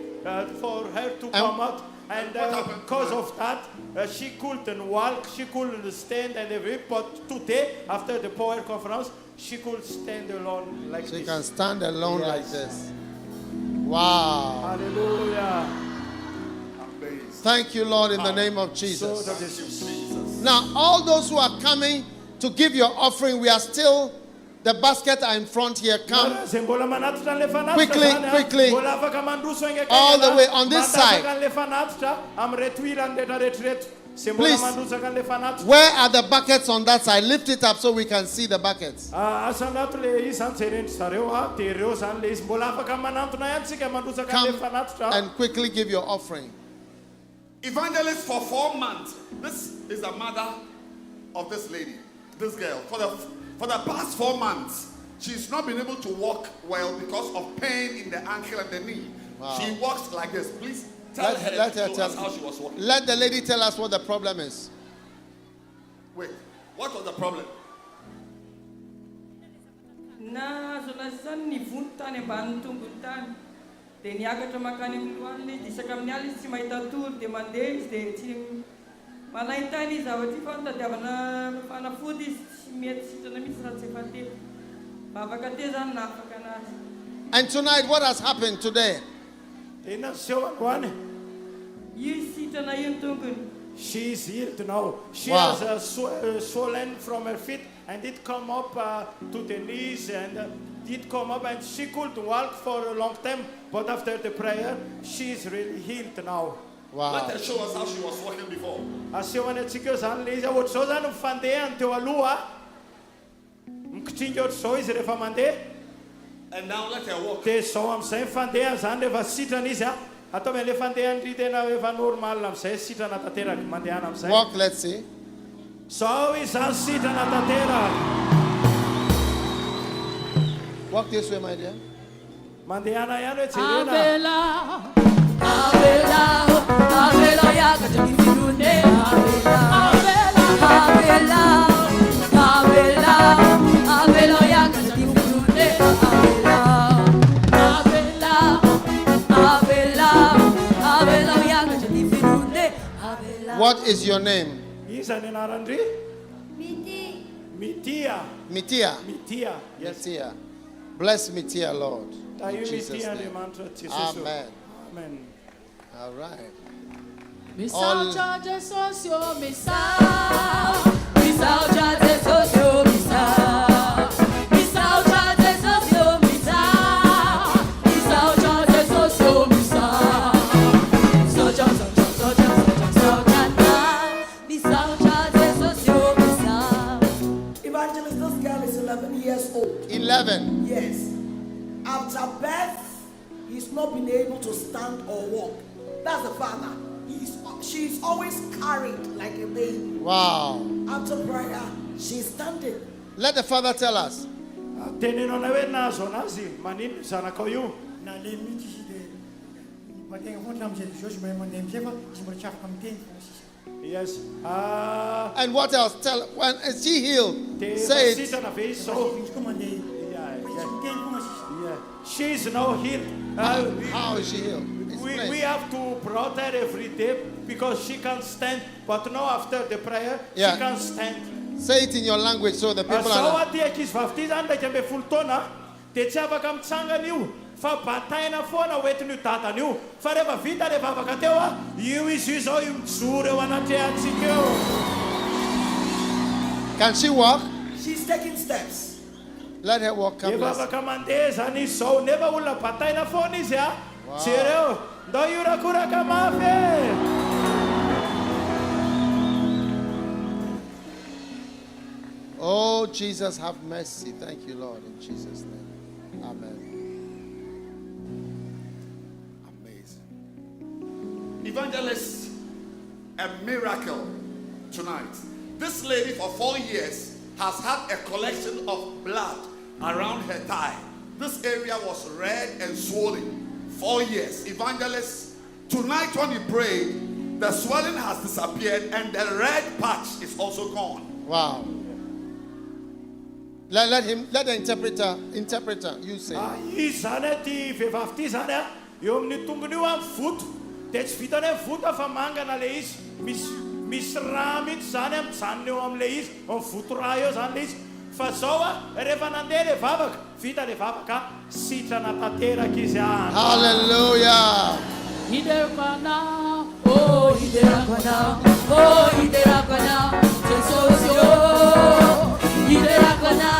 [SPEAKER 6] for her to come out. And because of that, she couldn't walk, she couldn't stand and everything. But today, after the power conference, she could stand alone like this.
[SPEAKER 1] She can stand alone like this. Wow.
[SPEAKER 6] Hallelujah.
[SPEAKER 1] Thank you, Lord, in the name of Jesus. Now, all those who are coming to give your offering, we are still The baskets are in front here. Come
[SPEAKER 6] Zay mbola manatitra an'le fanatitra
[SPEAKER 1] Quickly,
[SPEAKER 6] zany a,
[SPEAKER 1] quickly.
[SPEAKER 6] mbola afaka mandroso engakengana,
[SPEAKER 1] All the way on this side.
[SPEAKER 6] mandafaka an'le fanatitra am'reto ilany rehetrarehetrareto. Zay mbola
[SPEAKER 1] Please.
[SPEAKER 6] mandrosaka an'le fanatitra.
[SPEAKER 1] Where are the buckets on that side? Lift it up so we can see the buckets.
[SPEAKER 6] Asanato le izy zany jerendry zareo a, de reo zany le izy mbola afaka manantona ihany tsika mandrosaka an'le
[SPEAKER 1] Come
[SPEAKER 6] fanatitra.
[SPEAKER 1] and quickly give your offering.
[SPEAKER 9] Evangelist for 4 months. This is the mother of this lady, this girl. For the past 4 months, she's not been able to walk well because of pain in the ankle and the knee.
[SPEAKER 1] Wow.
[SPEAKER 9] She walks like this. Please tell her
[SPEAKER 1] Let
[SPEAKER 9] to
[SPEAKER 1] her
[SPEAKER 9] show
[SPEAKER 1] tell
[SPEAKER 9] us how she was walking.
[SPEAKER 1] Let the lady tell us what the problem is.
[SPEAKER 9] Wait, what was the problem?
[SPEAKER 4] Na zona zany nivonto tany ambany tongony tany dia niakatra makany amin'ny lohaniny izy dia isaka amin'ny alina izy tsy mahita tory dia mandeha izy dia tsy malain-tany izy zavatra fa nitadiavana fanafody izy tsy mety sitrana mihitsy raha tsy efa tety afaka te zany na afaka anazy.
[SPEAKER 1] And tonight, what has happened today?
[SPEAKER 6] Inona seho androany?
[SPEAKER 4] Io sitrana io ny tongony.
[SPEAKER 6] She is healed now. She
[SPEAKER 1] Wow.
[SPEAKER 6] has swollen from her feet and it come up to the knees and it come up and she could walk for a long time. But after the prayer, she is really healed now.
[SPEAKER 1] Wow.
[SPEAKER 9] Let her show us how she was walking before.
[SPEAKER 6] Asehony antsika eo zany le izy ohatry zao zany mifandehany teo aloha mikitringa ohatry zao izy rehefa mandeha.
[SPEAKER 9] And now let her walk.
[SPEAKER 6] Dia zao amin'izay mifandehany zany rehefa sitrana izy a atao hoe le fandehany tena efa normal amin'izay sitrana tanteraka mandehana amin'izay.
[SPEAKER 1] Walk, let's see.
[SPEAKER 6] Zao izy zany sitrana tanteraka.
[SPEAKER 1] Walk this way, my dear.
[SPEAKER 6] Mandehana ihany hoe jerena.
[SPEAKER 1] What is your name?
[SPEAKER 6] Iza ny anarandry? Mitia.
[SPEAKER 1] Mitia.
[SPEAKER 6] Mitia. Yes.
[SPEAKER 1] Mitia. Bless Mitia, Lord.
[SPEAKER 6] Ta io
[SPEAKER 1] In Jesus'
[SPEAKER 6] Mitia
[SPEAKER 1] name.
[SPEAKER 6] Andriamanitra Jesosy.
[SPEAKER 1] Amen.
[SPEAKER 6] Amen.
[SPEAKER 1] All right.
[SPEAKER 5] Misal Jesus yo misal, misal Jesus yo misal, misal Jesus yo misal, misal Jesus yo misal, misal Jesus yo misal.
[SPEAKER 7] Evangelist, this girl is 11 years old.
[SPEAKER 1] 11.
[SPEAKER 7] Yes. After birth, he's not been able to stand or walk. That's the father. She's always carried like a baby.
[SPEAKER 1] Wow.
[SPEAKER 7] After prayer, she's standing.
[SPEAKER 1] Let the father tell us.
[SPEAKER 6] Tenenao hoe nahazo anazy manino zanakao io.
[SPEAKER 10] Na le mihitsy izy dia mantegna foana amin'izay Jesosy mba mandeha amin'izay fa tsy mbola tsy afaka miteny foana sisa.
[SPEAKER 6] Yes.
[SPEAKER 1] And what else? Tell. When is she healed? Say it.
[SPEAKER 6] Sitrana ve izy
[SPEAKER 10] Fa
[SPEAKER 6] zao.
[SPEAKER 10] izy koa mandeha fa tsy miteny foana sisa.
[SPEAKER 6] She is now healed.
[SPEAKER 1] How is she healed?
[SPEAKER 6] We
[SPEAKER 1] Explain.
[SPEAKER 6] have to brought her every day because she can't stand. But now after the prayer,
[SPEAKER 1] Yeah.
[SPEAKER 6] she can't stand.
[SPEAKER 1] Say it in your language so the people
[SPEAKER 6] Zao
[SPEAKER 1] are.
[SPEAKER 6] aty ankizy vavy ty zany 1.5 taona dia tsy afaka mitsangana io fa bataina foana hoentin'io dadany io fa rehefa vita rehefa afaka teo a io izy io zao io mijoro eo anatrehantsika eo.
[SPEAKER 1] Can she walk?
[SPEAKER 7] She's taking steps.
[SPEAKER 1] Let her walk. Come,
[SPEAKER 6] Efa
[SPEAKER 1] bless.
[SPEAKER 6] afaka mandeha zany izy zao nefa olona bataina foana izy a. Jereo ndao io rakoraka mafy.
[SPEAKER 1] Oh, Jesus, have mercy. Thank you, Lord, in Jesus' name. Amen.
[SPEAKER 9] Amazing. Evangelist, a miracle tonight. This lady for 4 years has had a collection of blood around her thigh. This area was red and swollen. 4 years. Evangelist, tonight when you prayed, the swelling has disappeared and the red patch is also gone.
[SPEAKER 1] Wow. Let the interpreter, you say.
[SPEAKER 6] Izy zany ty vehivavy ty zany a eo amin'ny tongony io a voto dia tsy vitany hoe voto fa mangana le izy misy raha mihitsy zany a mijanona eo amin'le izy voto raha eo zany le izy fa zao a rehefa nandeha le vavaka vita le vavaka sitrana tanteraka izy any.
[SPEAKER 1] Hallelujah.
[SPEAKER 5] Hiderapana, oh hiderapana, oh hiderapana, Jesus yo, hiderapana,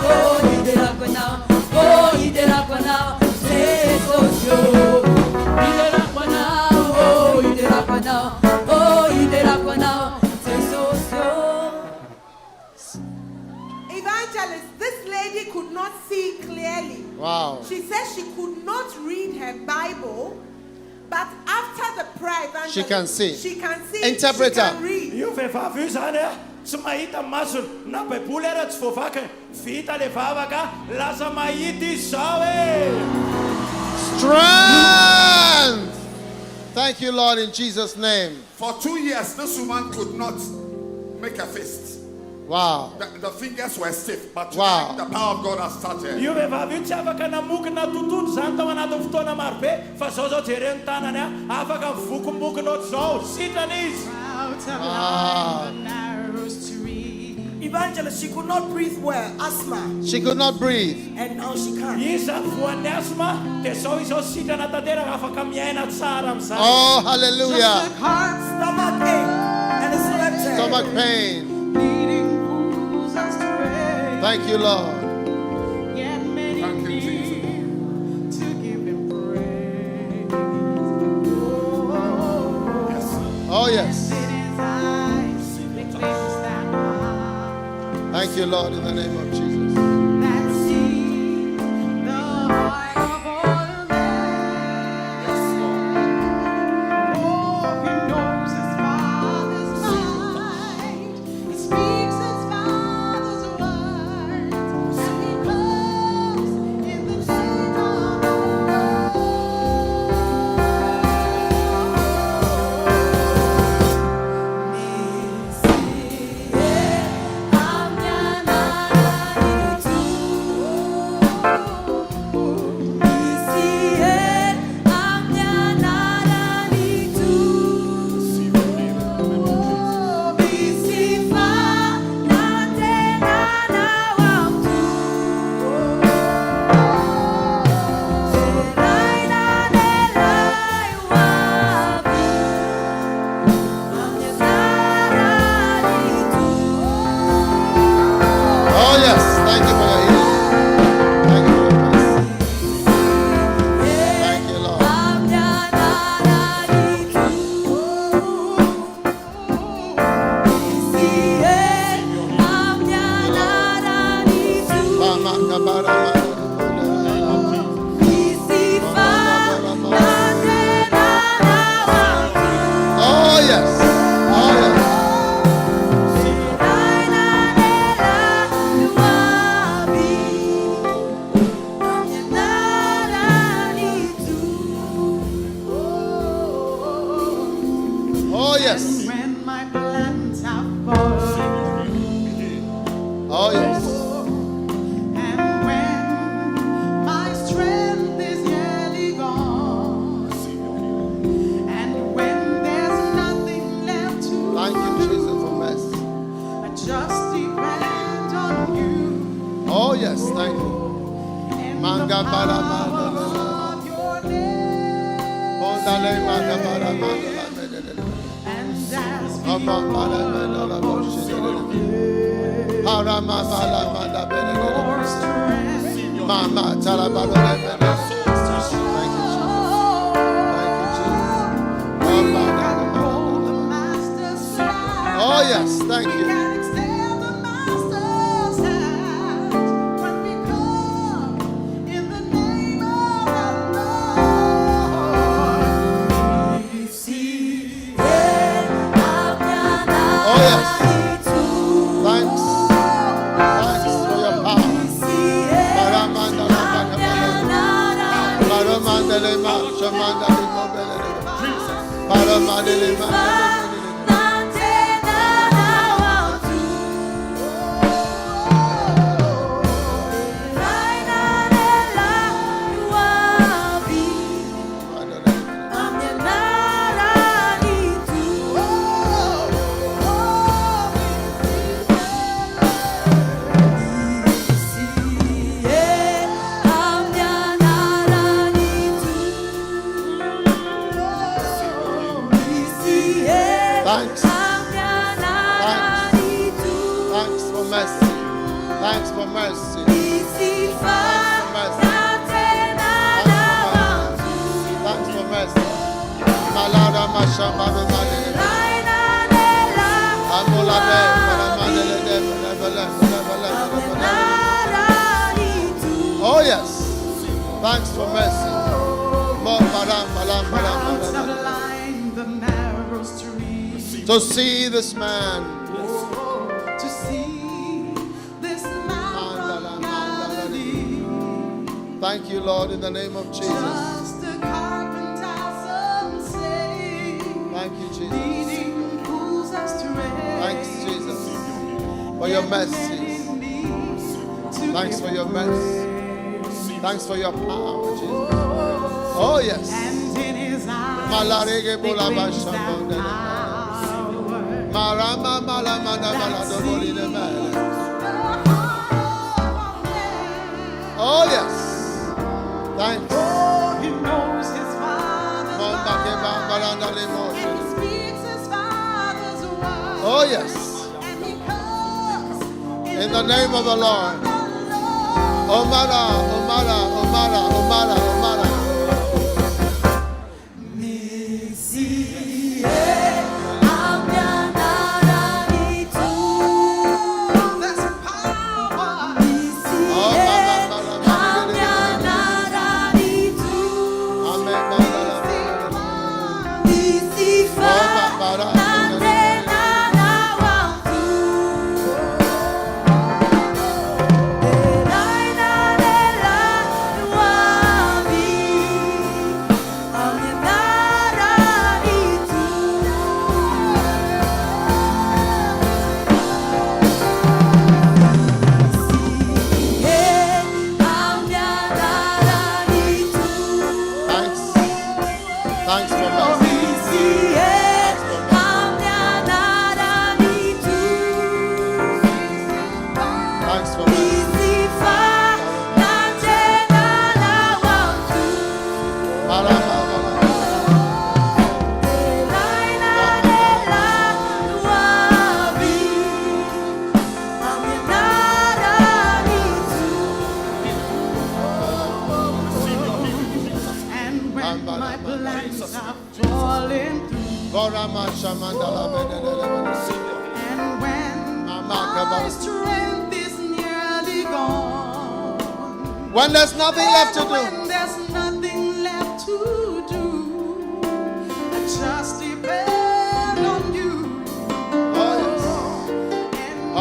[SPEAKER 5] oh hiderapana.
[SPEAKER 3] evangelist, this lady could not see clearly.
[SPEAKER 1] Wow.
[SPEAKER 3] She said she could not read her Bible, but after the prayer, evangelist,
[SPEAKER 1] She can see.
[SPEAKER 3] She can see.
[SPEAKER 1] Interpreter.
[SPEAKER 3] She can read.
[SPEAKER 6] Io vehivavy io zany tsy mahita masony na baiboly ara tsy voavaka vita le vavaka lasa mahita izy zao
[SPEAKER 1] Strength. Thank you, Lord, in Jesus' name.
[SPEAKER 9] For 2 years, this woman could not make a fist.
[SPEAKER 1] Wow.
[SPEAKER 9] The fingers were stiff, but
[SPEAKER 1] Wow.
[SPEAKER 9] tonight the power of God has started.
[SPEAKER 6] io vehivavy io tsy afaka namokina tontolo zany tao anatin'ny fotoana maro be fa zao jereny tanany afaka mivokombokinao zao sitrany izy.
[SPEAKER 7] Evangelist, she could not breathe well, asthma,
[SPEAKER 1] She could not breathe.
[SPEAKER 7] and now she can.
[SPEAKER 6] izy zany voan'ny asma dia zao izao sitrana tanteraka afaka miaina tsara amin'izany.
[SPEAKER 1] Oh, hallelujah.
[SPEAKER 7] Heart, stomach ache, and it's left
[SPEAKER 1] Stomach pain. Thank you, Lord.
[SPEAKER 9] Thank you, Jesus.
[SPEAKER 1] Oh, yes. Thank you, Lord, in the name of Jesus. Oh, yes. Thank you for your healing. Thank you for your mercy. Thank you, Lord. Oh, yes. Oh, yes. Oh, yes.
[SPEAKER 11] When my plans have fallen,
[SPEAKER 1] Oh, yes.
[SPEAKER 11] and when my strength is nearly gone, and when there's nothing left to
[SPEAKER 1] Thank you, Jesus, for mercy.
[SPEAKER 11] I just depend on you
[SPEAKER 1] Oh, yes. Thank you.
[SPEAKER 11] and
[SPEAKER 1] Manga
[SPEAKER 11] the
[SPEAKER 1] bara
[SPEAKER 11] power
[SPEAKER 1] manda.
[SPEAKER 11] of your name.
[SPEAKER 1] Oh, dale manga bara manda.
[SPEAKER 11] And as we
[SPEAKER 1] Oh, manga bara manda. Para mama la manda.
[SPEAKER 11] pour strength,
[SPEAKER 1] Mama tala bara manda. Thank you, Jesus. Thank you, Jesus. Oh, manga
[SPEAKER 11] hold
[SPEAKER 1] bara
[SPEAKER 11] the
[SPEAKER 1] manda.
[SPEAKER 11] master's hand.
[SPEAKER 1] Oh, yes. Thank you.
[SPEAKER 11] Can extend the master's hand when we come in the name of the Lord. We see
[SPEAKER 1] Oh, yes. Thanks. Thanks for your power. Para manda la manda. Para manda le manda. Manda le manda. Para manda le manda. Thanks. Thanks for mercy. Thanks for mercy. Thanks for mercy. Malada mashamba malele. Amula be para malele de. Thanks for mercy.
[SPEAKER 11] Outline the narrow street.
[SPEAKER 1] To see this man.
[SPEAKER 11] To see this man from Galilee.
[SPEAKER 1] Thank you, Lord, in the name of Jesus.
[SPEAKER 11] Just a carpenter, some say.
[SPEAKER 1] Thank you, Jesus.
[SPEAKER 11] Leading fools astray.
[SPEAKER 1] Thanks, Jesus, for your mercies. Thanks for your mercy. Thanks for your power, Jesus. Oh, yes.
[SPEAKER 11] And in his eyes, they glimpsed that
[SPEAKER 1] oh, yes. Thanks.
[SPEAKER 11] oh, he knows his father's mind. And he speaks his father's word.
[SPEAKER 1] Oh, yes.
[SPEAKER 11] And he comes
[SPEAKER 1] In the name of the Lord. Omara, Omara, Omara, Omara, Omara.
[SPEAKER 11] And when my strength is nearly gone,
[SPEAKER 1] when there's nothing left to do,
[SPEAKER 11] when there's nothing left to do, I just depend on you.
[SPEAKER 1] oh, yes.
[SPEAKER 11] And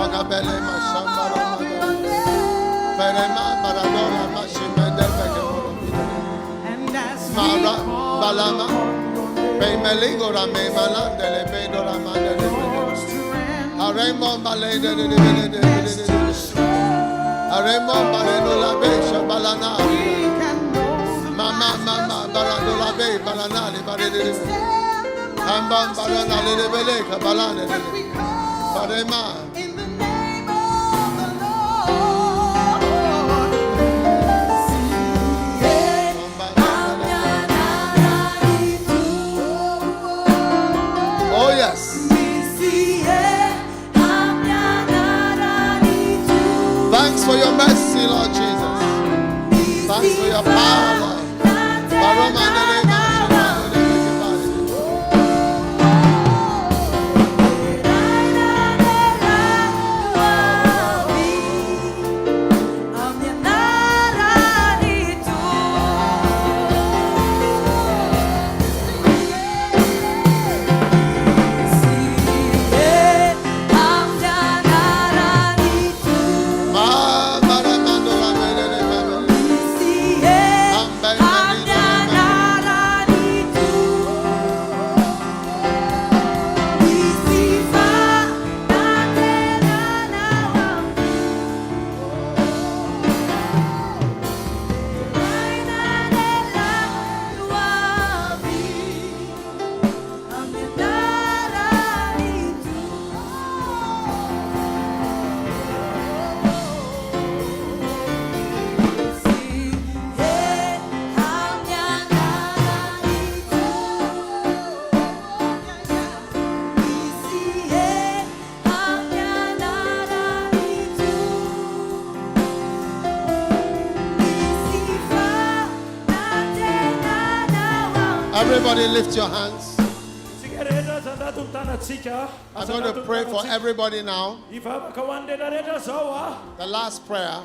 [SPEAKER 11] as we call in the name of the Lord.
[SPEAKER 1] Oh, yes. Thanks for your mercy, Lord Jesus. Thanks for your power, Lord. Everybody lift your hands. I'm going to pray for everybody now. The last prayer.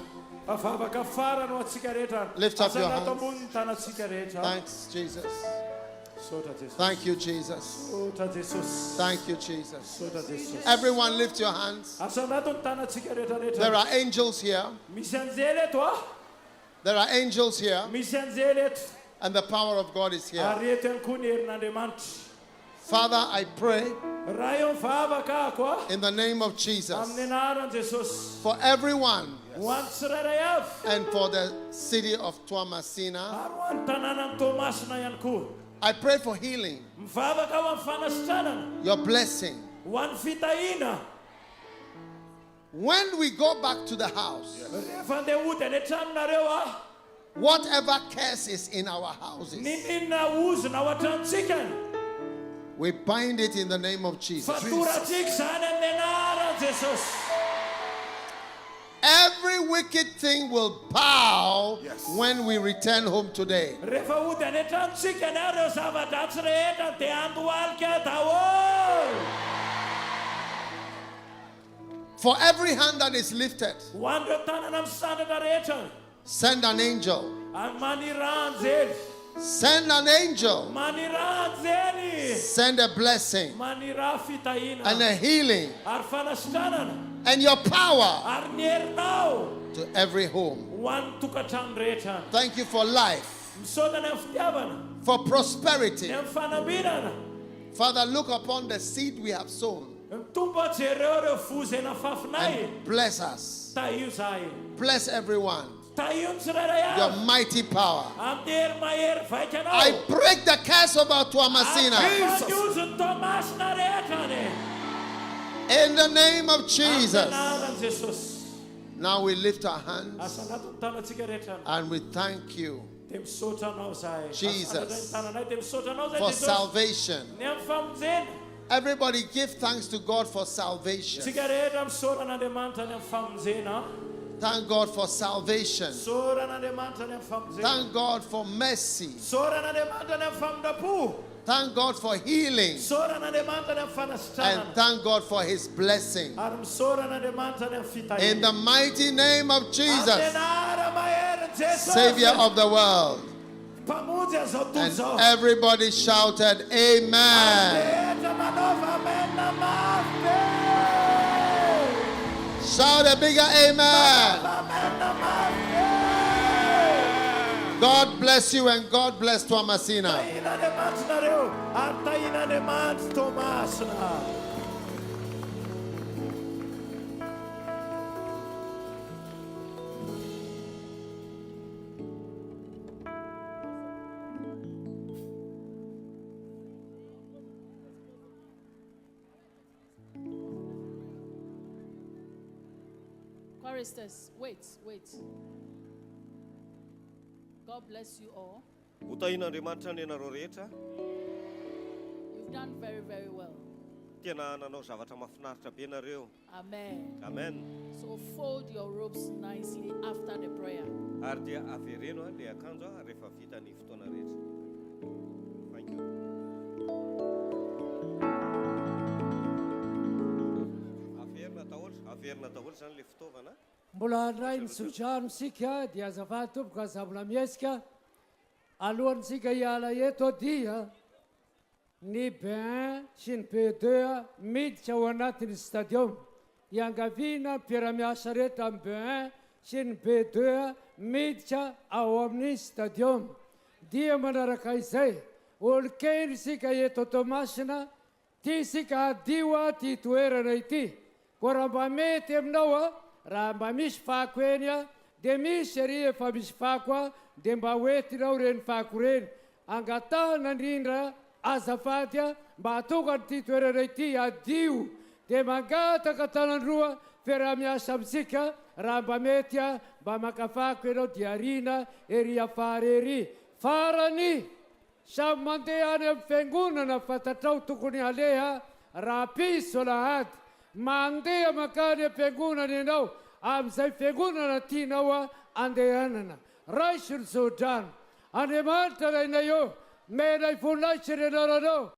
[SPEAKER 1] Lift up your hands.
[SPEAKER 6] hands.
[SPEAKER 1] Thanks, Jesus. Thank you, Jesus. Thank you, Jesus. Everyone lift your hands. There are angels here. There are angels here. And the power of God is here. Father, I pray in the name of Jesus for everyone and for the city of Toamasina. I pray for healing, your blessing. When we go back to the house, whatever curse is in our houses, we bind it in the name of Jesus. Every wicked thing will bow when we return home today. For every hand that is lifted, send an angel. Send an angel. Send a blessing and a healing and your power to every home. Thank you for life, for prosperity. Father, look upon the seed we have sown and bless us. Bless everyone. Your mighty power. I break the curse over Toamasina. In the name of Jesus. Now we lift our hands and we thank you, Jesus, for salvation. Everybody give thanks to God for salvation. Thank God for salvation. Thank God for mercy. Thank God for healing. And thank God for His blessing. In the mighty name of Jesus, Savior of the world. And everybody shouted, Amen. Shout a bigger amen. God bless you and God bless Toamasina.
[SPEAKER 5] Choristers, wait. God bless you all. You've done very, very well. Amen. So fold your robes nicely after the prayer. Thank you.
[SPEAKER 12] Mbola ray ny sotranosika dia azafady tomboka azavona miesika alohantsika hiala eto dia ny B1 sy ny B2 miditra ao anatin'ny stadium iangaviana mpiara-miasa rehetra amin'ny B1 sy ny B2 miditra ao amin'ny stadium dia manaraka izay olokely sika eto Toamasina ty sika adio ty toerana ity ko raha mba mety aminao raha mba misy fako eny dia misy ery efa misy fako dia mba hoetinao reny fako reny angatahana indrindra azafady mba atokany ty toerana ity adio dia mangataka tanandroa fiara-miasa amintsika raha mba mety mba makafako ianao dia arina ery afara ery farany samy mandeha any amin'ny fiangonana fatatrao tokony aleha raha piso lahady mandeha makany am-piangonana ianao amin'izay fiangonana tianao andehanana raisy ny zodrano Andriamanitra rainay eo menay voninahitra irenao ranao